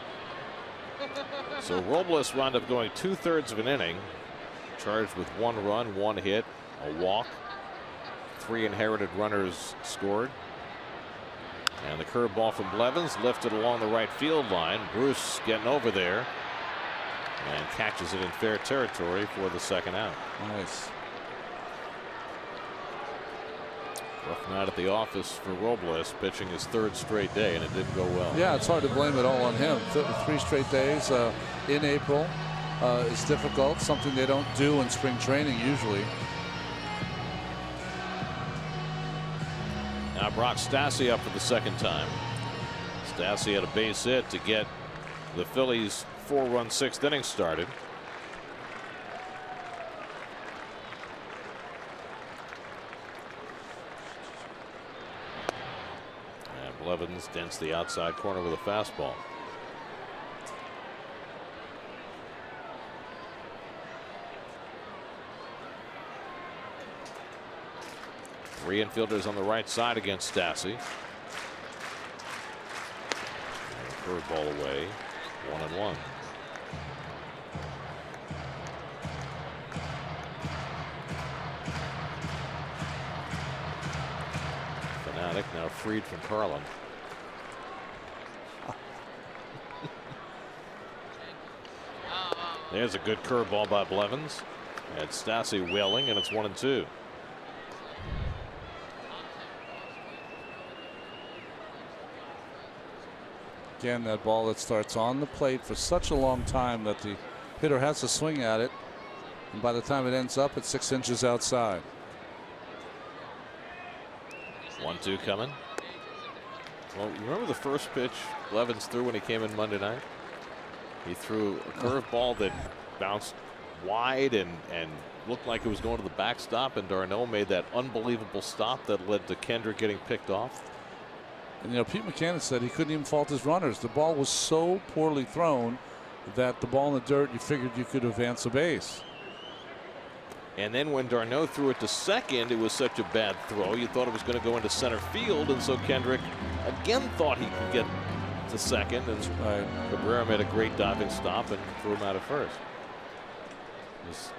So Robles wound up going 2/3 of an inning. Charged with 1 run, 1 hit, a walk. 3 inherited runners scored. And the curveball from Blevins lifted along the right field line. Bruce getting over there and catches it in fair territory for the 2nd out. Nice. Rough night at the office for Robles, pitching his 3rd straight day, and it didn't go well. Yeah, it's hard to blame it all on him. 3 straight days in April is difficult, something they don't do in spring training usually. Now Brock Stassi up for the 2nd time. Stassi had a base hit to get the Phillies' 4-run 6th inning started. Blevins dents the outside corner with a fastball. Three infielders on the right side against Stassi. Curveball away. 1-1. Fanatic now freed from Carlin. There's a good curveball by Blevins. And Stassi wailing, and it's 1-2. Again, that ball that starts on the plate for such a long time that the hitter has to swing at it, and by the time it ends up, it's 6 inches outside. 1-2 coming. Well, you remember the first pitch Blevins threw when he came in Monday night? He threw a curveball that bounced wide and looked like it was going to the backstop, and d'Arnaud made that unbelievable stop that led to Kendrick getting picked off. And you know, Pete Mackanin said he couldn't even fault his runners. The ball was so poorly thrown that the ball in the dirt, you figured you could advance a base. And then when d'Arnaud threw it to second, it was such a bad throw, you thought it was going to go into center field, and so Kendrick again thought he could get to second, and Cabrera made a great diving stop and threw him out at first. It was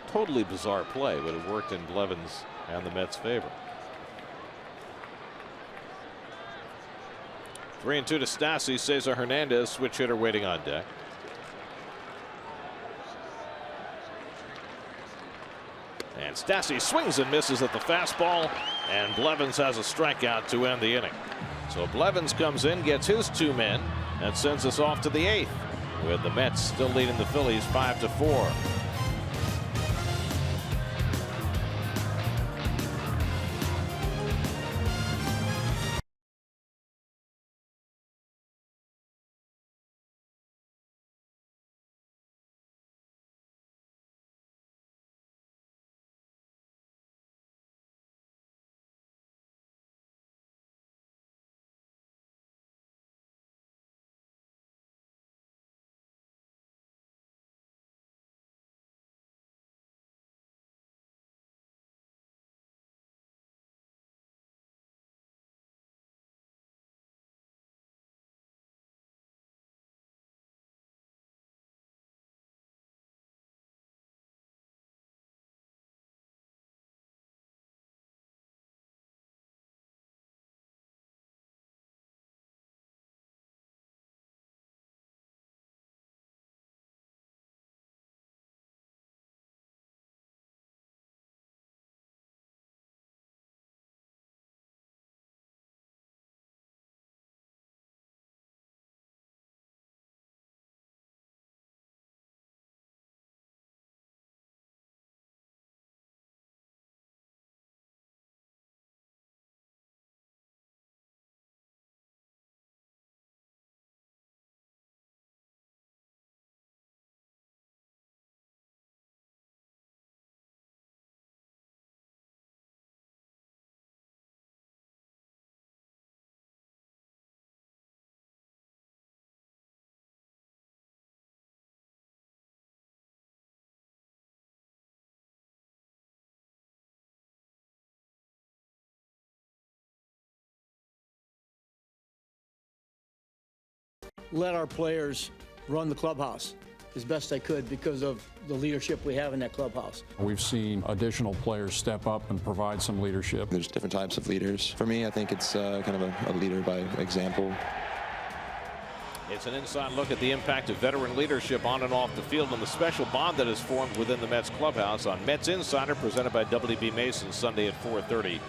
a totally bizarre play, but it worked in Blevins and the Mets' favor. 3-2 to Stassi. Cesar Hernandez, switch hitter, waiting on deck. And Stassi swings and misses at the fastball, and Blevins has a strikeout to end the inning. So Blevins comes in, gets his 2 men, and sends us off to the 8th, with the Mets still leading the Phillies 5-4. Let our players run the clubhouse as best I could because of the leadership we have in that clubhouse. We've seen additional players step up and provide some leadership. There's different types of leaders. For me, I think it's kind of a leader by example. It's an inside look at the impact of veteran leadership on and off the field and the special bond that is formed within the Mets clubhouse on Mets Insider, presented by W.B. Mason, Sunday at 4:30.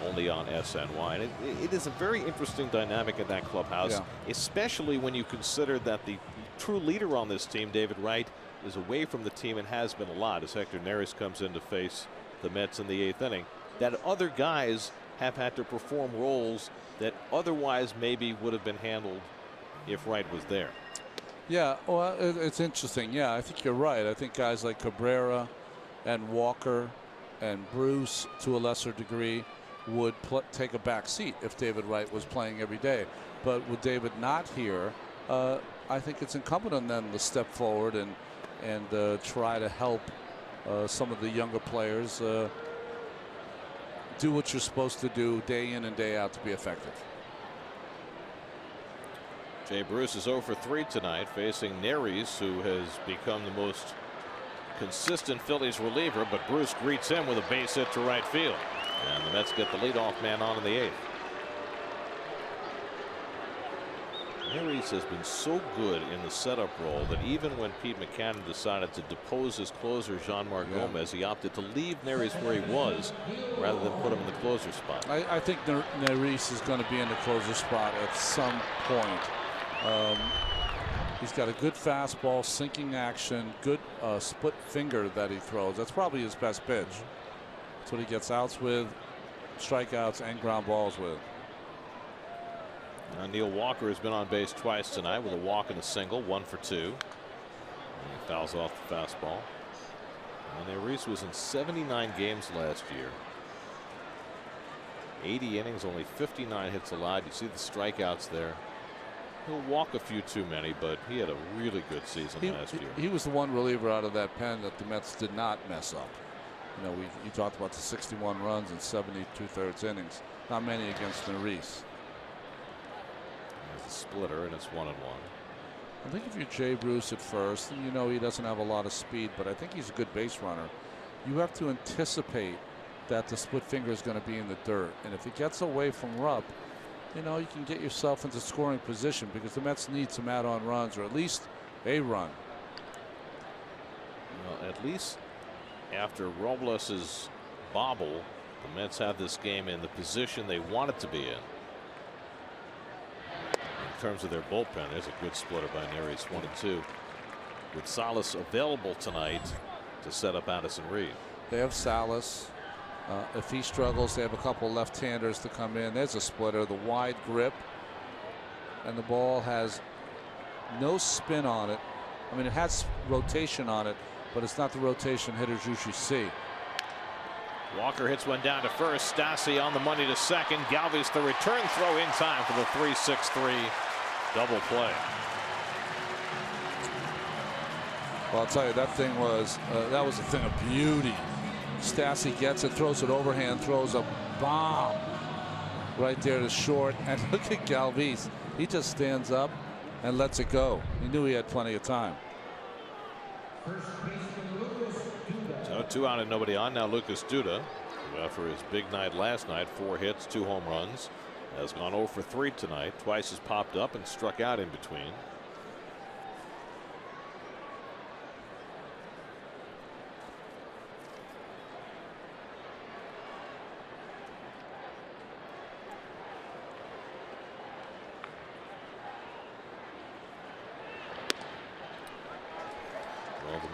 Only on SNY. And it is a very interesting dynamic in that clubhouse, especially when you consider that the true leader on this team, David Wright, is away from the team and has been a lot as Hector Neris comes in to face the Mets in the 8th inning. That other guys have had to perform roles that otherwise maybe would have been handled if Wright was there. Yeah, well, it's interesting. Yeah, I think you're right. I think guys like Cabrera and Walker and Bruce, to a lesser degree, would take a back seat if David Wright was playing every day. But with David not here, I think it's incumbent on them to step forward and try to help some of the younger players do what you're supposed to do day in and day out to be effective. Jay Bruce is 0 for 3 tonight, facing Neris, who has become the most consistent Phillies reliever, but Bruce greets him with a base hit to right field. And the Mets get the leadoff man on in the 8th. Neris has been so good in the setup role that even when Pete Mackanin decided to depose his closer, Jean-Marc Gomez, he opted to leave Neris where he was rather than put him in the closer spot. I think Neris is going to be in the closer spot at some point. He's got a good fastball, sinking action, good split finger that he throws. That's probably his best pitch. That's what he gets outs with, strikeouts, and ground balls with. Neil Walker has been on base twice tonight with a walk and a single, 1 for 2. And he fouls off the fastball. And Neris was in 79 games last year. 80 innings, only 59 hits allowed. You see the strikeouts there. He'll walk a few too many, but he had a really good season last year. He was the one reliever out of that pen that the Mets did not mess up. You know, you talked about the 61 runs in 72/3 innings. Not many against Neris. There's a splitter, and it's 1-1. I think if you're Jay Bruce at first, and you know he doesn't have a lot of speed, but I think he's a good base runner. You have to anticipate that the split finger is going to be in the dirt, and if it gets away from Rupp, you know, you can get yourself into scoring position because the Mets need some add-on runs or at least a run. Well, at least after Robles's bobble, the Mets have this game in the position they want it to be in. In terms of their bullpen, there's a good splitter by Neris, 1-2. With Salas available tonight to set up Addison Reed. They have Salas. If he struggles, they have a couple left-handers to come in. There's a splitter, the wide grip, and the ball has no spin on it. I mean, it has rotation on it, but it's not the rotation hitters usually see. Walker hits one down to first. Stassi on the money to second. Galvis the return throw in time for the 3-6-3 double play. Well, I'll tell you, that thing was that was a thing of beauty. Stassi gets it, throws it overhand, throws a bomb right there to short, and look at Galvis. He just stands up and lets it go. He knew he had plenty of time. So 2 out and nobody on. Now Lucas Duda, who after his big night last night, 4 hits, 2 home runs, has gone 0 for 3 tonight. Twice has popped up and struck out in between.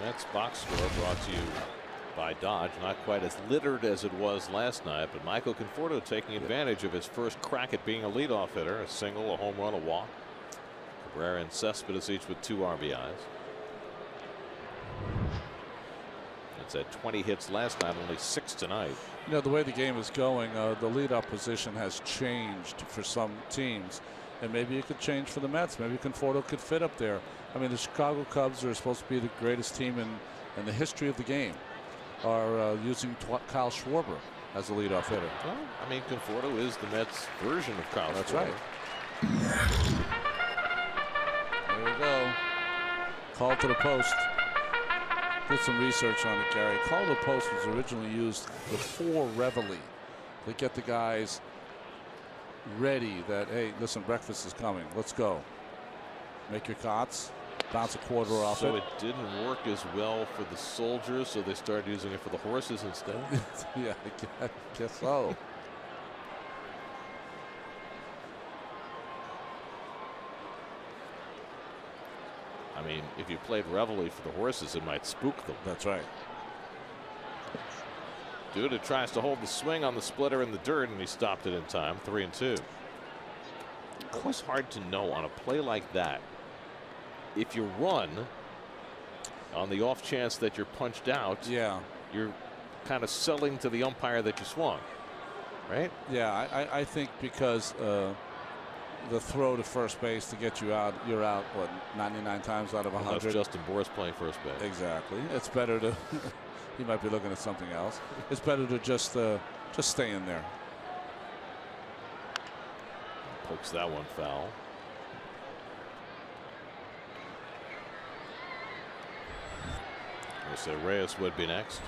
Mets box score brought to you by Dodge. Not quite as littered as it was last night, but Michael Conforto taking advantage of his first crack at being a leadoff hitter. A single, a home run, a walk. Cabrera and Cespedes each with 2 RBIs. That's at 20 hits last night, only 6 tonight. You know, the way the game is going, the leadoff position has changed for some teams, and maybe it could change for the Mets. Maybe Conforto could fit up there. I mean, the Chicago Cubs are supposed to be the greatest team in the history of the game, are using Kyle Schwarber as a leadoff hitter. Well, I mean, Conforto is the Mets version of Kyle That's Schwarber. Right. There we go. Call to the post. Did some research on it, Gary. Call to the post was originally used before Reveille to get the guys ready that, hey, listen, breakfast is coming. Let's go. Make your cots. Bounce a quarter off it. So it didn't work as well for the soldiers, so they started using it for the horses instead? Yeah, I guess so. I mean, if you played Reveille for the horses, it might spook them. That's right. Duda tries to hold the swing on the splitter in the dirt, and he stopped it in time. 3-2. Always hard to know on a play like that. If you run on the off chance that you're punched out, yeah, you're kind of selling to the umpire that you swung. right? Yeah, I think because the throw to first base to get you out, you're out, what, 99 times out of 100? Unless Justin Bour's playing first base. Exactly. It's better to, he might be looking at something else. It's better to just stay in there. Pokes that one foul. We'll say Reyes would be next.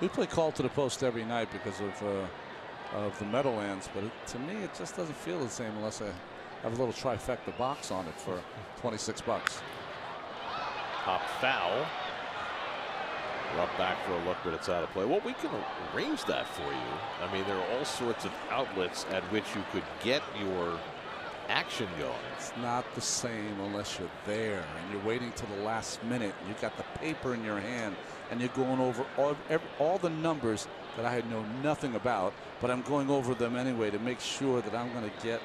We play call to the post every night because of the Meadowlands, but to me it just doesn't feel the same unless I have a little trifecta box on it for 26 bucks. Pop foul. We're up back for a look, but it's out of play. Well, we can arrange that for you. I mean, there are all sorts of outlets at which you could get your action going. It's not the same unless you're there and you're waiting till the last minute. And you've got the paper in your hand and you're going over all the numbers that I know nothing about, but I'm going over them anyway to make sure that I'm going to get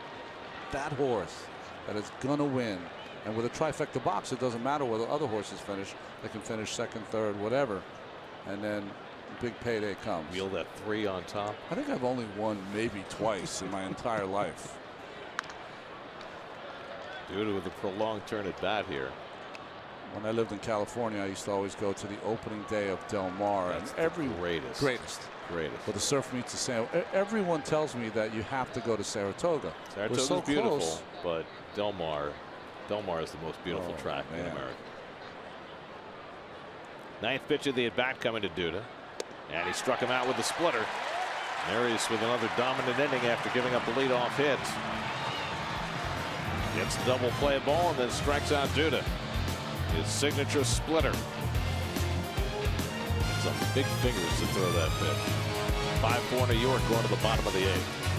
that horse that is going to win. And with a trifecta box, it doesn't matter whether other horses finish. They can finish second, third, whatever. And then big payday comes. Wheel that 3 on top. I think I've only won maybe twice in my entire life. Due to the prolonged turn at bat here. When I lived in California, I used to always go to the opening day of Del Mar. That's and every greatest. Where the surf meets the sand. Everyone tells me that you have to go to Saratoga. Saratoga's so beautiful, close. but Del Mar is the most beautiful track in America. Ninth pitch of the at bat coming to Duda, and he struck him out with the splitter. Maris with another dominant inning after giving up a leadoff hit. Gets the double play ball and then strikes out Duda. His signature splitter. Some big fingers to throw that pitch. 5-4 New York going to the bottom of the 8th.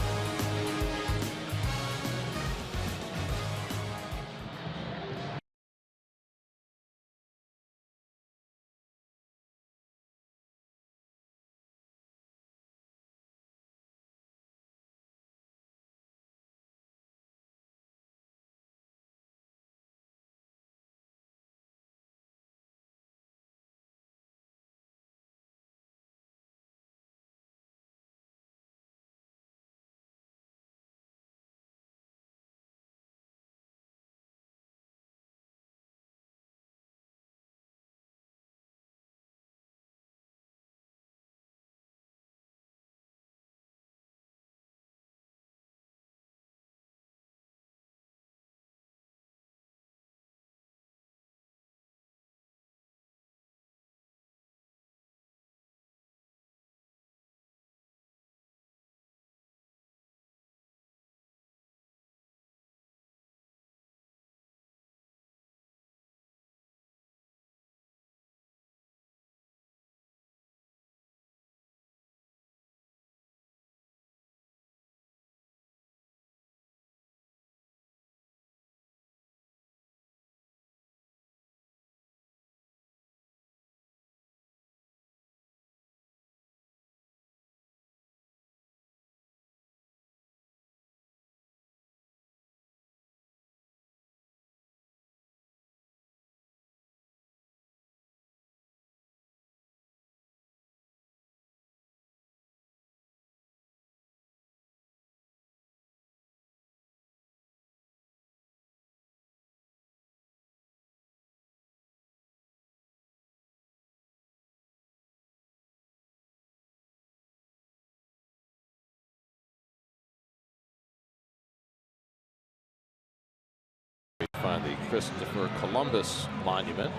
Find the Christopher Columbus monument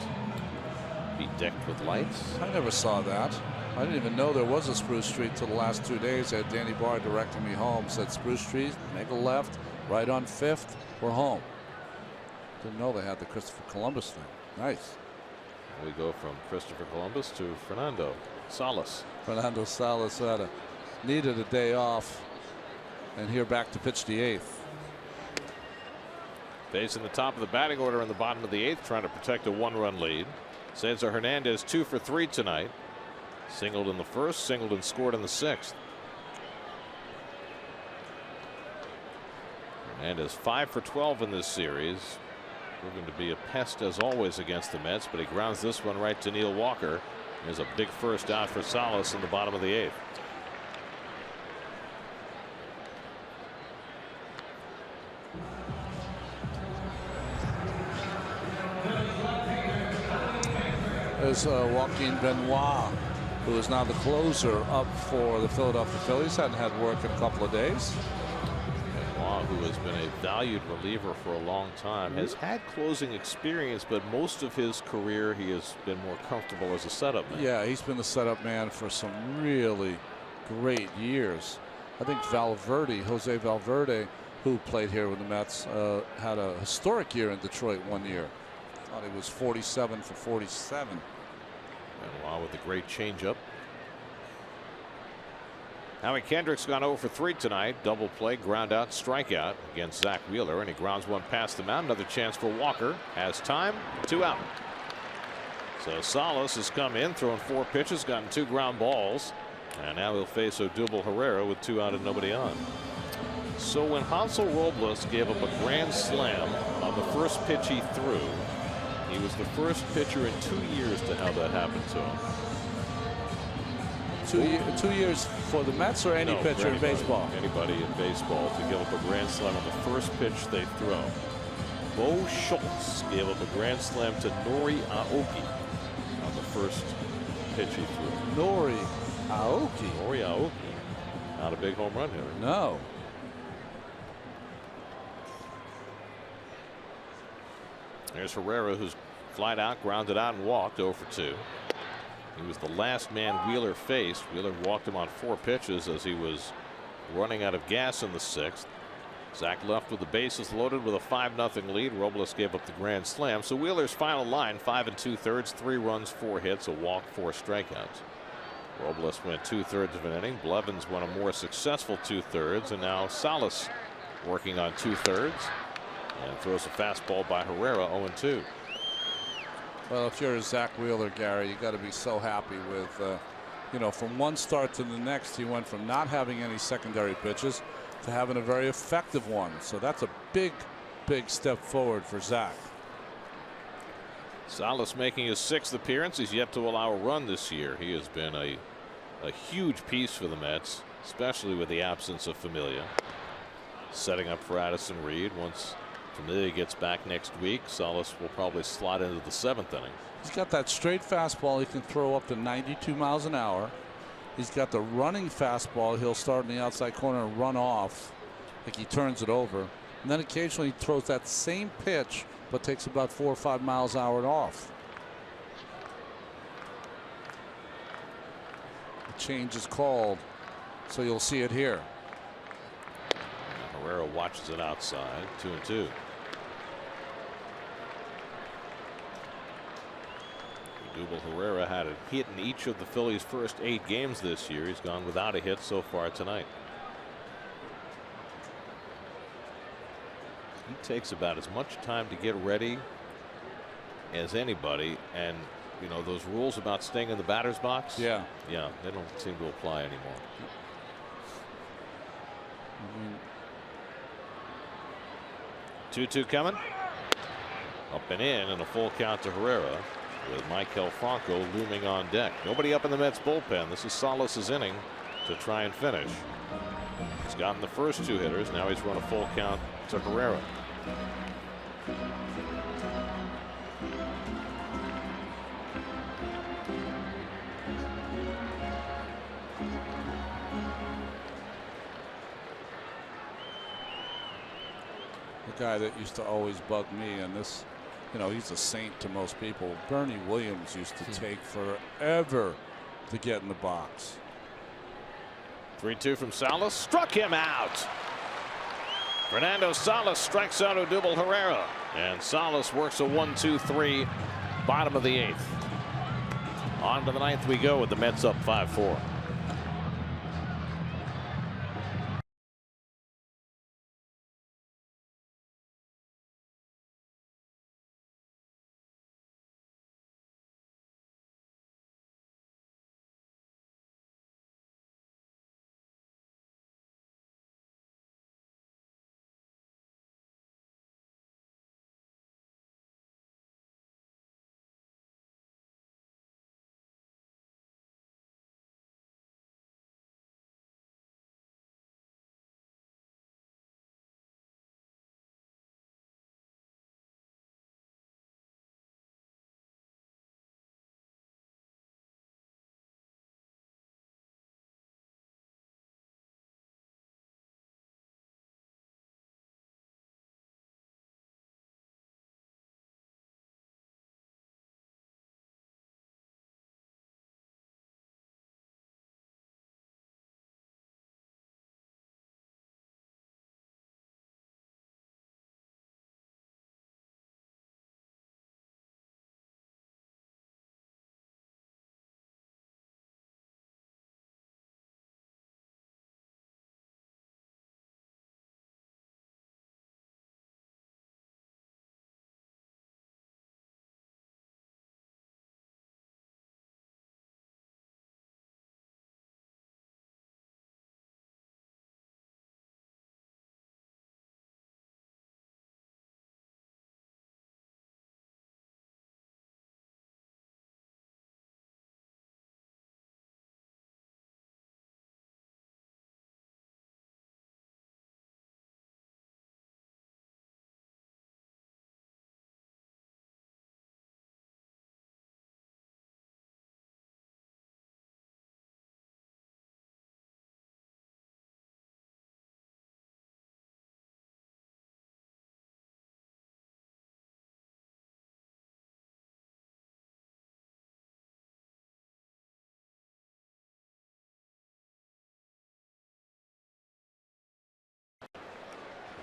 be decked with lights. I never saw that. I didn't even know there was a Spruce Street till the last 2 days. I had Danny Barr directing me home. Said Spruce Street, make a left, right on 5th, we're home. Didn't know they had the Christopher Columbus thing. Nice. We go from Christopher Columbus to Fernando Salas. Fernando Salas needed a day off, and here back to pitch the 8th. Facing the top of the batting order in the bottom of the 8th, trying to protect a 1-run lead. Cesar Hernandez 2 for 3 tonight. Singled in the 1st, singled and scored in the 6th. Hernandez 5 for 12 in this series. Proving to be a pest as always against the Mets, but he grounds this one right to Neil Walker. There's a big first out for Salas in the bottom of the 8th. There's Joaquin Benoit, who is now the closer up for the Philadelphia Phillies. Hadn't had work in a couple of days. Benoit, who has been a valued reliever for a long time, has had closing experience, but most of his career he has been more comfortable as a setup man. Yeah, he's been the setup man for some really great years. I think Jose Valverde, who played here with the Mets, had a historic year in Detroit one year. Thought he was 47 for 47. Benoit with a great changeup. Howie Kendrick's gone 0 for 3 tonight. Double play, ground out, strikeout against Zach Wheeler, and he grounds one past the mound. Another chance for Walker. Has time. 2 out. So Salas has come in, throwing 4 pitches, gotten 2 ground balls, and now he'll face Odubel Herrera with 2 out and nobody on. So when Hansel Robles gave up a grand slam on the first pitch he threw, he was the first pitcher in 2 years to have that happen to him. 2 years for the Mets or any pitcher in baseball? Anybody in baseball to give up a grand slam on the first pitch they throw. Bo Schultz gave up a grand slam to Nori Aoki on the first pitch he threw. Nori Aoki? Nori Aoki. Not a big home run hitter. No. There's Herrera, who's flied out, grounded out, and walked 0 for 2. He was the last man Wheeler faced. Wheeler walked him on 4 pitches as he was running out of gas in the 6th. Zach left with the bases loaded with a 5-0 lead. Robles gave up the grand slam. So Wheeler's final line, 5 2/3, 3 runs, 4 hits, a walk, 4 strikeouts. Robles went 2/3 of an inning. Blevins went a more successful 2/3, and now Salas working on 2/3 and throws a fastball by Herrera, 0 2. Well, if you're Zach Wheeler, Gary, you got to be so happy with, you know, from one start to the next, he went from not having any secondary pitches to having a very effective one. So that's a big, big step forward for Zach. Salas making his 6th appearance. He's yet to allow a run this year. He has been a huge piece for the Mets, especially with the absence of Familia. Setting up for Addison Reed. Once Familia gets back next week, Salas will probably slot into the 7th inning. He's got that straight fastball he can throw up to 92 miles an hour. He's got the running fastball. He'll start in the outside corner and run off like he turns it over. And then occasionally he throws that same pitch but takes about 4 or 5 miles an hour and off. The change is called, so you'll see it here. Herrera watches it outside. 2-2. Odubel Herrera had a hit in each of the Phillies' first 8 games this year. He's gone without a hit so far tonight. He takes about as much time to get ready as anybody, and you know those rules about staying in the batter's box. Yeah, they don't seem to apply anymore. 2-2 coming. Up and in, and a full count to Herrera, with Maikel Franco looming on deck. Nobody up in the Mets bullpen. This is Salas's inning to try and finish. He's gotten the first 2 hitters. Now he's run a full count to Herrera. The guy that used to always bug me, and this, you know, he's a saint to most people. Bernie Williams used to take forever to get in the box. 3-2 from Salas. Struck him out. Fernando Salas strikes out Odubel Herrera, and Salas works a 1-2-3, bottom of the 8th. On to the 9th we go with the Mets up 5-4.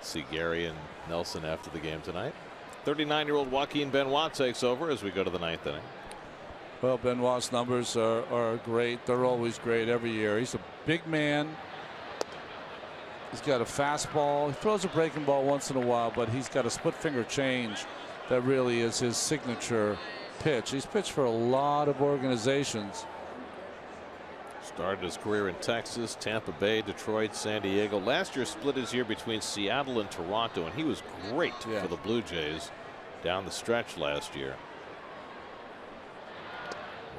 See Gary and Nelson after the game tonight. 39-year-old Joaquin Benoit takes over as we go to the 9th inning. Well, Benoit's numbers are great. They're always great every year. He's a big man. He's got a fastball. He throws a breaking ball once in a while, but he's got a split finger change that really is his signature pitch. He's pitched for a lot of organizations. Started his career in Texas, Tampa Bay, Detroit, San Diego. Last year split his year between Seattle and Toronto, and he was great for the Blue Jays down the stretch last year.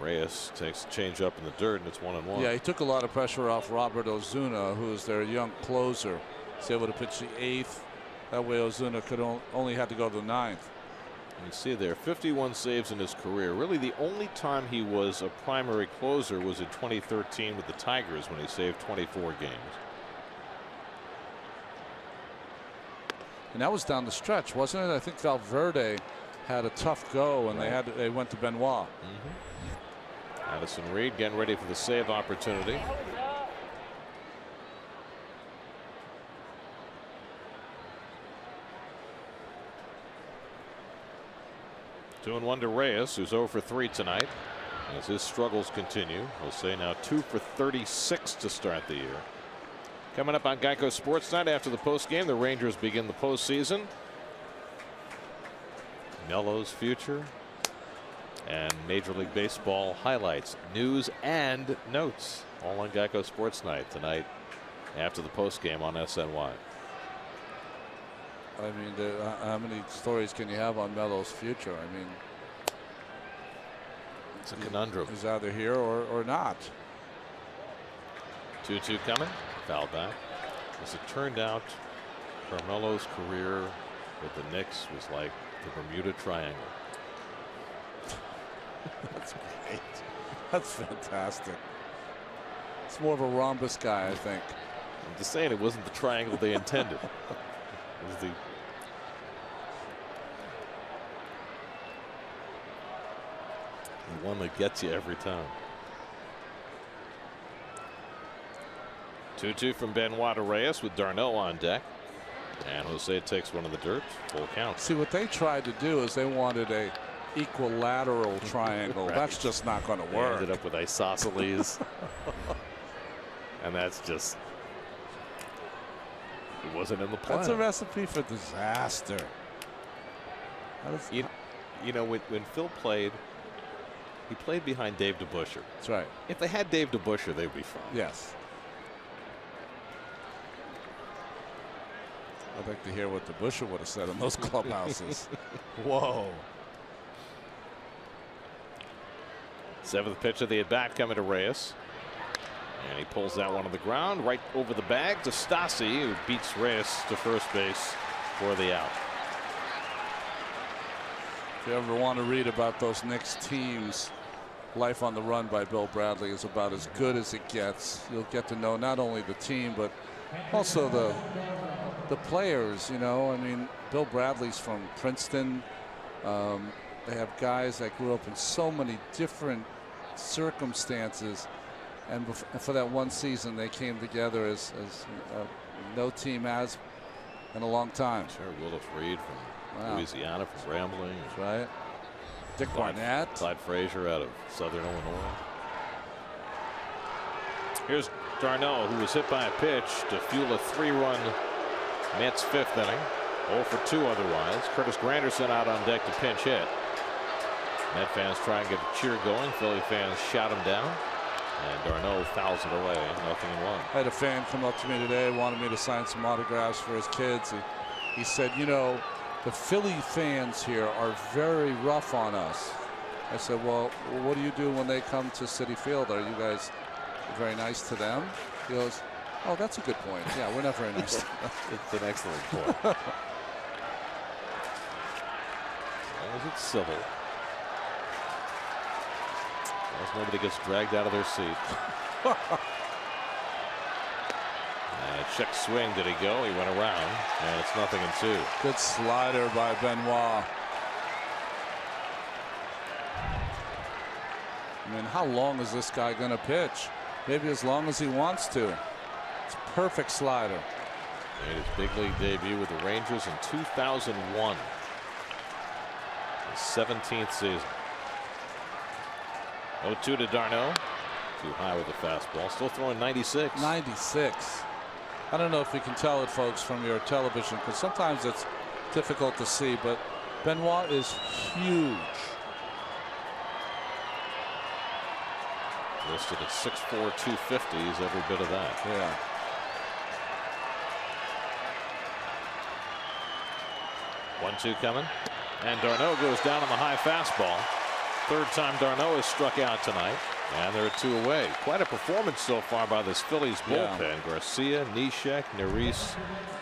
Reyes takes a change up in the dirt, and it's 1-1. Yeah, he took a lot of pressure off Robert Ozuna, who is their young closer. He's able to pitch the 8th. That way Ozuna could only had to go to the 9th. You see there 51 saves in his career. Really the only time he was a primary closer was in 2013 with the Tigers when he saved 24 games. And that was down the stretch, wasn't it? I think Valverde had a tough go, and they went to Benoit. Addison Reed getting ready for the save opportunity. Two and 1 to Reyes, who's 0 for 3 tonight as his struggles continue. We'll say now 2 for 36 to start the year. Coming up on Geico Sports Night after the postgame, the Rangers begin the postseason. Melo's future and Major League Baseball highlights, news and notes, all on Geico Sports Night tonight after the postgame on SNY. I mean, how many stories can you have on Melo's future? I mean, it's a conundrum. He's either here or not. 2-2 coming. Foul back. As it turned out, Carmelo's career with the Knicks was like the Bermuda Triangle. That's great. That's fantastic. It's more of a rhombus guy, I think. I'm just saying it wasn't the triangle they intended. It was the one that gets you every time. 2-2 from Benoit to Reyes with Darno on deck. And Jose takes one in the dirt. Full count. See, what they tried to do is they wanted a equilateral triangle. Right. That's just not going to They work. ended up with isosceles. And that's it wasn't in the plan. That's a recipe for disaster. You know, when Phil played, he played behind Dave DeBusschere. That's right. If they had Dave DeBusschere, they'd be fine. Yes. I'd like to hear what DeBusschere would have said in those clubhouses. Whoa. 7th pitch of the at bat coming to Reyes. And he pulls that one on the ground right over the bag to Stasi, who beats Reyes to first base for the out. If you ever want to read about those Knicks teams, Life on the Run by Bill Bradley is about as good as it gets. You'll get to know not only the team, but also the players. You know, I mean, Bill Bradley's from Princeton. They have guys that grew up in so many different circumstances. And for that one season, they came together as no team has in a long time. Sure, Willis Reed from Louisiana, from Grambling. That's right. Dick Barnett. Clyde Frazier out of Southern Illinois. Here's Darno, who was hit by a pitch to fuel a 3-run Mets 5th inning. 0 for 2 otherwise. Curtis Granderson out on deck to pinch hit. Met fans try and get a cheer going. Philly fans shout him down. And Darno fouls it away. 0-1. I had a fan come up to me today, wanted me to sign some autographs for his kids. He said, you know, the Philly fans here are very rough on us. I said, well, what do you do when they come to Citi Field? Are you guys very nice to them? He goes, oh, that's a good point. Yeah, we're not very nice to them. It's an excellent point. As long as it's civil. As nobody gets dragged out of their seat. Check swing. Did he go? He went around. And it's 0-2. Good slider by Benoit. I mean, how long is this guy going to pitch? Maybe as long as he wants to. It's a perfect slider. Made his big league debut with the Rangers in 2001. His 17th season. 0-2 to d'Arnaud. Too high with the fastball. Still throwing 96. 96. I don't know if you can tell it, folks, from your television, because sometimes it's difficult to see, but Benoit is huge. Listed at 6'4", 250. He's every bit of that. Yeah. 1-2 coming. And d'Arnaud goes down on the high fastball. Third time d'Arnaud has struck out tonight. And they're 2 away. Quite a performance so far by this Phillies bullpen. Yeah. Garcia, Neshek, Neris,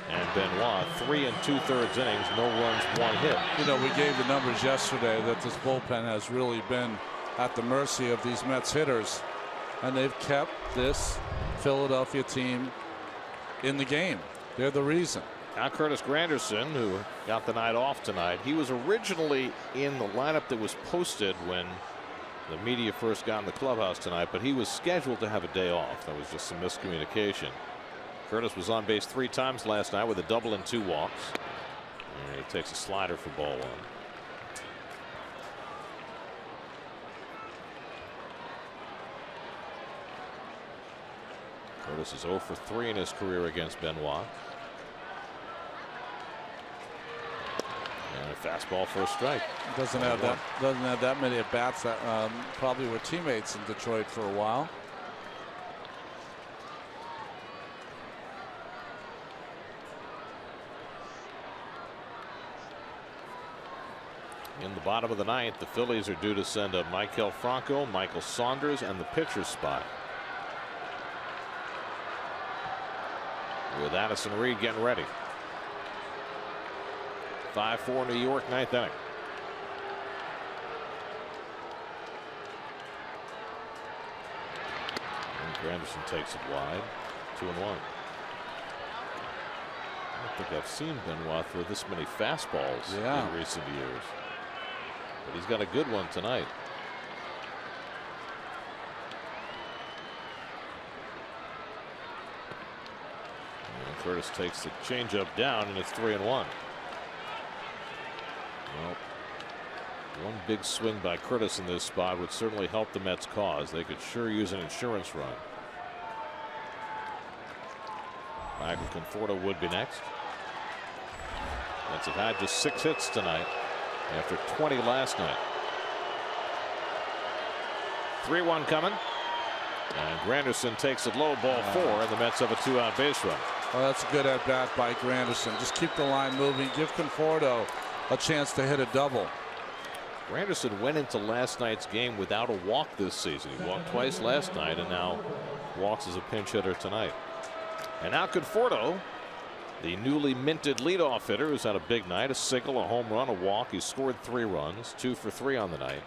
and Benoit. 3 2/3 innings, no runs, 1 hit. You know, we gave the numbers yesterday that this bullpen has really been at the mercy of these Mets hitters. And they've kept this Philadelphia team in the game. They're the reason. Now Curtis Granderson, who got the night off tonight, he was originally in the lineup that was posted when the media first got in the clubhouse tonight, but he was scheduled to have a day off. That was just some miscommunication. Curtis was on base 3 times last night with a double and 2 walks. And he takes a slider for ball 1. Curtis is 0 for 3 in his career against Benoit. And a fastball for a strike. Doesn't have that many at bats. That probably were teammates in Detroit for a while. In the bottom of the 9th, the Phillies are due to send up Maikel Franco, Michael Saunders, and the pitcher's spot. With Addison Reed getting ready. 5-4 New York, 9th inning. And Granderson takes it wide. 2-1. I don't think I've seen Benoit throw this many fastballs in recent years. But he's got a good one tonight. And Curtis takes the changeup down, and it's 3-1. Well, one big swing by Curtis in this spot would certainly help the Mets' cause. They could sure use an insurance run. Michael Conforto would be next. Mets have had just 6 hits tonight after 20 last night. 3-1 coming. And Granderson takes it low, ball 4, and the Mets have a 2-out base run. Well, that's a good at bat by Granderson. Just keep the line moving. Give Conforto a chance to hit a double. Granderson went into last night's game without a walk this season. He walked twice last night and now walks as a pinch hitter tonight. And now Conforto, the newly minted leadoff hitter, who's had a big night, a single, a home run, a walk. He's scored 3 runs, 2 for 3 on the night.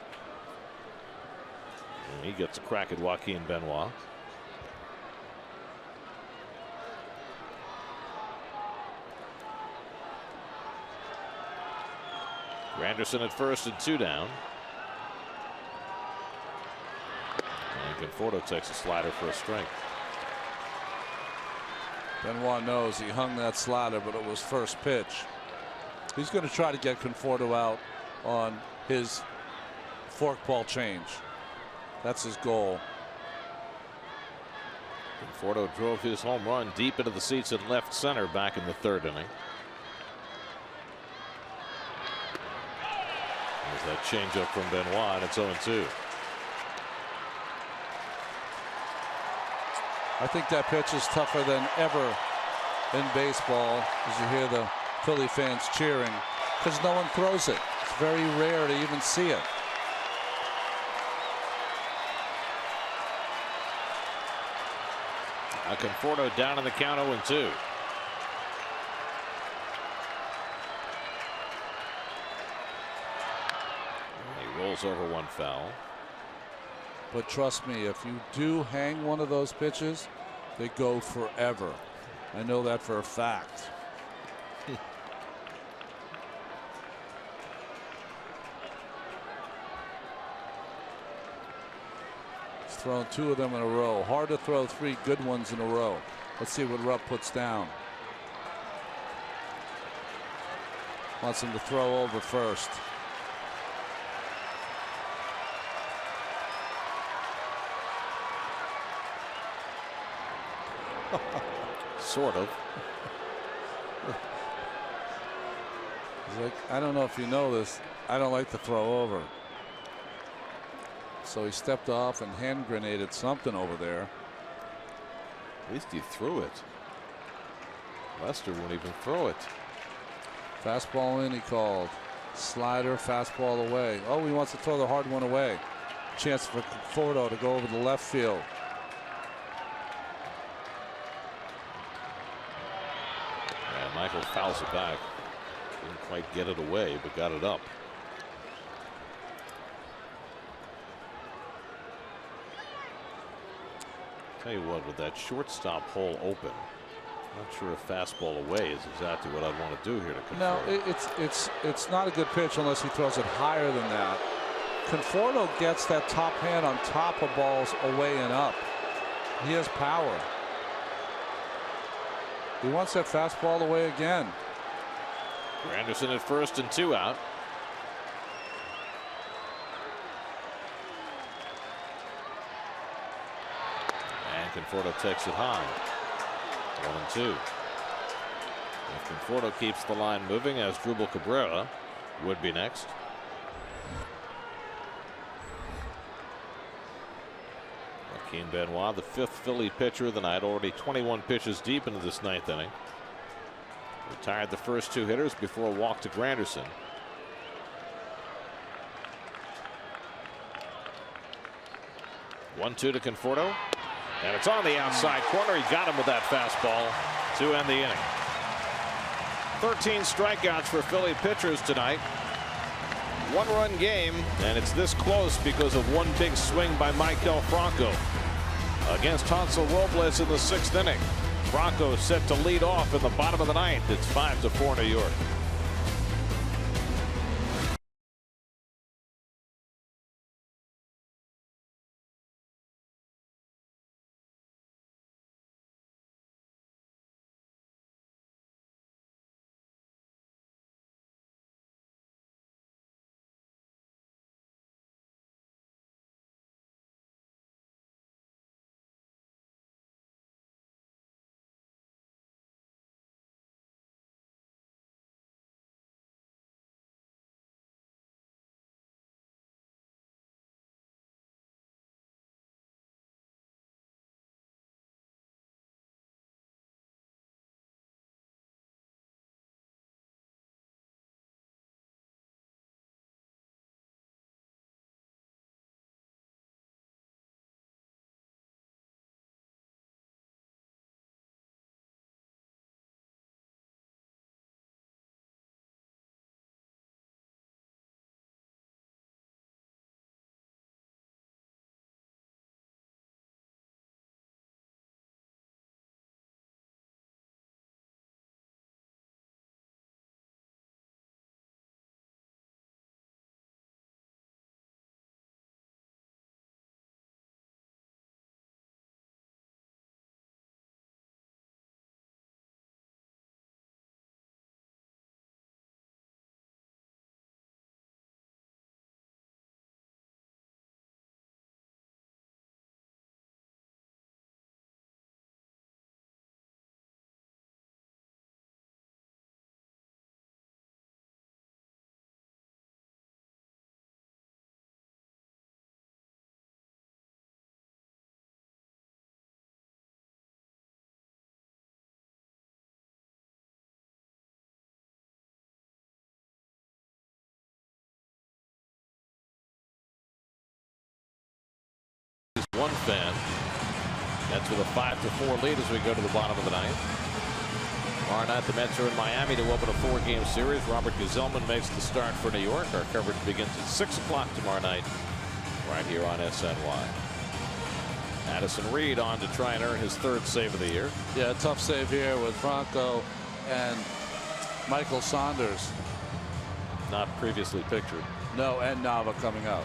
And he gets a crack at Joaquin Benoit. Granderson at first and 2 down. And Conforto takes a slider for a strike. Benoit knows he hung that slider, but it was first pitch. He's going to try to get Conforto out on his forkball change. That's his goal. Conforto drove his home run deep into the seats at left center back in the 3rd inning. There's that changeup from Benoit, and it's 0-2. I think that pitch is tougher than ever in baseball, as you hear the Philly fans cheering, because no one throws it. It's very rare to even see it. Conforto down in the count, 0-2. He rolls over one foul. But trust me, if you do hang one of those pitches, they go forever. I know that for a fact. He's thrown 2 of them in a row. Hard to throw 3 good ones in a row. Let's see what Rupp puts down. Wants him to throw over first. Sort of. He's like, I don't know if you know this, I don't like to throw over. So he stepped off and hand grenaded something over there. At least he threw it. Lester won't even throw it. Fastball in, he called. Slider, fastball away. Oh, he wants to throw the hard one away. Chance for Conforto to go over the left field. And Michael fouls it back. Didn't quite get it away, but got it up. Tell you what, with that shortstop hole open, not sure if fastball away is exactly what I'd want to do here to Conforto. No, it's not a good pitch unless he throws it higher than that. Conforto gets that top hand on top of balls away and up. He has power. He wants that fastball away again. Anderson at first and 2 out. And Conforto takes it high. 1 and 2. If Conforto keeps the line moving, as Drupal Cabrera would be next. Joaquin Benoit, the 5th Philly pitcher of the night, already 21 pitches deep into this 9th inning. Retired the first 2 hitters before a walk to Granderson. One-two to Conforto, and it's on the outside corner. He got him with that fastball to end the inning. 13 strikeouts for Philly pitchers tonight. 1-run game, and it's this close because of one big swing by Maikel Franco against Hansel Robles in the 6th inning. Franco set to lead off in the bottom of the 9th. It's 5-4 New York. One fan. That's with a 5-4 lead as we go to the bottom of the 9th. Tomorrow night, the Mets are in Miami to open a 4-game series. Robert Gazelman makes the start for New York. Our coverage begins at 6 o'clock tomorrow night, right here on SNY. Addison Reed on to try and earn his 3rd save of the year. Yeah, a tough save here with Franco and Michael Saunders. Not previously pictured. No, and Nava coming out.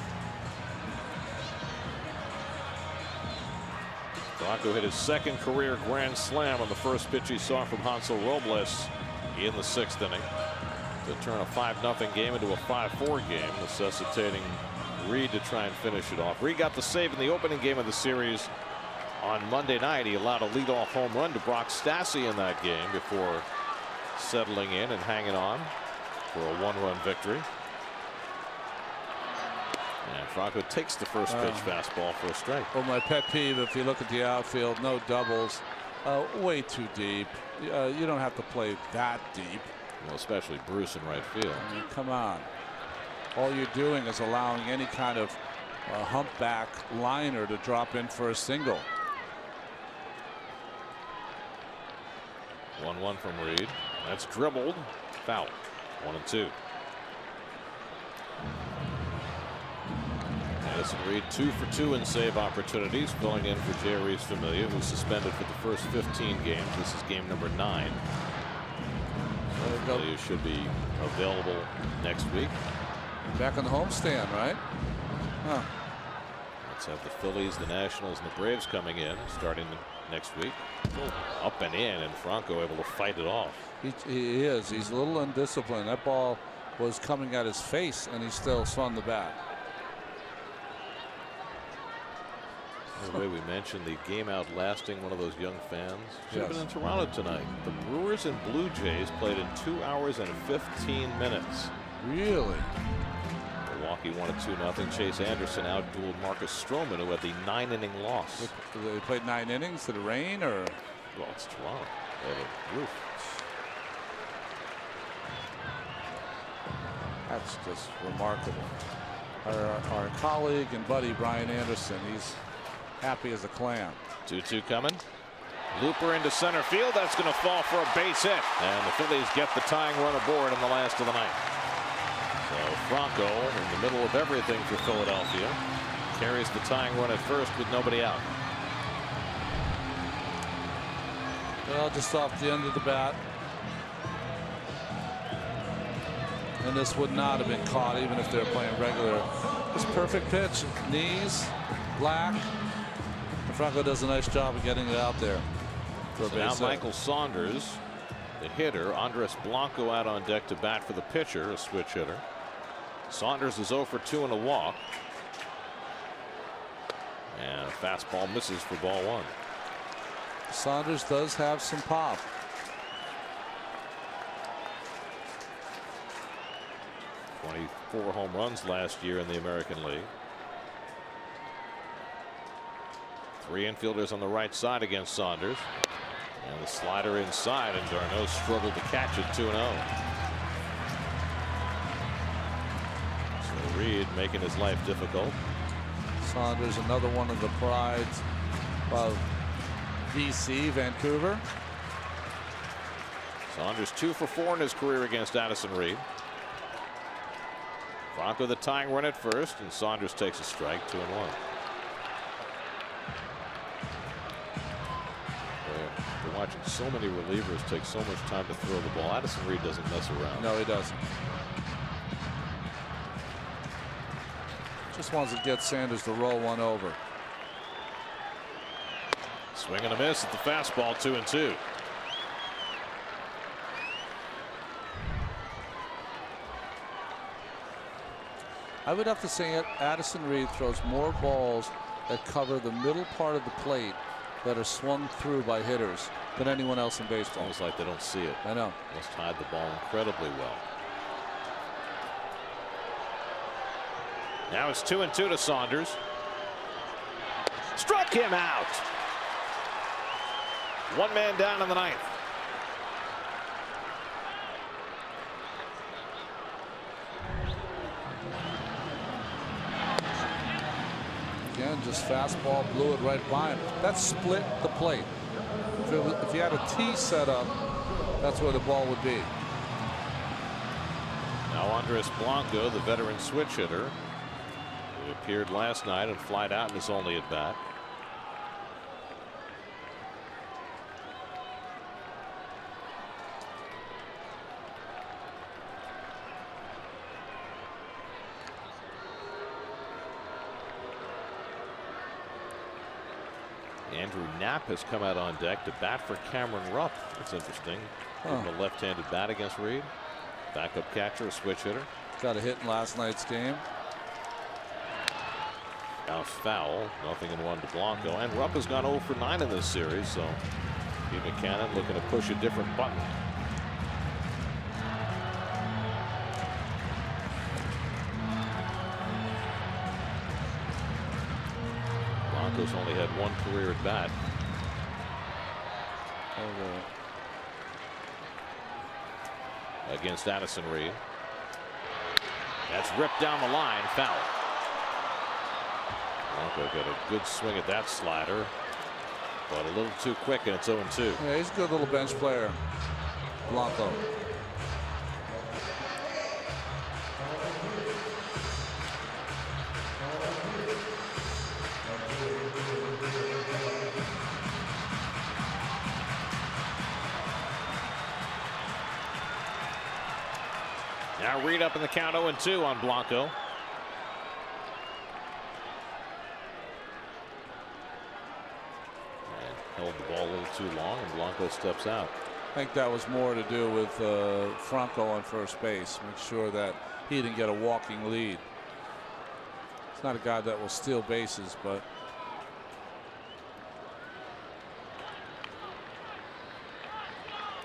Franco hit his 2nd career grand slam on the first pitch he saw from Hansel Robles in the 6th inning to turn a 5-0 game into a 5-4 game, necessitating Reed to try and finish it off. Reed got the save in the opening game of the series on Monday night. He allowed a leadoff home run to Brock Stassi in that game before settling in and hanging on for a 1-run victory. And Franco takes the first pitch fastball for a strike. Well, my pet peeve, if you look at the outfield, no doubles, way too deep. You don't have to play that deep. Well, especially Bruce in right field. I mean, come on. All you're doing is allowing any kind of humpback liner to drop in for a single. 1-1 from Reed. That's dribbled. Foul. 1-2. Addison Reed 2 for 2 in save opportunities, filling in for Jay Reeves Familia, who's suspended for the first 15 games. This is game number 9. Familia should be available next week. Back on the homestand, right? Huh. Let's have the Phillies, the Nationals, and the Braves coming in starting next week. Up and in, and Franco able to fight it off. He is. He's a little undisciplined. That ball was coming at his face, and he still swung the bat. By the way, we mentioned the game outlasting one of those young fans. Should have been in Toronto tonight. The Brewers and Blue Jays played in 2 hours and 15 minutes. Really? Milwaukee won it 2-0. Chase Anderson outdueled Marcus Stroman, who had the 9-inning loss. They played 9 innings. Did it rain or? Well, it's Toronto. They have a roof. That's just remarkable. Our colleague and buddy Brian Anderson, he's happy as a clam. 2-2 coming. Looper into center field. That's going to fall for a base hit. And the Phillies get the tying run aboard in the last of the night. So Franco, in the middle of everything for Philadelphia, carries the tying run at first with nobody out. Well, just off the end of the bat. And this would not have been caught even if they were playing regular. This perfect pitch. Knees, black. And Franco does a nice job of getting it out there. So now Michael Saunders, the hitter. Andres Blanco out on deck to bat for the pitcher, a switch hitter. Saunders is 0 for 2 and a walk. And a fastball misses for ball 1. Saunders does have some pop. Four home runs last year in the American League. 3 infielders on the right side against Saunders. And the slider inside, and Darno struggled to catch it. 2-0. So Reed making his life difficult. Saunders, another one of the prides of BC, Vancouver. Saunders 2 for 4 in his career against Addison Reed. Franco the tying run at first, and Saunders takes a strike. 2-1. We're watching so many relievers take so much time to throw the ball. Addison Reed doesn't mess around. No, he doesn't. Just wants to get Sanders to roll one over. Swing and a miss at the fastball. 2-2. I would have to say Addison Reed throws more balls that cover the middle part of the plate that are swung through by hitters than anyone else in baseball. Almost like they don't see it. I know. Must hide the ball incredibly well. Now it's 2-2 to Saunders. Struck him out. 1 man down in the 9th. Again, just fastball, blew it right by him. That split the plate. If you had a T set up, that's where the ball would be. Now Andres Blanco, the veteran switch hitter, who appeared last night and flied out in his only at bat. Andrew Knapp has come out on deck to bat for Cameron Rupp. That's interesting. A left-handed bat against Reed. Backup catcher, a switch hitter. Got a hit in last night's game. Now foul. Nothing in one to Blanco. And Rupp has gone 0 for 9 in this series. So Buchanan looking to push a different button. Blanco's only had one career at bat. Against Addison Reed. That's ripped down the line. Foul. Blanco got a good swing at that slider, but a little too quick, and it's 0-2. Yeah, he's a good little bench player, Blanco. Now Reed up in the count, 0-2 on Blanco. And held the ball a little too long, and Blanco steps out. I think that was more to do with Franco on first base. Make sure that he didn't get a walking lead. He's not a guy that will steal bases, but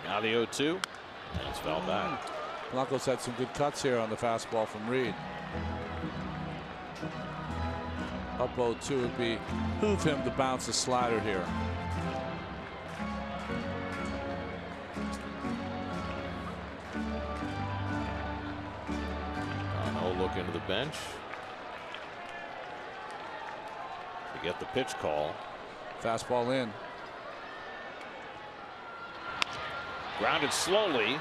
now the 0-2, and it's fouled back. Blanco's had some good cuts here on the fastball from Reed. Up 0-2 would behoove him to bounce a slider here. No look into the bench to get the pitch call. Fastball in. Grounded slowly.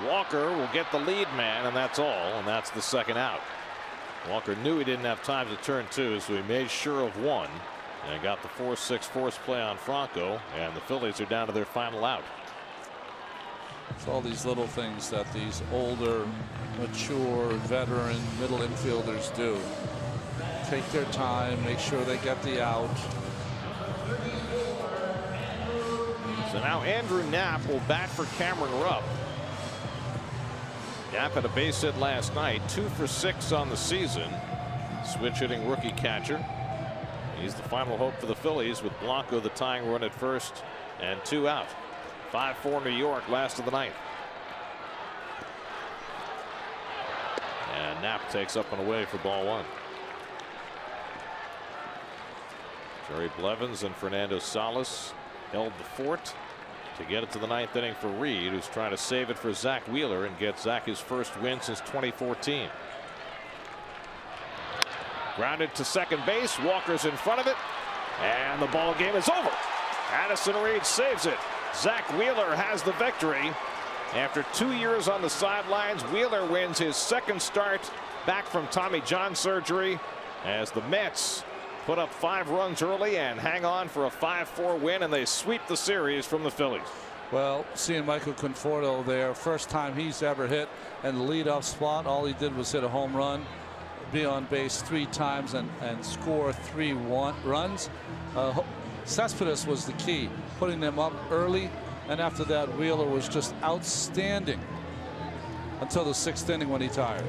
Walker will get the lead man, and that's all, and that's the second out. Walker knew he didn't have time to turn two, so he made sure of one and got the 4-6 force play on Franco, and the Phillies are down to their final out. It's all these little things that these older, mature, veteran middle infielders do. Take their time, make sure they get the out. So now Andrew Knapp will bat for Cameron Rupp. Knapp had a base hit last night, 2 for 6 on the season. Switch hitting rookie catcher. He's the final hope for the Phillies, with Blanco the tying run at first and 2 out. 5-4 New York, last of the ninth. And Knapp takes up and away for ball 1. Jerry Blevins and Fernando Salas held the fort to get it to the ninth inning for Reed, who's trying to save it for Zach Wheeler and get Zach his first win since 2014. Grounded to second base. Walker's in front of it, and the ball game is over. Addison Reed saves it. Zach Wheeler has the victory. After 2 years on the sidelines, Wheeler wins his second start back from Tommy John surgery, as the Mets put up 5 runs early and hang on for a 5-4 win, and they sweep the series from the Phillies. Well, seeing Michael Conforto there, first time he's ever hit in the leadoff spot. All he did was hit a home run, be on base 3 times, and score 3 runs. Cespedes was the key, putting them up early, and after that Wheeler was just outstanding until the 6th inning when he tired.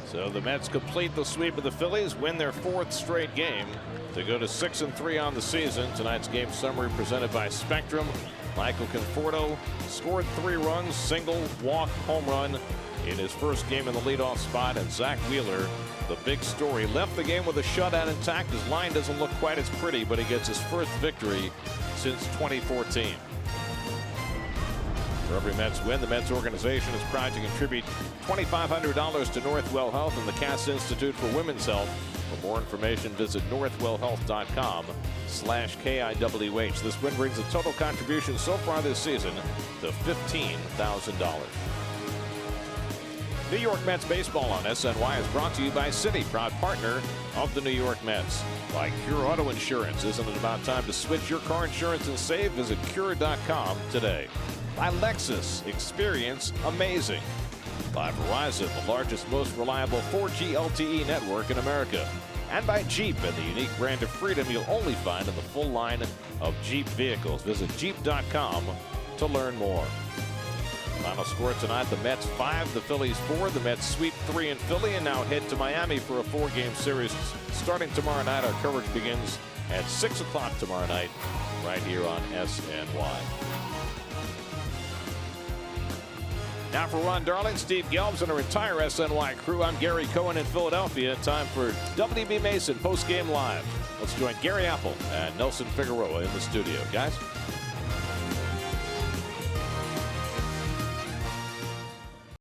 So the Mets complete the sweep of the Phillies, win their 4th straight game to go to 6-3 on the season. Tonight's game summary presented by Spectrum. Michael Conforto scored 3 runs, single, walk, home run in his first game in the leadoff spot, and Zach Wheeler, the big story, left the game with a shutout intact. His line doesn't look quite as pretty, but he gets his first victory since 2014. For every Mets win, the Mets organization is proud to contribute $2,500 to Northwell Health and the Cass Institute for Women's Health. For more information, visit northwellhealth.com/KIWH. This win brings the total contribution so far this season to $15,000. New York Mets baseball on SNY is brought to you by Citi, proud partner of the New York Mets. By Cure Auto Insurance. Isn't it about time to switch your car insurance and save? Visit Cure.com today. By Lexus, experience amazing. By Verizon, the largest, most reliable 4G LTE network in America. And by Jeep, and the unique brand of freedom you'll only find in the full line of Jeep vehicles. Visit Jeep.com to learn more. Final score tonight, the Mets 5, the Phillies 4. The Mets sweep 3 in Philly and now head to Miami for a 4-game series starting tomorrow night. Our coverage begins at 6 o'clock tomorrow night right here on SNY. Now for Ron Darling, Steve Gelbs, and our entire SNY crew, I'm Gary Cohen in Philadelphia. Time for WB Mason post-game live. Let's join Gary Apple and Nelson Figueroa in the studio. Guys?